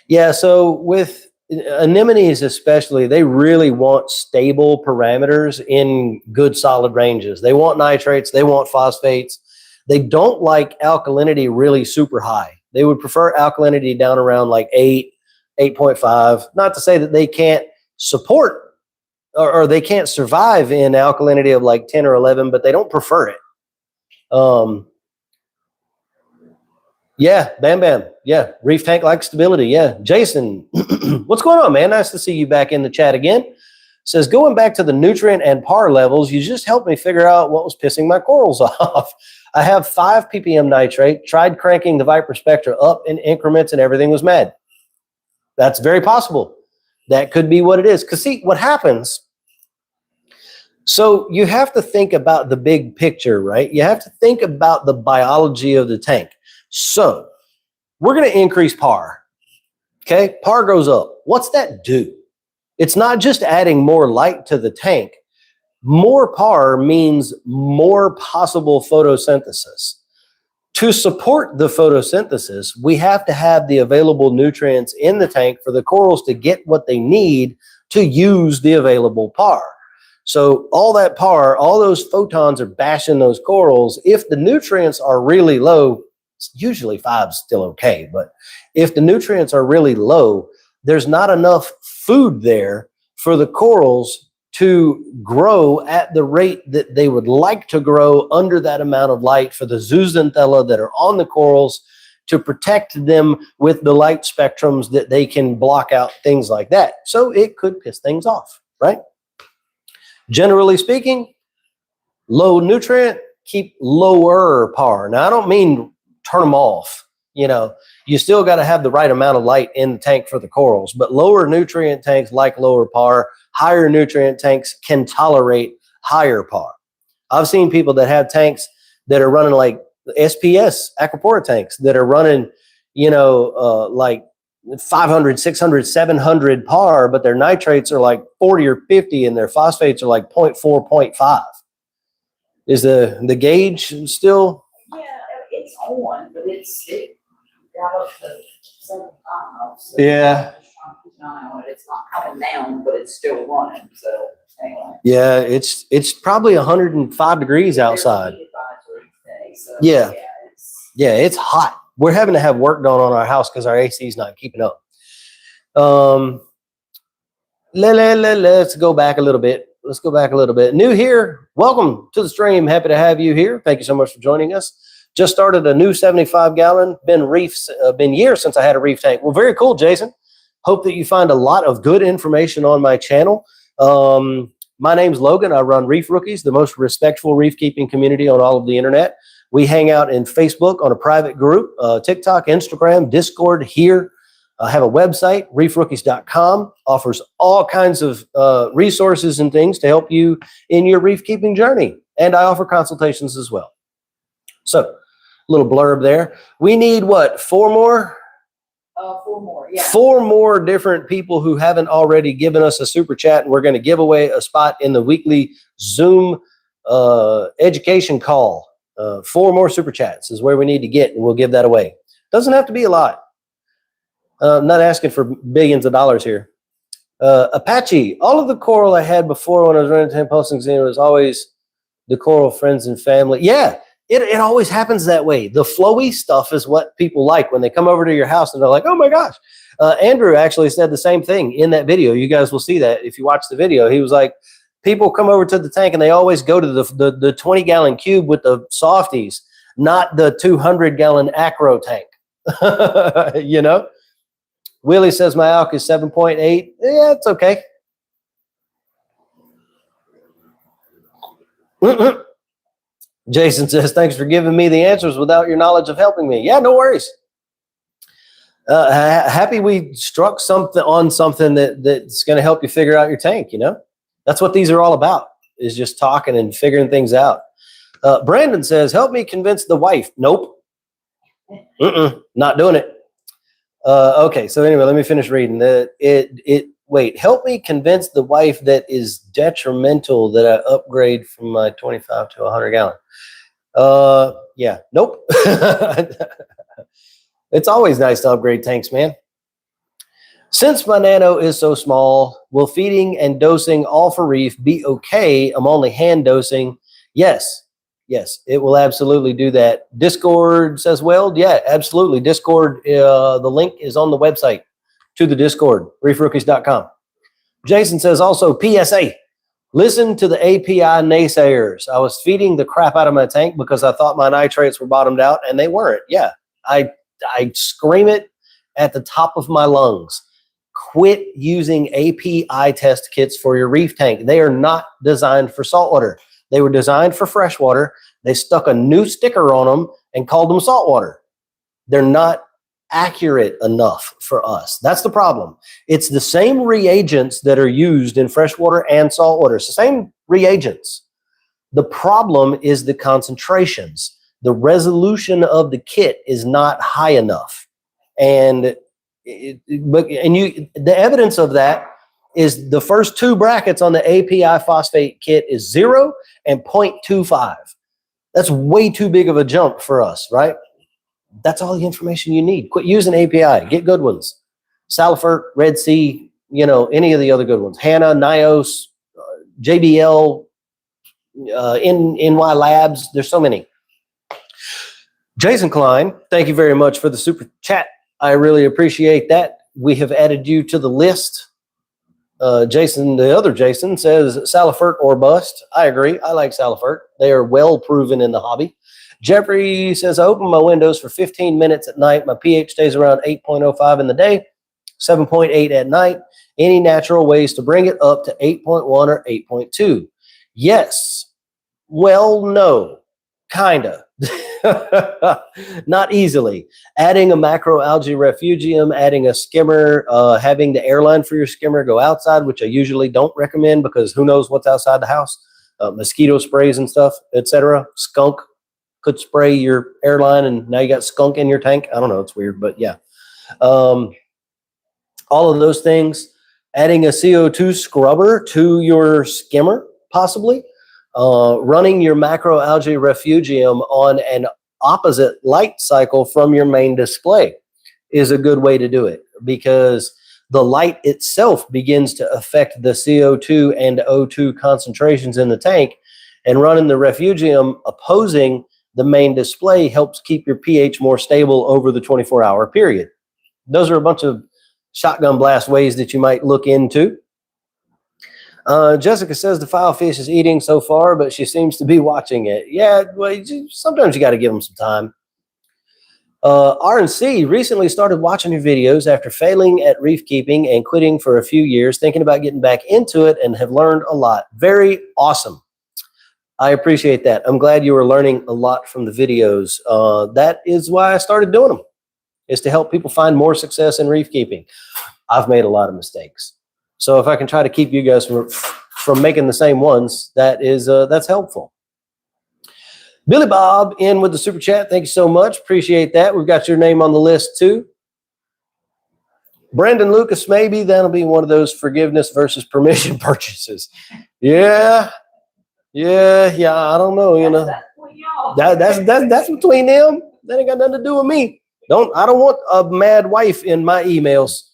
Yeah, so with anemones especially, they really want stable parameters in good solid ranges. They want nitrates, they want phosphates. They don't like alkalinity really super high. They would prefer alkalinity down around like 8, 8.5. Not to say that they can't support or they can't survive in alkalinity of like 10 or 11, but they don't prefer it. Yeah, Bam Bam. Yeah, reef tank like stability. Yeah, Jason, what's going on, man? Nice to see you back in the chat again. Says, going back to the nutrient and PAR levels, you just helped me figure out what was pissing my corals off. I have 5 ppm nitrate, tried cranking the Viper Spectra up in increments and everything was mad. That's very possible. That could be what it is. Because see, what happens, so you have to think about the big picture, right? You have to think about the biology of the tank. So we're going to increase PAR. Okay, PAR goes up. What's that do? It's not just adding more light to the tank. More PAR means more possible photosynthesis. To support the photosynthesis, we have to have the available nutrients in the tank for the corals to get what they need to use the available PAR. So all that PAR, all those photons are bashing those corals. If the nutrients are really low, usually 5's still okay, but if the nutrients are really low, there's not enough food there for the corals to grow at the rate that they would like to grow under that amount of light for the zooxanthellae that are on the corals to protect them with the light spectrums that they can block out, things like that. So it could piss things off, right? Generally speaking, low nutrient, keep lower PAR. Now, I don't mean turn them off. You know, you still got to have the right amount of light in the tank for the corals, but lower nutrient tanks like lower PAR. Higher nutrient tanks can tolerate higher PAR. I've seen people that have tanks that are running like SPS aquapora tanks that are running, you know, like 500, 600, 700 PAR, but their nitrates are like 40 or 50 and their phosphates are like 0.4, 0.5. Is the gauge still? Yeah, it's on, but it got up to 75. So Yeah. It's not coming down, but it's still running. So anyway. Yeah, it's probably 105 degrees outside. So, yeah, it's hot. We're having to have work done on our house because our AC is not keeping up. Let's go back a little bit. Let's go back a little bit. New here, welcome to the stream. Happy to have you here. Thank you so much for joining us. Just started a new 75 gallon. Been years since I had a reef tank. Well, very cool, Jason. Hope that you find a lot of good information on my channel. My name's Logan. I run Reef Rookies, the most respectful reef keeping community on all of the internet. We hang out in Facebook on a private group, TikTok, Instagram, Discord here. I have a website, reefrookies.com, offers all kinds of resources and things to help you in your reef keeping journey. And I offer consultations as well. So, a little blurb there. We need what, 4 more? 4 more, yeah. 4 more different people who haven't already given us a super chat, and we're going to give away a spot in the weekly Zoom education call. 4 more super chats is where we need to get, and we'll give that away. Doesn't have to be a lot. I'm not asking for billions of dollars here. Apache, all of the coral I had before when I was running 10 postings in, it was always the coral friends and family. Yeah. It always happens that way. The flowy stuff is what people like when they come over to your house and they're like, oh my gosh. Andrew actually said the same thing in that video. You guys will see that if you watch the video. He was like, people come over to the tank and they always go to the 20 gallon cube with the softies, not the 200 gallon acro tank. You know? Willie says my alk is 7.8. Yeah, it's okay. Jason says, thanks for giving me the answers without your knowledge of helping me. Yeah, no worries. Happy we struck something that's going to help you figure out your tank, you know? That's what these are all about, is just talking and figuring things out. Brandon says, help me convince the wife. Nope. Not doing it. Okay, so anyway, let me finish reading. wait, help me convince the wife that is detrimental that I upgrade from my 25 to 100 gallon. Yeah, nope. It's always nice to upgrade tanks, man. Since my nano is so small, will feeding and dosing all for reef be okay? I'm only hand dosing. Yes, it will absolutely do that. Discord says, well, yeah, absolutely. Discord, the link is on the website to the Discord, reefrookies.com. Jason says also, PSA, listen to the API naysayers. I was feeding the crap out of my tank because I thought my nitrates were bottomed out, and they weren't. Yeah, I scream it at the top of my lungs. Quit using API test kits for your reef tank. They are not designed for saltwater. They were designed for freshwater. They stuck a new sticker on them and called them saltwater. They're not accurate enough for us. That's the problem. It's the same reagents that are used in freshwater and saltwater. It's the same reagents. The problem is the concentrations. The resolution of the kit is not high enough. And the evidence of that is the first two brackets on the API phosphate kit is 0 and 0.25. That's way too big of a jump for us, right? That's all the information you need. Quit using API. Get good ones. Salifert, Red Sea, any of the other good ones. Hanna, Nios, JBL, NY Labs. There's so many. Jason Klein, thank you very much for the super chat. I really appreciate that. We have added you to the list. Jason, the other Jason, says Salifert or bust. I agree. I like Salifert. They are well proven in the hobby. Jeffrey says, I open my windows for 15 minutes at night. My pH stays around 8.05 in the day, 7.8 at night. Any natural ways to bring it up to 8.1 or 8.2? Yes. Well, no. Kinda. Not easily. Adding a macroalgae refugium, adding a skimmer, having the airline for your skimmer go outside, which I usually don't recommend because who knows what's outside the house. Mosquito sprays and stuff, etc. Skunk could spray your airline and now you got skunk in your tank. I don't know. It's weird, but yeah. All of those things. Adding a CO2 scrubber to your skimmer, possibly. Running your macroalgae refugium on an opposite light cycle from your main display is a good way to do it because the light itself begins to affect the CO2 and O2 concentrations in the tank, and running the refugium opposing the main display helps keep your pH more stable over the 24-hour period. Those are a bunch of shotgun blast ways that you might look into. Jessica says the file fish is eating so far, but she seems to be watching it. Yeah, well, sometimes you got to give them some time. R&C recently started watching your videos after failing at reef keeping and quitting for a few years, thinking about getting back into it and have learned a lot. Very awesome. I appreciate that. I'm glad you were learning a lot from the videos. That is why I started doing them, is to help people find more success in reef keeping. I've made a lot of mistakes. So if I can try to keep you guys from making the same ones, that's helpful. Billy Bob in with the super chat. Thank you so much. Appreciate that. We've got your name on the list too. Brandon Lucas, maybe that'll be one of those forgiveness versus permission purchases. Yeah. I don't know. That's between them. That ain't got nothing to do with me. I don't want a mad wife in my emails.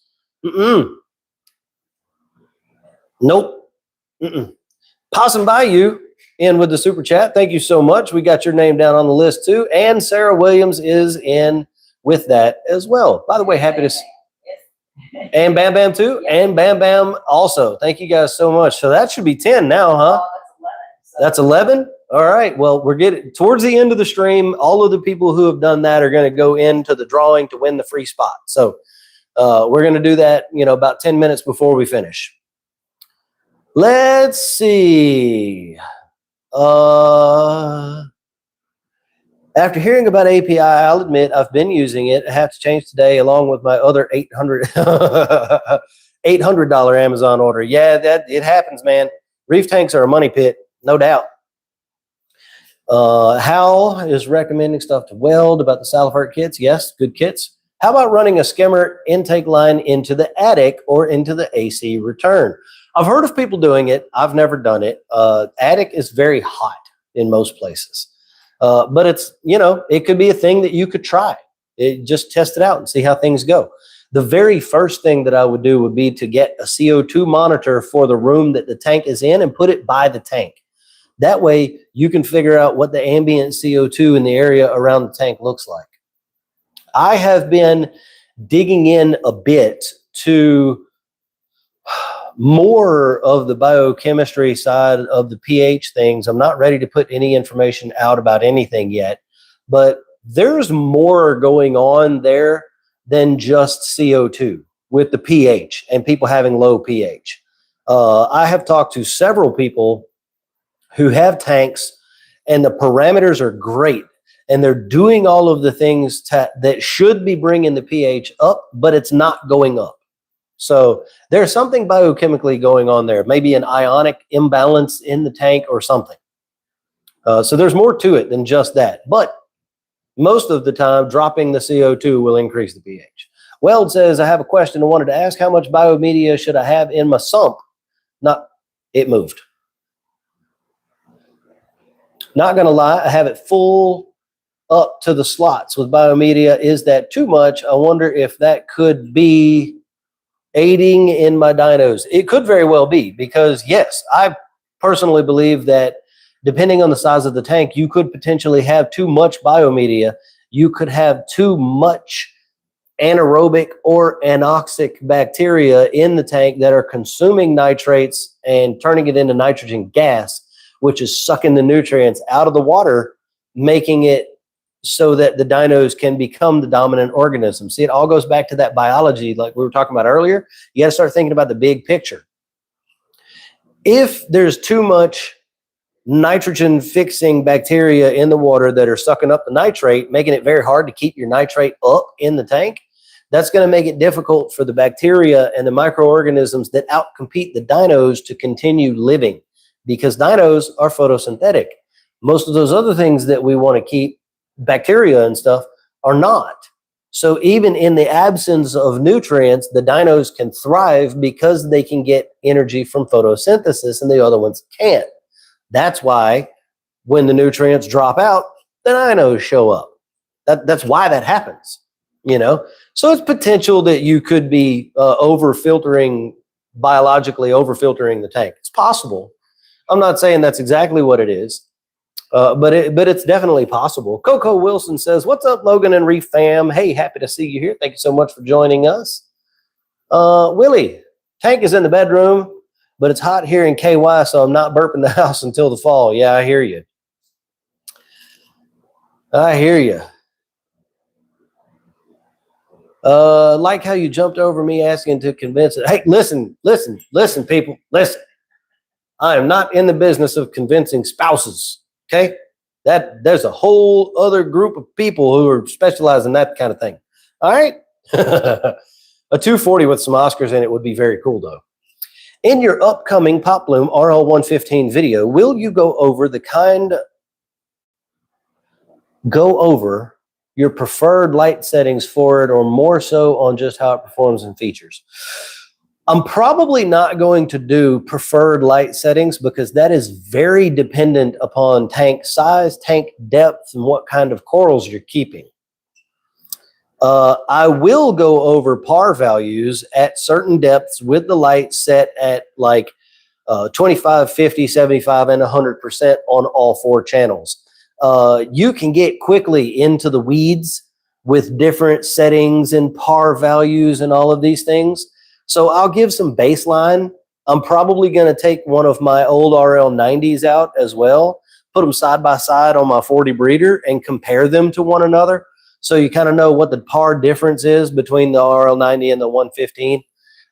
Nope. Possum Bayou in with the super chat. Thank you so much. We got your name down on the list too. And Sarah Williams is in with that as well. By the way, happy to see. And Bam Bam too. And Bam Bam also. Thank you guys so much. So that should be 10 now, huh? That's 11. All right. Well, we're getting towards the end of the stream. All of the people who have done that are going to go into the drawing to win the free spot. So we're going to do that, about 10 minutes before we finish. Let's see. After hearing about API, I'll admit I've been using it. I have to change today along with my other $800 Amazon order. Yeah, it happens, man. Reef tanks are a money pit, no doubt. Hal is recommending stuff to weld about the Salifert kits. Yes, good kits. How about running a skimmer intake line into the attic or into the AC return? I've heard of people doing it. I've never done it. Attic is very hot in most places. But it's, it could be a thing that you could try. Just test it out and see how things go. The very first thing that I would do would be to get a CO2 monitor for the room that the tank is in and put it by the tank. That way you can figure out what the ambient CO2 in the area around the tank looks like. I have been digging in a bit to more of the biochemistry side of the pH things. I'm not ready to put any information out about anything yet, but there's more going on there than just CO2 with the pH and people having low pH. I have talked to several people who have tanks and the parameters are great and they're doing all of the things that should be bringing the pH up, but it's not going up. So there's something biochemically going on there, maybe an ionic imbalance in the tank or something. So there's more to it than just that. But most of the time, dropping the CO2 will increase the pH. Weld says, I have a question. I wanted to ask, how much biomedia should I have in my sump? It moved. Not going to lie, I have it full up to the slots with biomedia. Is that too much? I wonder if that could be aiding in my dynos. It could very well be, because yes, I personally believe that depending on the size of the tank, you could potentially have too much biomedia. You could have too much anaerobic or anoxic bacteria in the tank that are consuming nitrates and turning it into nitrogen gas, which is sucking the nutrients out of the water, making it so that the dinos can become the dominant organism. See, it all goes back to that biology like we were talking about earlier. You got to start thinking about the big picture. If there's too much nitrogen fixing bacteria in the water that are sucking up the nitrate, making it very hard to keep your nitrate up in the tank, that's going to make it difficult for the bacteria and the microorganisms that outcompete the dinos to continue living, because dinos are photosynthetic. Most of those other things that we want to keep, bacteria and stuff, are not. So even in the absence of nutrients, the dinos can thrive because they can get energy from photosynthesis and the other ones can't. That's why when the nutrients drop out, the dinos show up. That's why that happens, So it's potential that you could be biologically over-filtering the tank. It's possible. I'm not saying that's exactly what it is. But it's definitely possible. Coco Wilson says, what's up, Logan and Reef fam? Hey, happy to see you here. Thank you so much for joining us. Willie, tank is in the bedroom, but it's hot here in KY, so I'm not burping the house until the fall. Yeah, I hear you. Like how you jumped over me asking to convince it. Hey, listen, people, listen. I am not in the business of convincing spouses. Okay, there's a whole other group of people who are specialized in that kind of thing. All right, a 240 with some Oscars in it would be very cool, though. In your upcoming Pop Bloom RL115 video, will you go over your preferred light settings for it, or more so on just how it performs and features? I'm probably not going to do preferred light settings because that is very dependent upon tank size, tank depth, and what kind of corals you're keeping. I will go over par values at certain depths with the light set at like 25, 50, 75, and 100% on all four channels. You can get quickly into the weeds with different settings and par values and all of these things. So I'll give some baseline. I'm probably going to take one of my old RL90s out as well, put them side by side on my 40 breeder and compare them to one another. So you kind of know what the par difference is between the RL90 and the 115.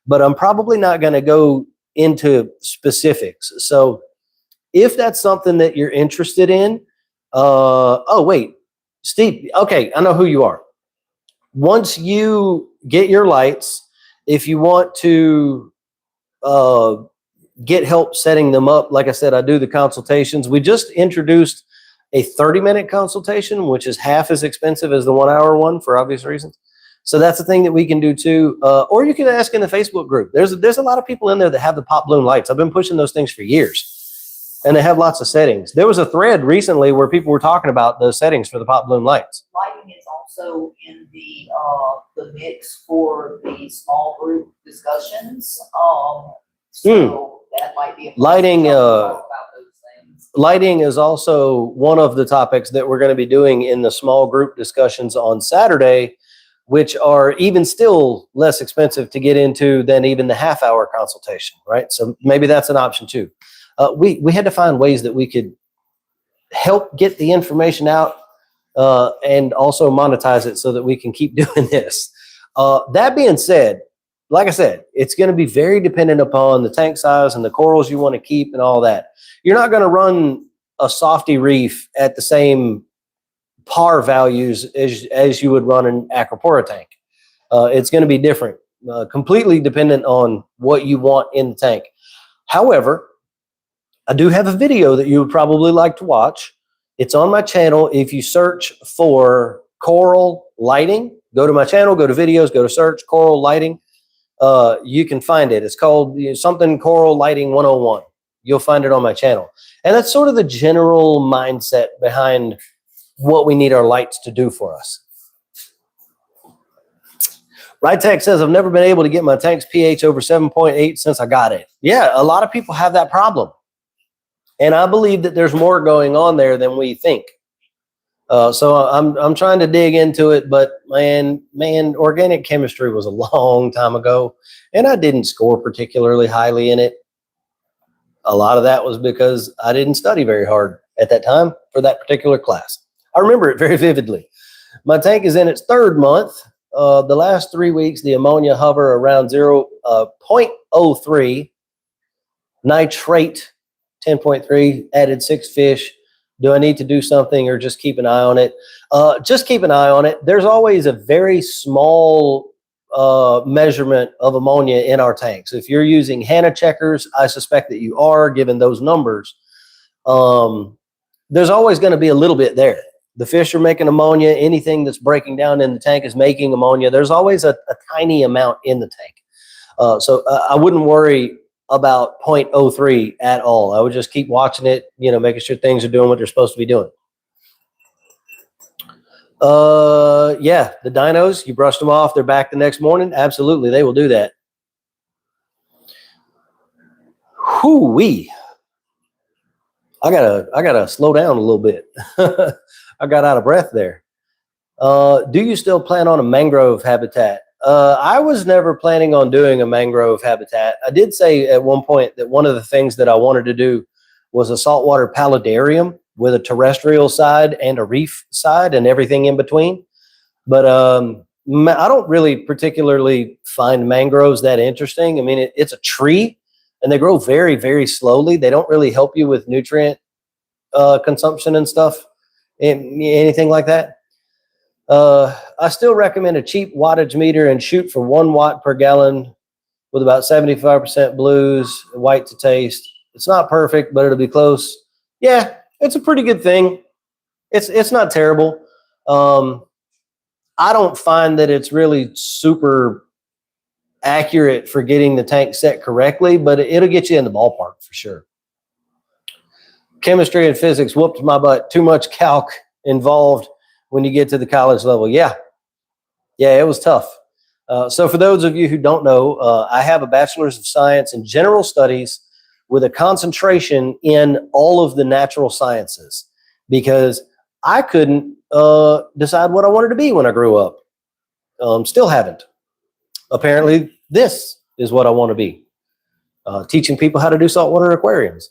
But I'm probably not going to go into specifics. So if that's something that you're interested in, oh, wait, Steve. Okay, I know who you are. Once you get your lights, if you want to get help setting them up, like I said, I do the consultations. We just introduced a 30-minute consultation, which is half as expensive as the 1-hour one for obvious reasons. So that's the thing that we can do too. Or you can ask in the Facebook group. There's a lot of people in there that have the pop bloom lights. I've been pushing those things for years, and they have lots of settings. There was a thread recently where people were talking about the settings for the pop bloom lights. Lighting is also in the mix for the small group discussions. So that might be a place Lighting, to talk about those things. Lighting is also one of the topics that we're going to be doing in the small group discussions on Saturday, which are even still less expensive to get into than even the half-hour consultation, right? So maybe that's an option too. We had to find ways that we could help get the information out and also monetize it so that we can keep doing this. That being said, like I said, it's going to be very dependent upon the tank size and the corals you want to keep and all that. You're not going to run a softy reef at the same par values as you would run an acropora tank. It's going to be different, completely dependent on what you want in the tank. However, I do have a video that you would probably like to watch. It's on my channel. If you search for coral lighting, go to my channel, go to videos, go to search coral lighting. You can find it. It's called something Coral Lighting 101. You'll find it on my channel. And that's sort of the general mindset behind what we need our lights to do for us. Rytech says, I've never been able to get my tank's pH over 7.8 since I got it. Yeah, a lot of people have that problem. And I believe that there's more going on there than we think. So I'm trying to dig into it, but man, organic chemistry was a long time ago, and I didn't score particularly highly in it. A lot of that was because I didn't study very hard at that time for that particular class. I remember it very vividly. My tank is in its third month. The last 3 weeks, the ammonia hover around 0.03, nitrate 10.3, added 6 fish. Do I need to do something or just keep an eye on it? Just keep an eye on it. There's always a very small measurement of ammonia in our tanks. If you're using Hanna checkers, I suspect that you are, given those numbers. There's always going to be a little bit there. The fish are making ammonia. Anything that's breaking down in the tank is making ammonia. There's always a tiny amount in the tank. So I wouldn't worry about 0.03 at all. I would just keep watching it, making sure things are doing what they're supposed to be doing. Yeah, the dinos, you brushed them off, they're back the next morning. Absolutely, they will do that. Whoo-wee. I gotta slow down a little bit. I got out of breath there. Do you still plan on a mangrove habitat? I was never planning on doing a mangrove habitat. I did say at one point that one of the things that I wanted to do was a saltwater paludarium with a terrestrial side and a reef side and everything in between. But I don't really particularly find mangroves that interesting. I mean, it's a tree and they grow very, very slowly. They don't really help you with nutrient consumption and stuff, anything like that. I still recommend a cheap wattage meter and shoot for 1 watt per gallon with about 75% blues, white to taste. It's not perfect, but it'll be close. Yeah, it's a pretty good thing. It's not terrible. I don't find that it's really super accurate for getting the tank set correctly, but it'll get you in the ballpark for sure. Chemistry and physics whooped my butt. Too much calc involved when you get to the college level. Yeah, it was tough. So for those of you who don't know, I have a bachelor's of science in general studies with a concentration in all of the natural sciences because I couldn't decide what I wanted to be when I grew up. Still haven't. Apparently, this is what I want to be, teaching people how to do saltwater aquariums.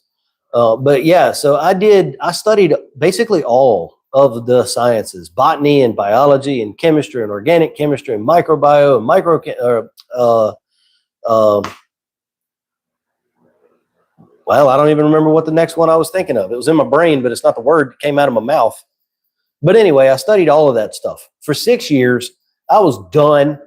But yeah, so I studied basically all of the sciences, botany and biology and chemistry and organic chemistry and microbiome and well, I don't even remember what the next one I was thinking of. It was in my brain, but it's not the word that came out of my mouth. But anyway, I studied all of that stuff. For 6 years, I was done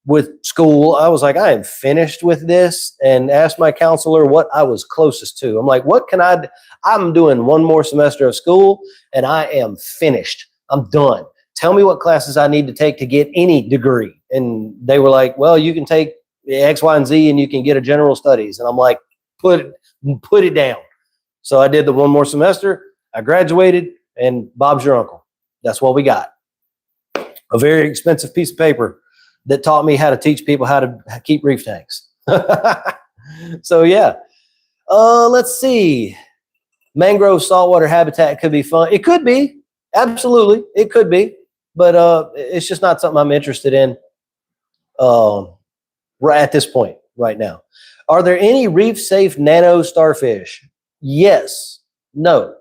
with school. I was like, I am finished with this, and asked my counselor what I was closest to. I'm like, what can I do? I'm doing one more semester of school, and I am finished. I'm done. Tell me what classes I need to take to get any degree, And they were like, well, you can take X, Y, and Z and you can get a general studies. And I'm like, put it down. So I did the one more semester. I graduated, and Bob's your uncle. That's what we got. A very expensive piece of paper that taught me how to teach people how to keep reef tanks. So yeah. Let's see. Mangrove saltwater habitat could be fun. It could be. Absolutely. It could be. But it's just not something I'm interested in right at this point right now. Are there any reef safe nano starfish? Yes. No.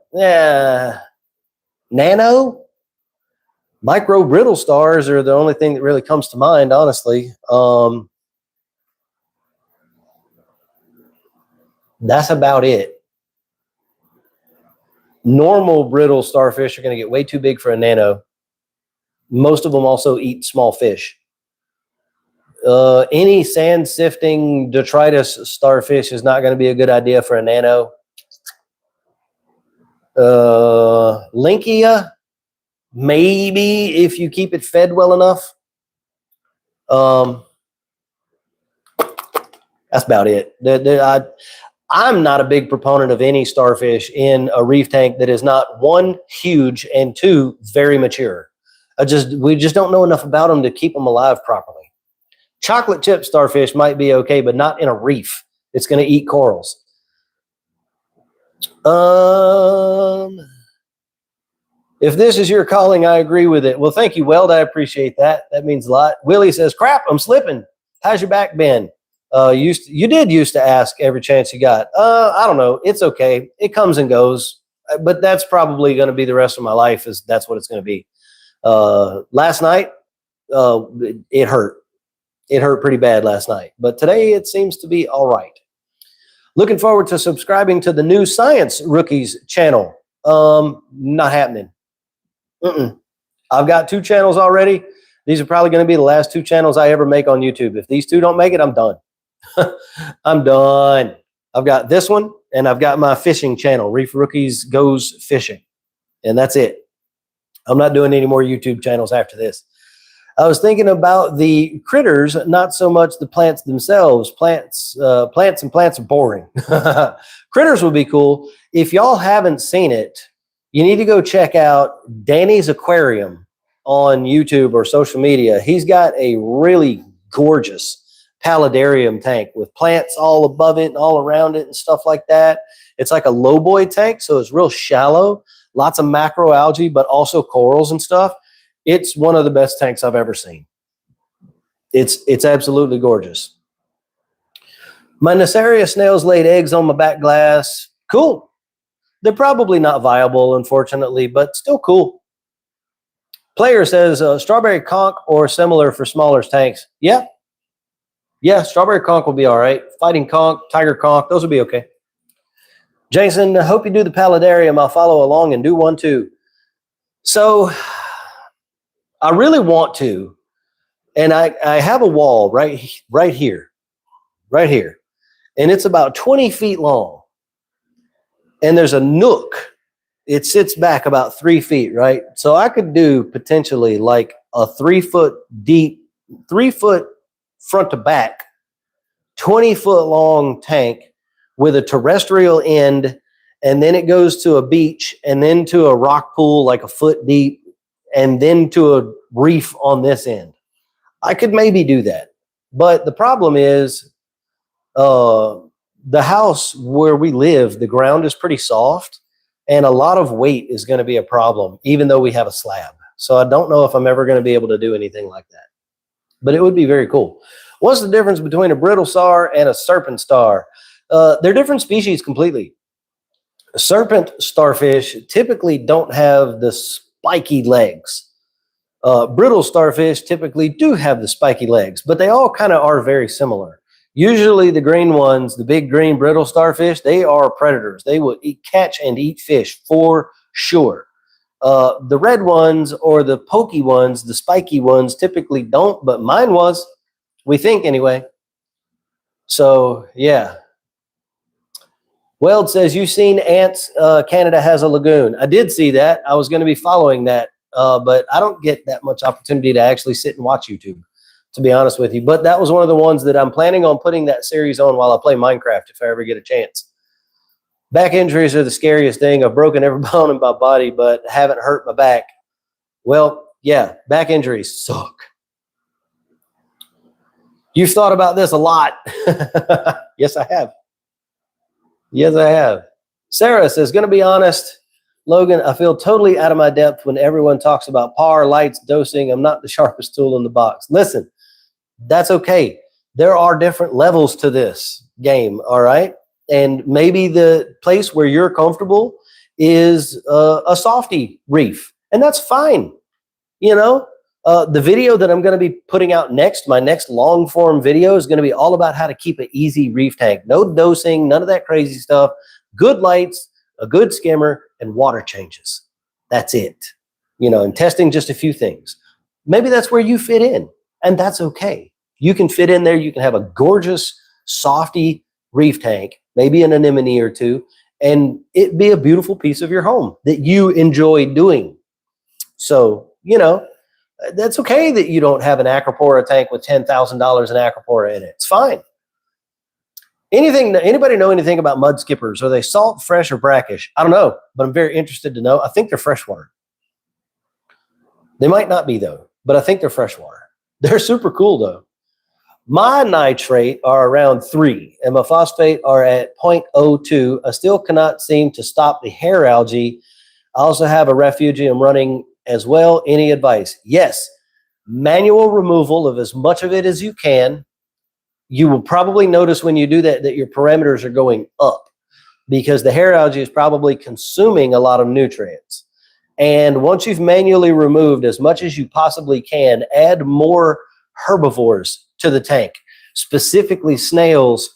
Nano? Micro brittle stars are the only thing that really comes to mind, honestly. That's about it. Normal brittle starfish are going to get way too big for a nano. Most of them also eat small fish. Any sand sifting detritus starfish is not going to be a good idea for a nano. Linkia, maybe if you keep it fed well enough. That's about it. I'm not a big proponent of any starfish in a reef tank that is not, one, huge, and two, very mature. We just don't know enough about them to keep them alive properly. Chocolate chip starfish might be okay, but not in a reef. It's going to eat corals. If this is your calling, I agree with it. Well, thank you, Weld. I appreciate that. That means a lot. Willie says, crap, I'm slipping. How's your back been? You did used to ask every chance you got. I don't know. It's okay. It comes and goes. But that's probably going to be the rest of my life. That's what it's going to be. Last night, it hurt. It hurt pretty bad last night. But today, it seems to be all right. Looking forward to subscribing to the new Science Rookies channel. Not happening. I've got 2 channels already. These are probably going to be the last 2 channels I ever make on YouTube. If these 2 don't make it, I'm done. I'm done. I've got this one, and I've got my fishing channel, Reef Rookies Goes Fishing. And that's it. I'm not doing any more YouTube channels after this. I was thinking about the critters, not so much the plants themselves. Plants are boring. Critters would be cool. If y'all haven't seen it, you need to go check out Danny's Aquarium on YouTube or social media. He's got a really gorgeous paludarium tank with plants all above it and all around it and stuff like that. It's like a lowboy tank, so it's real shallow, lots of macroalgae, but also corals and stuff. It's one of the best tanks I've ever seen. It's absolutely gorgeous. My Nasaria snails laid eggs on my back glass. Cool. They're probably not viable, unfortunately, but still cool. Player says strawberry conch or similar for smaller tanks. Yeah. Yeah, strawberry conch will be all right. Fighting conch, tiger conch, those will be okay. Jason, I hope you do the paludarium. I'll follow along and do one too. So I really want to, and I have a wall right here, and it's about 20 feet long, and there's a nook. It sits back about 3 feet, right? So I could do potentially like a 3 foot deep, 3 foot front to back, 20 foot long tank with a terrestrial end, and then it goes to a beach, and then to a rock pool like a foot deep, and then to a reef on this end. I could maybe do that. But the problem is the house where we live, the ground is pretty soft, and a lot of weight is going to be a problem, even though we have a slab. So I don't know if I'm ever going to be able to do anything like that. But it would be very cool. What's the difference between a brittle star and a serpent star? They're different species completely. Serpent starfish typically don't have the spiky legs. Brittle starfish typically do have the spiky legs, but they all kind of are very similar. Usually the green ones, the big green brittle starfish, they are predators. They will catch and eat fish for sure. The red ones or the pokey ones, the spiky ones typically don't, but mine was, we think anyway. So yeah. Weld says, you've seen ants, Canada has a lagoon. I did see that. I was going to be following that, but I don't get that much opportunity to actually sit and watch YouTube. to be honest with you. But that was one of the ones that I'm planning on putting that series on while I play Minecraft if I ever get a chance. Back injuries are the scariest thing. I've broken every bone in my body, but haven't hurt my back. Well, yeah, back injuries suck. You've thought about this a lot. Yes, I have. Yes, I have. Sarah says, going to be honest, Logan, I feel totally out of my depth when everyone talks about par, lights, dosing. I'm not the sharpest tool in the box. Listen, that's okay. There are different levels to this game, all right? And maybe the place where you're comfortable is a softy reef, and that's fine. You know, the video that I'm going to be putting out next, my next long form video, is going to be all about how to keep an easy reef tank. No dosing, none of that crazy stuff. Good lights, a good skimmer, and water changes. That's it. You know, and testing just a few things. Maybe that's where you fit in, and that's okay. You can fit in there. You can have a gorgeous, softy reef tank, maybe an anemone or two, and it be a beautiful piece of your home that you enjoy doing. So, you know, that's okay that you don't have an Acropora tank with $10,000 in Acropora in it. It's fine. Anybody know anything about mud skippers? Are they salt, fresh, or brackish? I don't know, but I'm very interested to know. I think they're freshwater. They might not be, though, but I think they're freshwater. They're super cool, though. My nitrate are around 3, and my phosphate are at 0.02. I still cannot seem to stop the hair algae. I also have a refugium running as well. Any advice? Yes. Manual removal of as much of it as you can. You will probably notice when you do that that your parameters are going up because the hair algae is probably consuming a lot of nutrients. And once you've manually removed as much as you possibly can, add more herbivores to the tank, specifically snails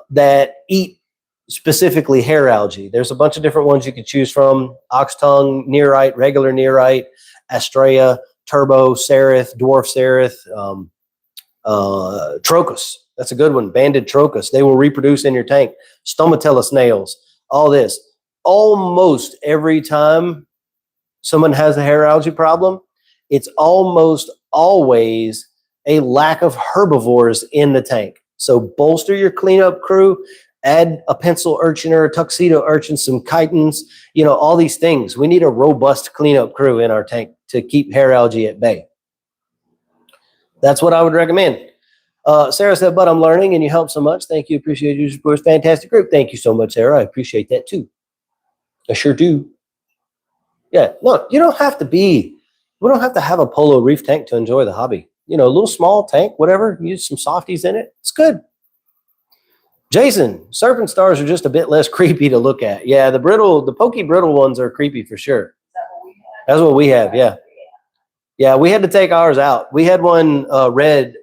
that eat specifically hair algae. There's a bunch of different ones you can choose from: ox tongue, nearite, regular nearite, astrea, turbo, seraph, dwarf seraph, trochus. That's a good one. Banded trochus. They will reproduce in your tank. Stomatella snails. All this. Almost every time someone has a hair algae problem, it's almost always a lack of herbivores in the tank. So bolster your cleanup crew. Add a pencil urchin or a tuxedo urchin, some chitons, you know, all these things. We need a robust cleanup crew in our tank to keep hair algae at bay. That's what I would recommend. Sarah said, but I'm learning and you help so much. Thank you. Appreciate your support. Fantastic group. Thank you so much, Sarah. I appreciate that too. I sure do. Yeah, no, we don't have to have a polo reef tank to enjoy the hobby. You know, a little small tank, whatever, use some softies in it. It's good. Jason, serpent stars are just a bit less creepy to look at. Yeah, the pokey brittle ones are creepy for sure. That's what we have, yeah. Yeah, we had to take ours out. We had one red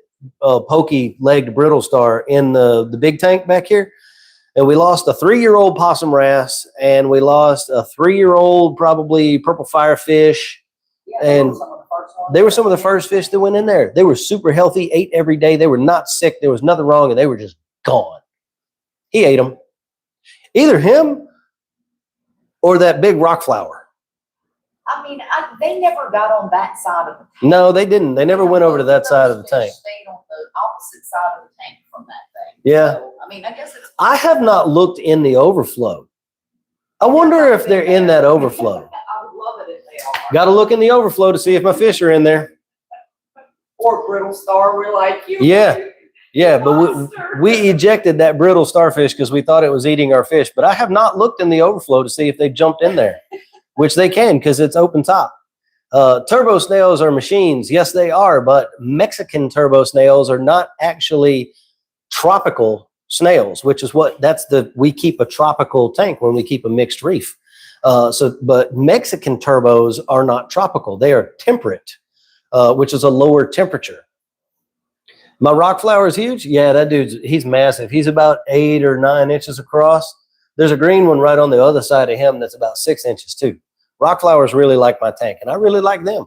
pokey-legged brittle star in the big tank back here, and we lost a 3-year-old possum wrasse, and we lost a 3-year-old probably purple firefish, and they were some of the first fish that went in there. They were super healthy, ate every day. They were not sick. There was nothing wrong, and they were just gone. He ate them. Either him or that big rock flower. I mean, they never got on that side of the tank. No, they didn't. They never went over to that side of the tank. Stayed on the opposite side of the tank from that thing. Yeah. So, I mean, I guess it's. I have not looked in the overflow. I wonder if they're in that overflow. I would love it if they are. Got to look in the overflow to see if my fish are in there. Or brittle star, we're like you. Yeah. Yeah, but we ejected that brittle starfish because we thought it was eating our fish. But I have not looked in the overflow to see if they jumped in there, which they can because it's open top. Turbo snails are machines. Yes, they are. But Mexican turbo snails are not actually tropical snails, which is we keep a tropical tank when we keep a mixed reef. But Mexican turbos are not tropical. They are temperate, which is a lower temperature. My rock flower is huge. Yeah, he's massive. He's about 8 or 9 inches across. There's a green one right on the other side of him that's about 6 inches too. Rock flowers really like my tank, and I really like them.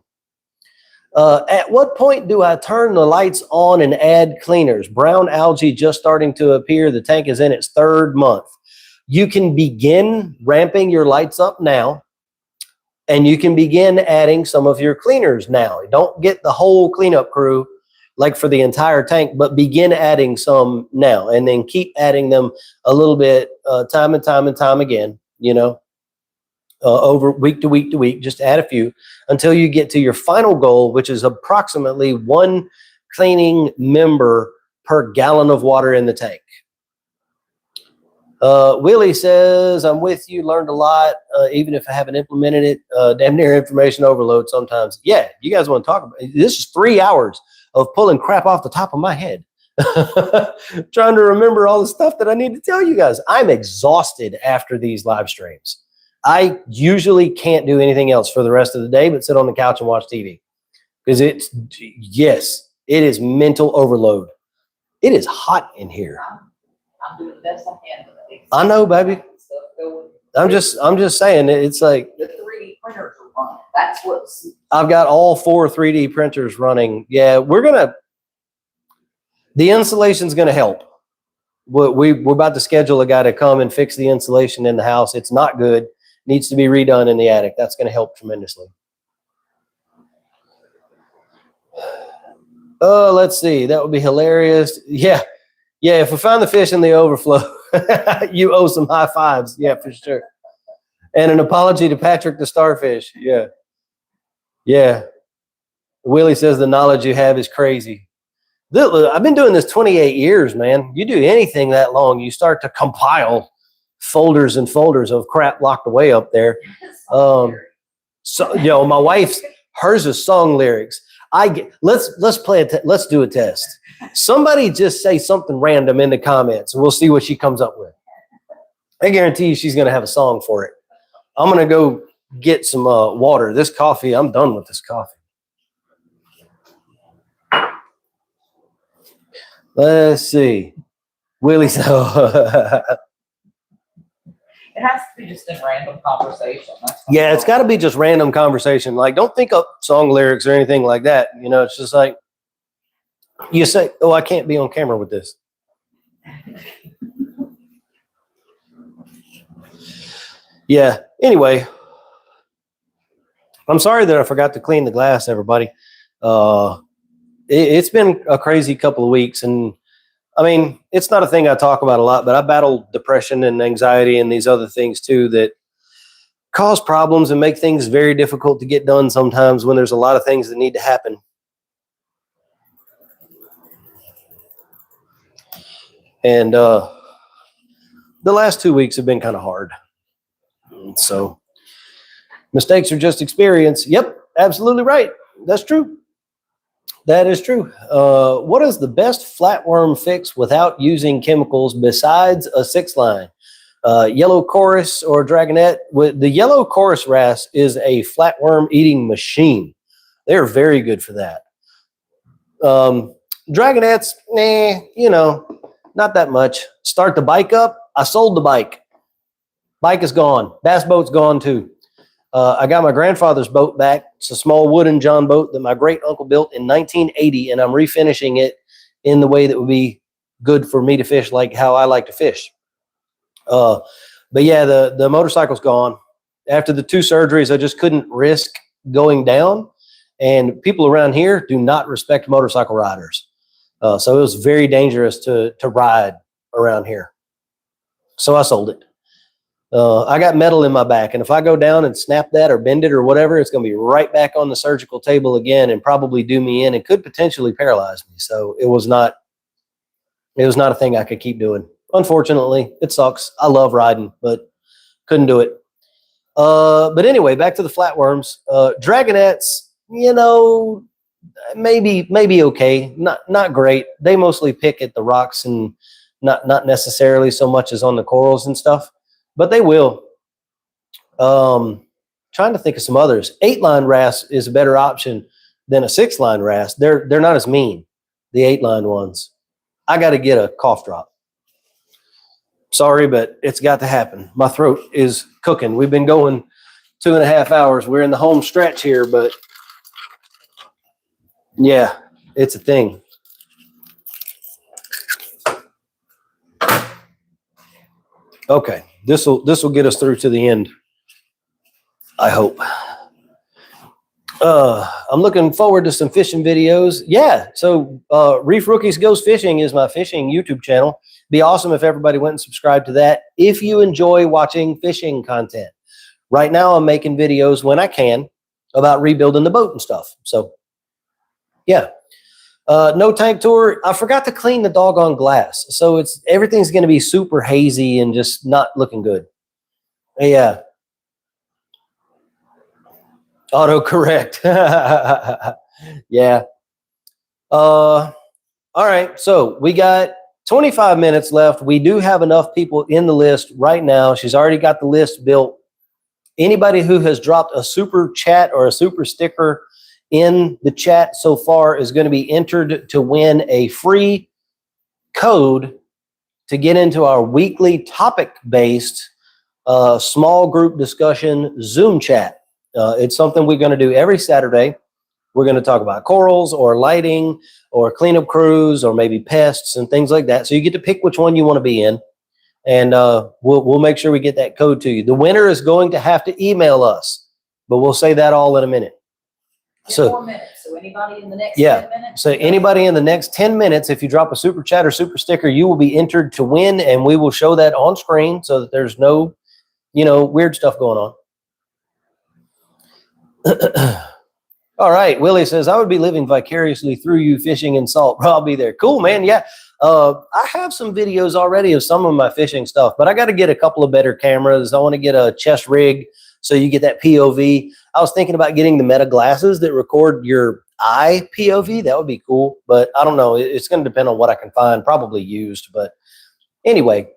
At what point do I turn the lights on and add cleaners? Brown algae just starting to appear. The tank is in its 3rd month. You can begin ramping your lights up now, and you can begin adding some of your cleaners now. Don't get the whole cleanup crew. like for the entire tank, but begin adding some now, and then keep adding them a little bit, time and time again, over week to week to week. Just add a few until you get to your final goal, which is approximately 1 cleaning member per gallon of water in the tank. Willie says, I'm with you, learned a lot, even if I haven't implemented it. Damn near information overload sometimes. Yeah, you guys want to talk about it? This is 3 hours of pulling crap off the top of my head. Trying to remember all the stuff that I need to tell you guys. I'm exhausted after these live streams. I usually can't do anything else for the rest of the day but sit on the couch and watch TV. Because it is mental overload. It is hot in here. I'm doing the best I can with it. I know, baby. I'm just saying, it's like the 3D printers are running. That's what's. I've got all 4 3D printers running. Yeah, the insulation's gonna help. We're about to schedule a guy to come and fix the insulation in the house. It's not good. Needs to be redone in the attic. That's gonna help tremendously. Oh, let's see. That would be hilarious. Yeah. Yeah, if we find the fish in the overflow, you owe some high fives. Yeah, for sure. And an apology to Patrick the Starfish. Yeah. Yeah. Willie says the knowledge you have is crazy. I've been doing this 28 years, man. You do anything that long, you start to compile folders and folders of crap locked away up there. So, my wife's, hers is song lyrics. Let's play it. Let's do a test. Somebody just say something random in the comments, and we'll see what she comes up with. I guarantee you she's going to have a song for it. I'm going to go get some water. This coffee, I'm done with this coffee. Let's see. Willie said, it has to be just in random conversation. Yeah, it's got to be just random conversation. Like, don't think up song lyrics or anything like that. It's just like, you say, oh, I can't be on camera with this. Yeah. Anyway, I'm sorry that I forgot to clean the glass, everybody. It's been a crazy couple of weeks. And I mean, it's not a thing I talk about a lot, but I battle depression and anxiety and these other things too that cause problems and make things very difficult to get done sometimes when there's a lot of things that need to happen. And the last 2 weeks have been kind of hard. So mistakes are just experience. Yep, absolutely right. That's true. That is true. What is the best flatworm fix without using chemicals besides a 6-line? Yellow chorus or dragonette? The yellow chorus wrasse is a flatworm eating machine. They're very good for that. Dragonettes, not that much. Start the bike up. I sold the bike. Bike is gone. Bass boat's gone too. I got my grandfather's boat back. It's a small wooden John boat that my great uncle built in 1980, and I'm refinishing it in the way that would be good for me to fish like how I like to fish. But yeah, the motorcycle's gone. After the 2 surgeries, I just couldn't risk going down, and people around here do not respect motorcycle riders. So it was very dangerous to ride around here. So I sold it. I got metal in my back, and if I go down and snap that or bend it or whatever, it's going to be right back on the surgical table again and probably do me in and could potentially paralyze me. So it was not a thing I could keep doing. Unfortunately, it sucks. I love riding, but couldn't do it. But anyway, back to the flatworms. Dragonettes, maybe okay. Not great. They mostly pick at the rocks and not necessarily so much as on the corals and stuff. But they will. Trying to think of some others. 8-line wrasse is a better option than a 6-line wrasse. They're not as mean, the 8-line ones. I got to get a cough drop. Sorry, but it's got to happen. My throat is cooking. We've been going 2.5 hours. We're in the home stretch here, but yeah, it's a thing. Okay. This will get us through to the end, I hope. I'm looking forward to some fishing videos. Yeah, so Reef Rookies Goes Fishing is my fishing YouTube channel. Be awesome if everybody went and subscribed to that. If you enjoy watching fishing content, right now I'm making videos when I can about rebuilding the boat and stuff. So yeah, no tank tour. I forgot to clean the doggone glass, so everything's going to be super hazy and just not looking good. Yeah. Autocorrect. Yeah. All right. So we got 25 minutes left. We do have enough people in the list right now. She's already got the list built. Anybody who has dropped a super chat or a super sticker in the chat so far is going to be entered to win a free code to get into our weekly topic-based small group discussion Zoom chat. It's something we're going to do every Saturday. We're going to talk about corals or lighting or cleanup crews or maybe pests and things like that. So you get to pick which one you want to be in, and we'll make sure we get that code to you. The winner is going to have to email us, but we'll say that all in a minute. 10 more minutes. So anybody in the next 10 minutes? So anybody in the next 10 minutes, if you drop a super chat or super sticker, you will be entered to win, and we will show that on screen so that there's no, weird stuff going on. All right. Willie says, I would be living vicariously through you fishing in salt. I'll be there. Cool, man. Yeah. I have some videos already of some of my fishing stuff, but I got to get a couple of better cameras. I want to get a chest rig so you get that POV. I was thinking about getting the Meta glasses that record your eye POV. That would be cool, but I don't know. It's going to depend on what I can find, probably used. But anyway,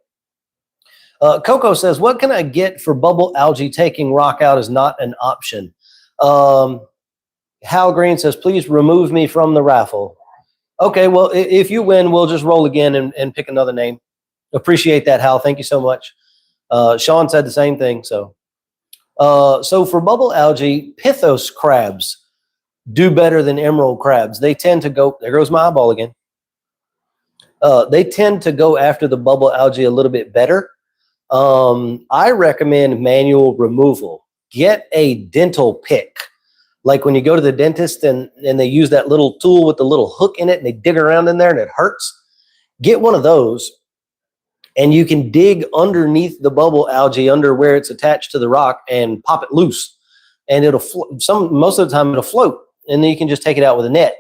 Coco says, what can I get for bubble algae? Taking rock out is not an option. Hal Green says, please remove me from the raffle. Okay, well, if you win, we'll just roll again and pick another name. Appreciate that, Hal. Thank you so much. Sean said the same thing. So for bubble algae, pithos crabs do better than emerald crabs. They tend to go, there goes my eyeball again. They tend to go after the bubble algae a little bit better. I recommend manual removal. Get a dental pick. Like when you go to the dentist and they use that little tool with the little hook in it and they dig around in there and it hurts. Get one of those and you can dig underneath the bubble algae under where it's attached to the rock and pop it loose. And it'll most of the time it'll float, and then you can just take it out with a net.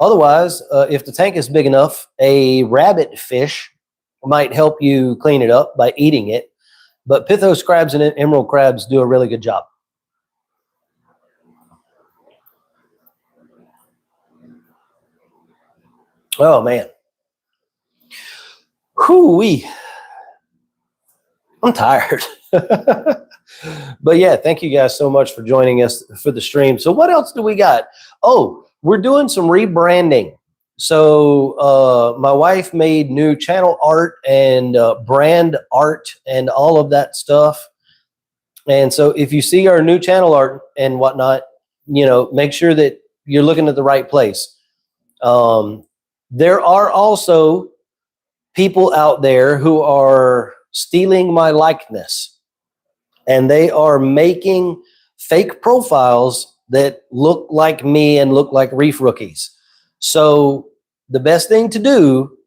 Otherwise, if the tank is big enough, a rabbit fish might help you clean it up by eating it. But pithos crabs and emerald crabs do a really good job. Oh, man. Whoo-wee. I'm tired. But yeah, thank you guys so much for joining us for the stream. So what else do we got? Oh, we're doing some rebranding. So my wife made new channel art and brand art and all of that stuff. And so if you see our new channel art and whatnot, make sure that you're looking at the right place. There are also people out there who are stealing my likeness, and they are making fake profiles that look like me and look like Reef Rookies. So the best thing to do,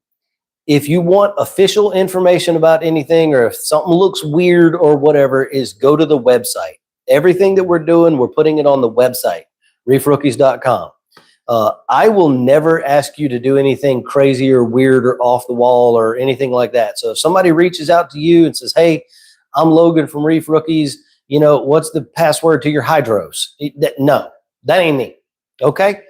if you want official information about anything, or if something looks weird or whatever, is go to the website. Everything that we're doing, we're putting it on the website, reefrookies.com. I will never ask you to do anything crazy or weird or off the wall or anything like that. So if somebody reaches out to you and says, hey, I'm Logan from Reef Rookies, what's the password to your hydros? No, that ain't me. Okay.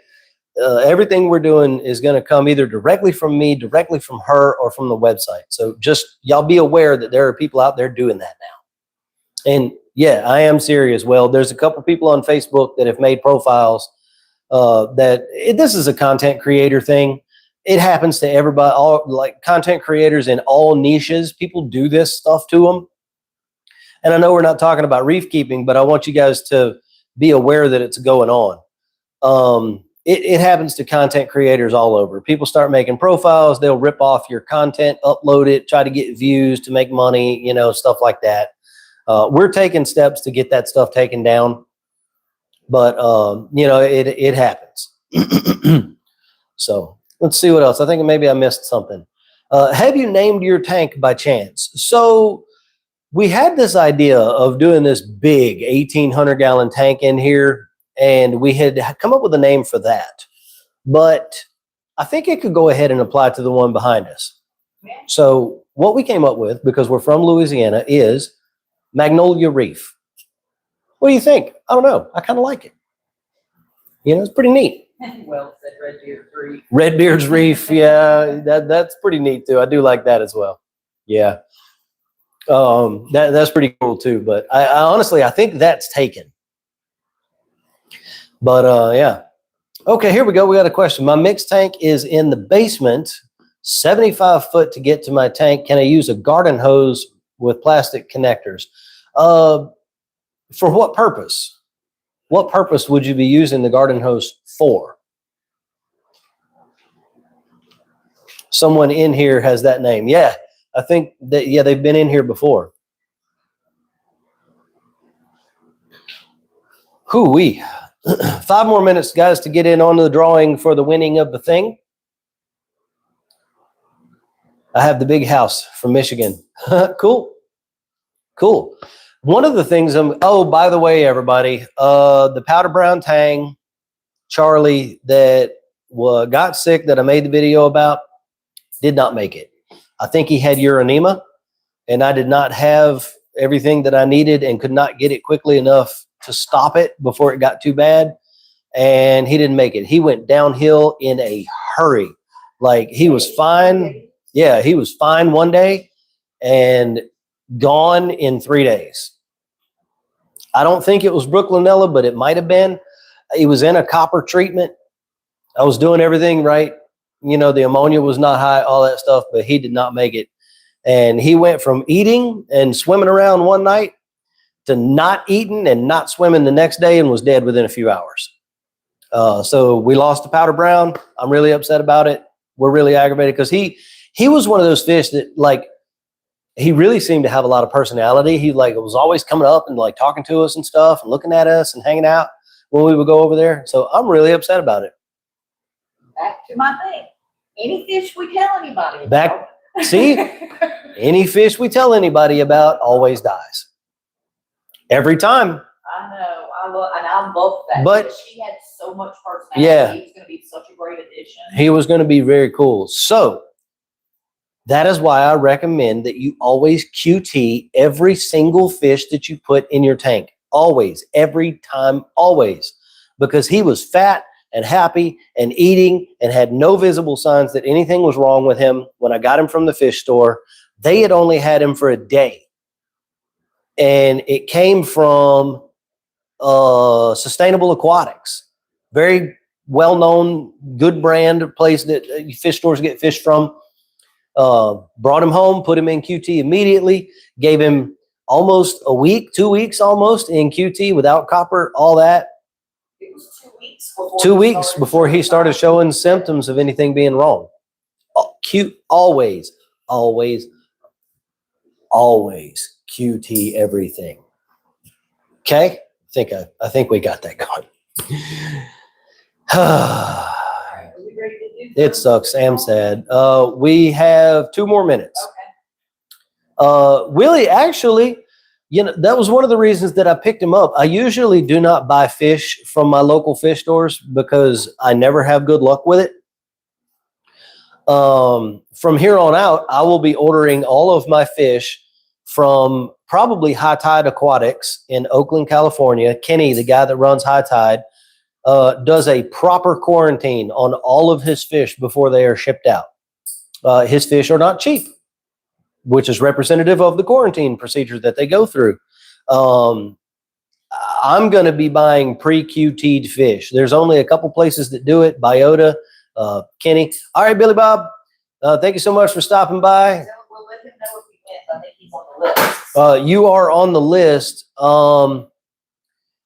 Everything we're doing is going to come either directly from me, directly from her, or from the website. So just y'all be aware that there are people out there doing that now. And yeah, I am serious. Well, there's a couple people on Facebook that have made profiles this is a content creator thing. It happens to everybody, all like content creators in all niches. People do this stuff to them. And I know we're not talking about reef keeping, but I want you guys to be aware that it's going on. It happens to content creators all over. People start making profiles. They'll rip off your content, upload it, try to get views to make money, stuff like that. We're taking steps to get that stuff taken down. But it happens. So let's see what else. I think maybe I missed something. Have you named your tank by chance? So we had this idea of doing this big 1,800-gallon tank in here, and we had come up with a name for that. But I think it could go ahead and apply to the one behind us. So what we came up with, because we're from Louisiana, is Magnolia Reef. What do you think? I don't know. I kind of like it. It's pretty neat. Well said, Redbeard's Reef. Redbeard's Reef, yeah, that's pretty neat too. I do like that as well. Yeah, that's pretty cool too. But I honestly, I think that's taken. But yeah. Okay, here we go. We got a question. My mixed tank is in the basement, 75 foot to get to my tank. Can I use a garden hose with plastic connectors? For what purpose? What purpose would you be using the garden hose for? Someone in here has that name. Yeah, I think that, yeah, they've been in here before. Hoo-wee. 5 more minutes, guys, to get in on the drawing for the winning of the thing. I have the big house from Michigan. Cool. Cool. One of the things, oh, by the way, everybody, the powder brown tang, Charlie, that got sick that I made the video about, did not make it. I think he had uranema, and I did not have everything that I needed and could not get it quickly enough to stop it before it got too bad. And he didn't make it. He went downhill in a hurry. Like, he was fine. Yeah, he was fine one day and gone in 3 days. I don't think it was Brooklynella, but it might have been. He was in a copper treatment. I was doing everything right. The ammonia was not high, all that stuff, but he did not make it. And he went from eating and swimming around one night to not eating and not swimming the next day and was dead within a few hours. So we lost the powder brown. I'm really upset about it. We're really aggravated because he was one of those fish that, like, he really seemed to have a lot of personality. He was always coming up and talking to us and stuff and looking at us and hanging out when we would go over there. So I'm really upset about it. Back to my thing. Any fish we tell anybody about. See, any fish we tell anybody about always dies. Every time. I know. I love that. But she had so much personality. Yeah, he was going to be such a great addition. He was going to be very cool. So that is why I recommend that you always QT every single fish that you put in your tank. Always, every time, always. Because he was fat and happy and eating and had no visible signs that anything was wrong with him. When I got him from the fish store, they had only had him for a day. And it came from Sustainable Aquatics. Very well-known, good brand place that fish stores get fish from. Brought him home, put him in QT immediately, gave him almost a week, 2 weeks almost in QT without copper, all that. It was 2 weeks before 2 weeks before he started showing symptoms of anything being wrong. Always QT everything. Okay? I think we got that going. It sucks. I'm sad. We have 2 more minutes. Okay. Willie, actually, that was one of the reasons that I picked him up. I usually do not buy fish from my local fish stores because I never have good luck with it. From here on out, I will be ordering all of my fish from probably High Tide Aquatics in Oakland, California. Kenny, the guy that runs High Tide, does a proper quarantine on all of his fish before they are shipped out. His fish are not cheap, which is representative of the quarantine procedure that they go through. I'm going to be buying pre-QT'd fish. There's only a couple places that do it. Biota, Kenny. All right, Billy Bob, thank you so much for stopping by. We'll let him know if he wins. I think he's on the list. You are on the list.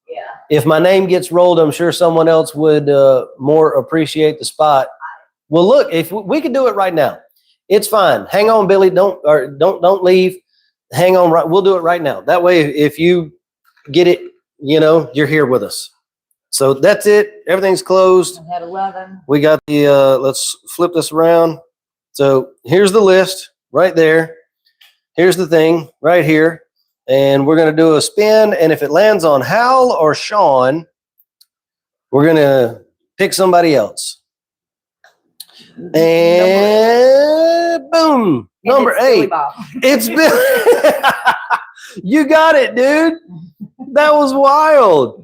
Yeah. If my name gets rolled, I'm sure someone else would more appreciate the spot. Well, look, if we could do it right now, it's fine. Hang on, Billy. Don't leave. Hang on. We'll do it right now. That way, if you get it, you're here with us. So that's it. Everything's closed. I had 11. We got the, let's flip this around. So here's the list right there. Here's the thing right here. And we're going to do a spin. And if it lands on Hal or Sean, we're going to pick somebody else. And boom, number it's Billy 8. Bob. It's Bill. You got it, dude. That was wild.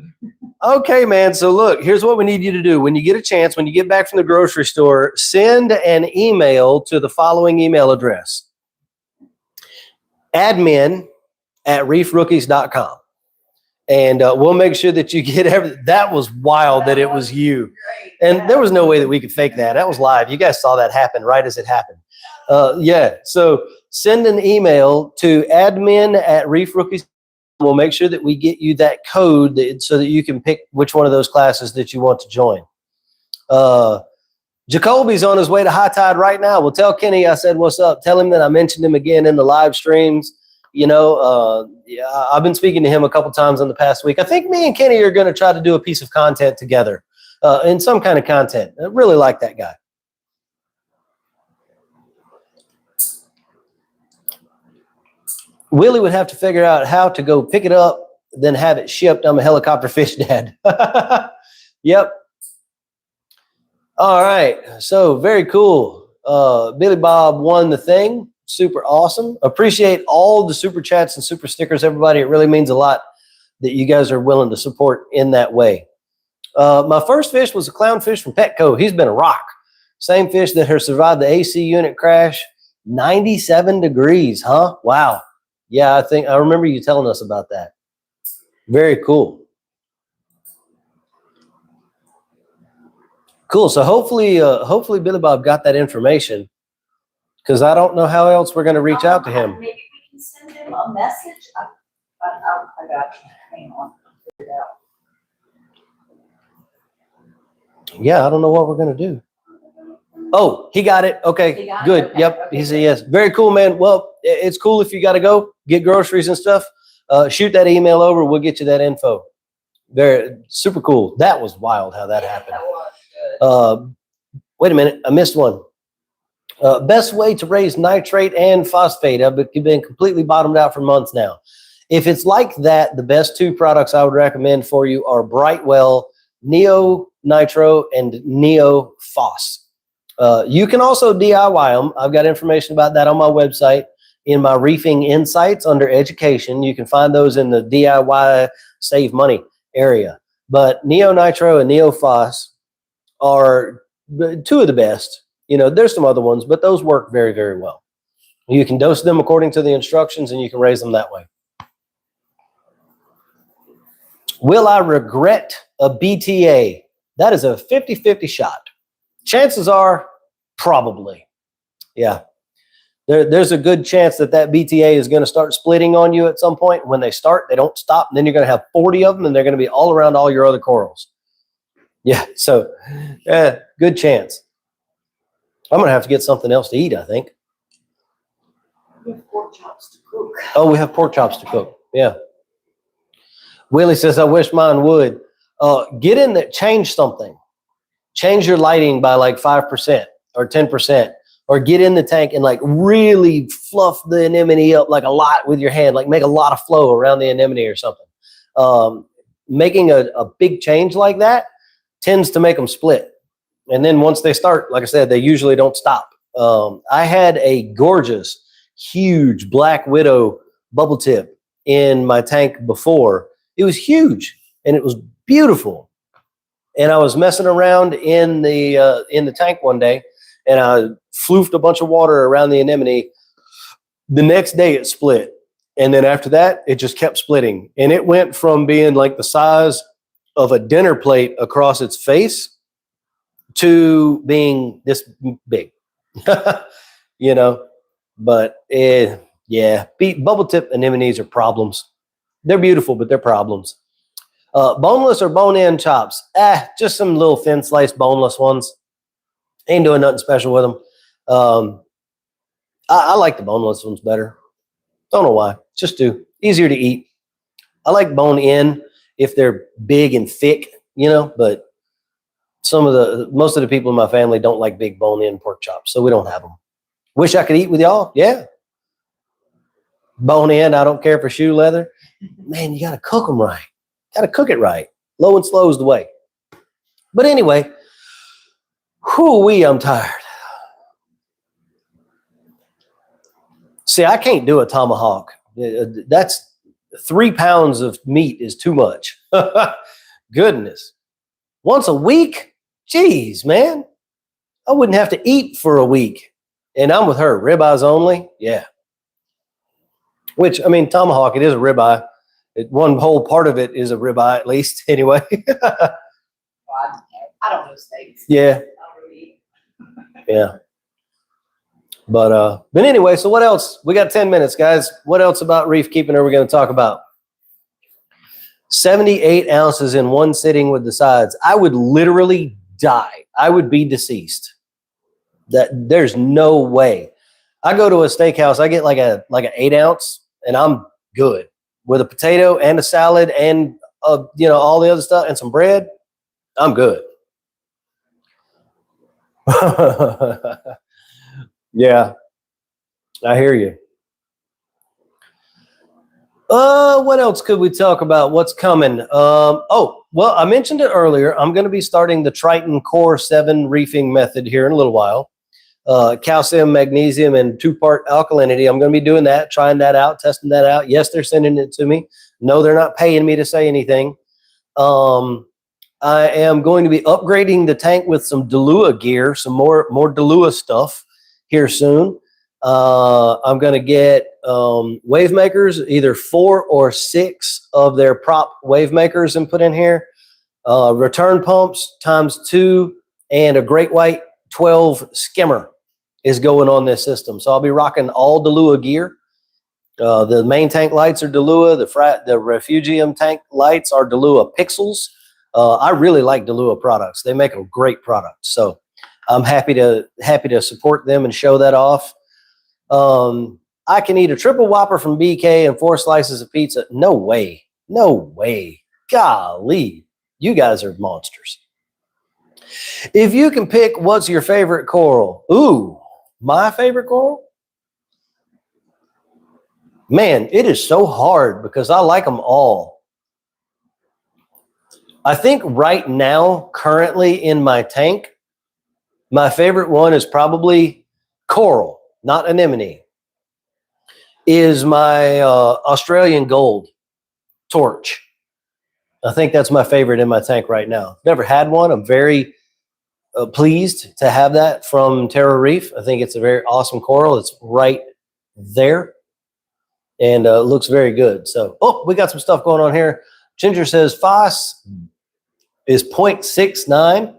Okay, man. So look, here's what we need you to do. When you get a chance, when you get back from the grocery store, send an email to the following email address. admin@reefrookies.com. And we'll make sure that you get everything. That was wild that it was you. Great. And there was no way that we could fake that. That was live. You guys saw that happen right as it happened. Yeah. So send an email to admin@reefrookies. We'll make sure that we get you that code so that you can pick which one of those classes that you want to join. Jacoby's on his way to High Tide right now. Well, tell Kenny I said what's up. Tell him that I mentioned him again in the live streams. You know, yeah, I've been speaking to him a couple times in the past week. I think me and Kenny are going to try to do a piece of content together, in some kind of content. I really like that guy. Willie would have to figure out how to go pick it up, then have it shipped. I'm a helicopter fish dad. Yep. All right. So very cool. Billy Bob won the thing. Super awesome. Appreciate all the super chats and super stickers, everybody. It really means a lot that you guys are willing to support in that way. My first fish was a clownfish from Petco. He's been a rock. Same fish that has survived the AC unit crash. 97 degrees, huh? Wow. Yeah, I remember you telling us about that. Very cool. Cool. So hopefully Billy Bob got that information, because I don't know how else we're going to reach out to him. Maybe we can send him a message. I got you. Hang on. Figure it out. Yeah, I don't know what we're going to do. Oh, he got it. Okay, He got it? good. Okay, Yep, okay, he said good. yes. Very cool, man. Well, it's cool if you got to go get groceries and stuff. Shoot that email over. We'll get you that info. Very super cool. That was wild how that happened. That was good. Wait a minute, I missed one. Best way to raise nitrate and phosphate. I've been completely bottomed out for months now. If it's like that, the best 2 products I would recommend for you are Brightwell Neo Nitro and Neo Phos. You can also DIY them. I've got information about that on my website in my Reefing Insights under Education. You can find those in the DIY Save Money area. But Neo Nitro and Neo Phos are 2 of the best. You know, there's some other ones, but those work very, very well. You can dose them according to the instructions, and you can raise them that way. Will I regret a BTA? That is a 50-50 shot. Chances are, probably. Yeah. There's a good chance that BTA is going to start splitting on you at some point. When they start, they don't stop. And then you're going to have 40 of them, and they're going to be all around all your other corals. Yeah, so good chance. I'm going to have to get something else to eat, I think. We have pork chops to cook. Oh, we have pork chops to cook. Yeah. Willie says, I wish mine would. Get in there, change something. Change your lighting by like 5% or 10%. Or get in the tank and like really fluff the anemone up like a lot with your hand. Like make a lot of flow around the anemone or something. Making a big change like that tends to make them split. And then once they start, like I said, they usually don't stop. I had a gorgeous, huge Black Widow bubble tip in my tank before. It was huge and it was beautiful. And I was messing around in the tank one day, and I floofed a bunch of water around the anemone. The next day it split. And then after that, it just kept splitting. And it went from being like the size of a dinner plate across its face to being this big. You know, but yeah, bubble tip anemones are problems. They're beautiful, but they're problems. Boneless or bone-in chops? Just some little thin sliced boneless ones. Ain't doing nothing special with them. I like the boneless ones better. Don't know why. Just easier to eat. I like bone-in if they're big and thick. you know, but most of the people in my family don't like big bone-in pork chops, so we don't have them. Wish I could eat with y'all. Yeah. Bone-in, I don't care for shoe leather. Man, you got to cook them right. Got to cook it right. Low and slow is the way. But anyway, I'm tired. See, I can't do a tomahawk. That's 3 pounds of meat is too much. Goodness. Once a week? Jeez, man. I wouldn't have to eat for a week. And I'm with her. Ribeyes only? Yeah. Which, I mean, tomahawk, it is a ribeye. One whole part of it is a ribeye, at least, anyway. Well, I don't know steaks. Yeah. Yeah. But anyway, so what else? We got 10 minutes, guys. What else about reef keeping are we going to talk about? 78 ounces in one sitting with the sides. I would literally die. I would be deceased. There's no way. I go to a steakhouse, I get like an 8 ounce, and I'm good with a potato and a salad and all the other stuff and some bread. I'm good. Yeah, I hear you. What else could we talk about? What's coming? Well, I mentioned it earlier. I'm going to be starting the Triton Core 7 reefing method here in a little while. Calcium, magnesium, and 2-part alkalinity. I'm going to be doing that, trying that out, testing that out. Yes, they're sending it to me. No, they're not paying me to say anything. I am going to be upgrading the tank with some Delua gear, some more Delua stuff here soon. I'm going to get wave makers, either 4 or 6 of their prop wave makers and put in here. Return pumps ×2 and a Great White 12 skimmer is going on this system. So I'll be rocking all Delua gear. The main tank lights are Delua. The Refugium tank lights are Delua Pixels. I really like Delua products. They make a great product. So I'm happy to support them and show that off. I can eat a triple Whopper from BK and 4 slices of pizza. No way. No way. Golly. You guys are monsters. If you can pick what's your favorite coral. Ooh, my favorite coral? Man, it is so hard because I like them all. I think right now, currently in my tank, my favorite one is probably coral, not anemone, is my Australian gold torch. I think that's my favorite in my tank right now. Never had one. I'm very pleased to have that from Terra Reef. I think it's a very awesome coral. It's right there and looks very good. So, we got some stuff going on here. Ginger says FOS is 0.69.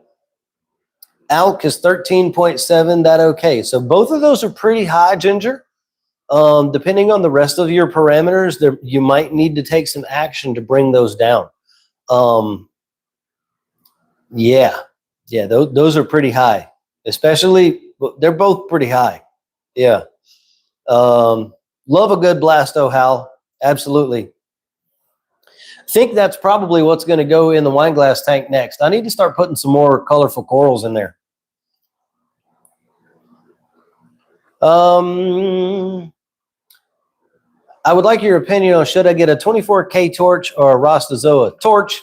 ALK is 13.7. That okay. So both of those are pretty high, Ginger. Depending on the rest of your parameters, you might need to take some action to bring those down. Yeah, those are pretty high. Especially, they're both pretty high. Yeah. Love a good blasto, Hal. Absolutely. Think that's probably what's going to go in the wine glass tank next. I need to start putting some more colorful corals in there. I would like your opinion on should I get a 24K torch or a Rastazoa torch.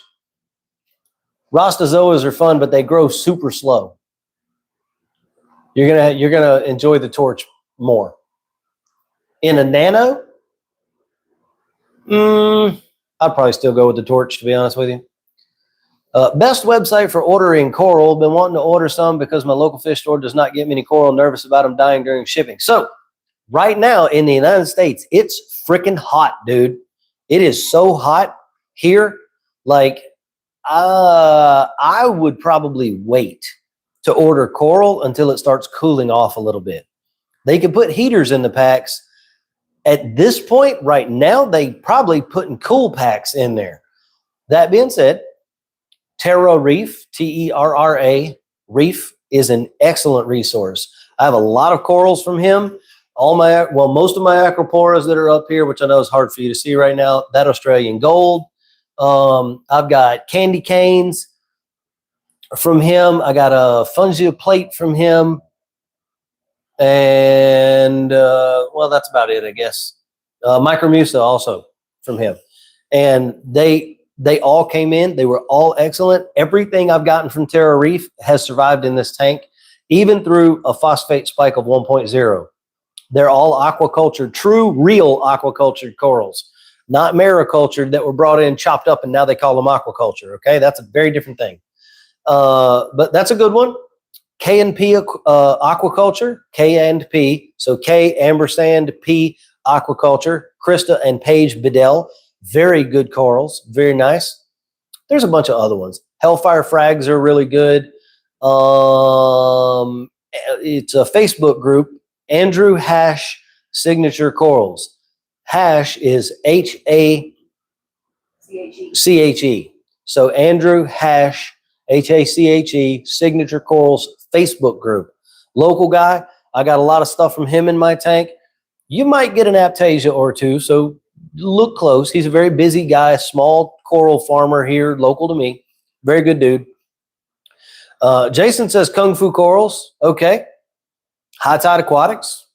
Rastazoas are fun, but they grow super slow. You're gonna enjoy the torch more. In a nano, I'd probably still go with the torch, to be honest with you. Best website for ordering coral. Been wanting to order some because my local fish store does not get many coral. Nervous about them dying during shipping. So right now in the United States, it's freaking hot, dude. It is so hot here. Like, I would probably wait to order coral until it starts cooling off a little bit. They could put heaters in the packs. At this point, right now, they probably putting cool packs in there. That being said, Terra Reef, Terra Reef, is an excellent resource. I have a lot of corals from him. Most of my acroporas that are up here, which I know is hard for you to see right now, that Australian gold. I've got candy canes. from him. I got a Fungia plate from him. And, well, that's about it, I guess. Micromucil also from him. And they all came in. They were all excellent. Everything I've gotten from Terra Reef has survived in this tank, even through a phosphate spike of 1.0. They're all aquaculture, true, real aquacultured corals, not maricultured that were brought in, chopped up, and now they call them aquaculture. Okay, that's a very different thing. But that's a good one. K&P aquaculture, K&P. So K, ampersand, P, aquaculture. Krista and Paige Bedell, very good corals, very nice. There's a bunch of other ones. Hellfire frags are really good. It's a Facebook group, Andrew Hash Signature Corals. Hash is HACHE. So Andrew Hash, HACHE, Signature Corals Facebook group. Local guy. I got a lot of stuff from him in my tank. You might get an Aptasia or two, so look close. He's a very busy guy, small coral farmer here, local to me. Very good dude. Jason says Kung Fu Corals. Okay. High Tide Aquatics.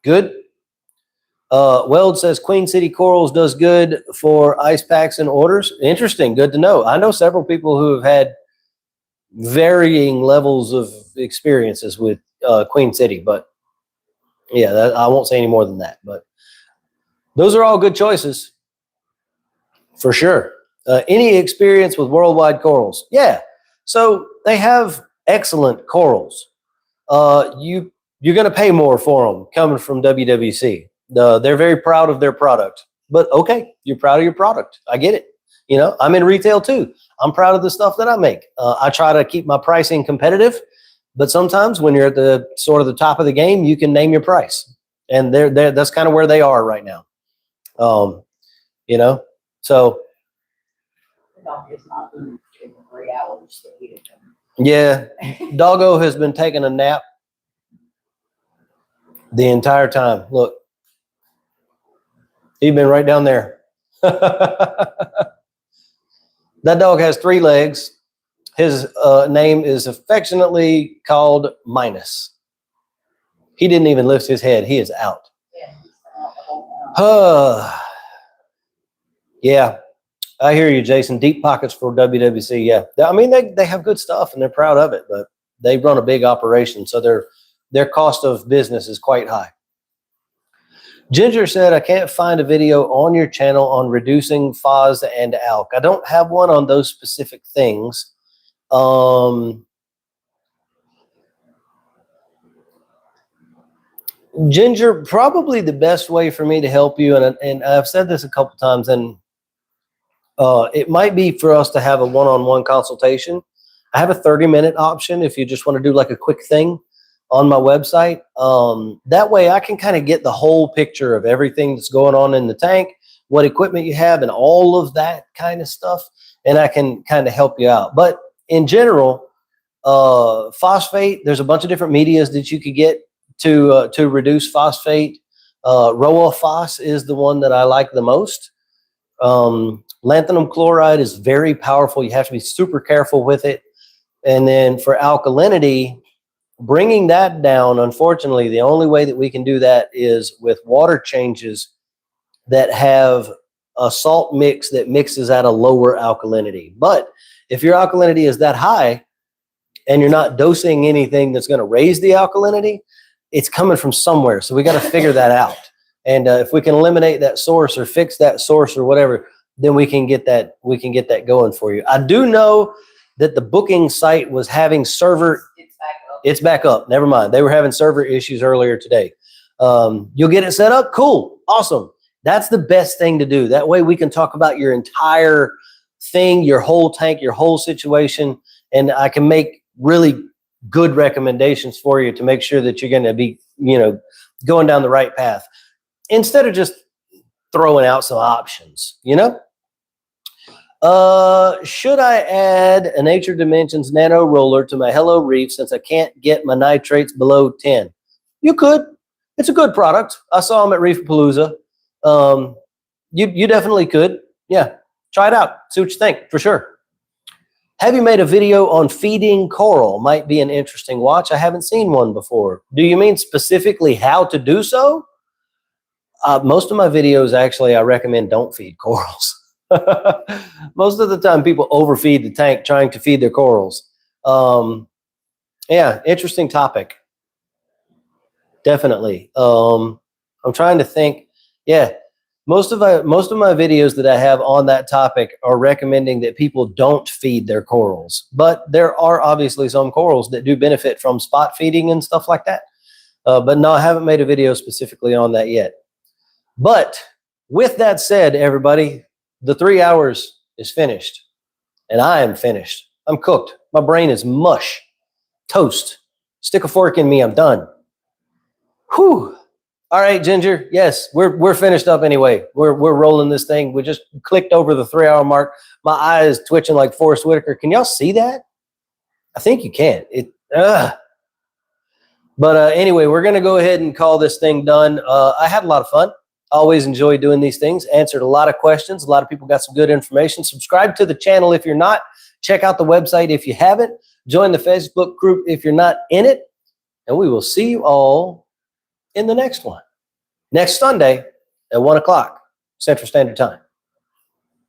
Good. Weld says Queen City Corals does good for ice packs and orders. Interesting. Good to know. I know several people who have had varying levels of experiences with Queen City, but yeah, I won't say any more than that. But those are all good choices for sure. Any experience with Worldwide Corals? Yeah. So they have excellent corals. You're going to pay more for them coming from WWC. They're very proud of their product. But okay, you're proud of your product. I get it. You know, I'm in retail too. I'm proud of the stuff that I make. I try to keep my pricing competitive, but sometimes when you're at the sort of the top of the game, you can name your price. And that's kind of where they are right now. You know, so yeah, Doggo has been taking a nap the entire time. Look, he's been right down there. That dog has 3 legs. His name is affectionately called Minus. He didn't even lift his head. He is out. Yeah, I hear you, Jason. Deep pockets for WWC. Yeah, I mean they have good stuff and they're proud of it, but they run a big operation, so their cost of business is quite high. Ginger said, I can't find a video on your channel on reducing FOS and ALK. I don't have one on those specific things. Ginger, probably the best way for me to help you, and I've said this a couple times, and it might be for us to have a one-on-one consultation. I have a 30-minute option if you just want to do like a quick thing on my website. That way I can kind of get the whole picture of everything that's going on in the tank, what equipment you have, and all of that kind of stuff, and I can kind of help you out. But in general, phosphate, there's a bunch of different medias that you could get to reduce phosphate. Roa Phos is the one that I like the most. Lanthanum chloride is very powerful. You have to be super careful with it. And then for alkalinity, bringing that down, unfortunately, the only way that we can do that is with water changes that have a salt mix that mixes at a lower alkalinity. But if your alkalinity is that high and you're not dosing anything that's going to raise the alkalinity, it's coming from somewhere. So we got to figure that out. And if we can eliminate that source or fix that source or whatever, then we can get that going for you. I do know that the booking site was having server. It's back up. Never mind. They were having server issues earlier today. You'll get it set up. Cool. Awesome. That's the best thing to do. That way we can talk about your entire thing, your whole tank, your whole situation, and I can make really good recommendations for you to make sure that you're going to be, going down the right path instead of just throwing out some options, Should I add a Nature Dimensions nano roller to my Hello Reef since I can't get my nitrates below 10? You could. It's a good product. I saw them at Reef Palooza. You definitely could. Yeah. Try it out. See what you think, for sure. Have you made a video on feeding coral? Might be an interesting watch. I haven't seen one before. Do you mean specifically how to do so? Most of my videos, actually, I recommend don't feed corals. Most of the time, people overfeed the tank trying to feed their corals. Yeah, interesting topic. Definitely. I'm trying to think. Yeah, most of my videos that I have on that topic are recommending that people don't feed their corals. But there are obviously some corals that do benefit from spot feeding and stuff like that. But no, I haven't made a video specifically on that yet. But with that said, everybody, the 3 hours is finished. And I am finished. I'm cooked. My brain is mush. Toast. Stick a fork in me. I'm done. Whew. All right, Ginger. Yes, we're finished up anyway. We're rolling this thing. We just clicked over the 3 hour mark. My eye is twitching like Forrest Whitaker. Can y'all see that? I think you can. But anyway, we're going to go ahead and call this thing done. I had a lot of fun. Always enjoy doing these things. Answered a lot of questions. A lot of people got some good information. Subscribe to the channel if you're not. Check out the website if you haven't. Join the Facebook group if you're not in it. And we will see you all in the next one. Next Sunday at 1 o'clock Central Standard Time.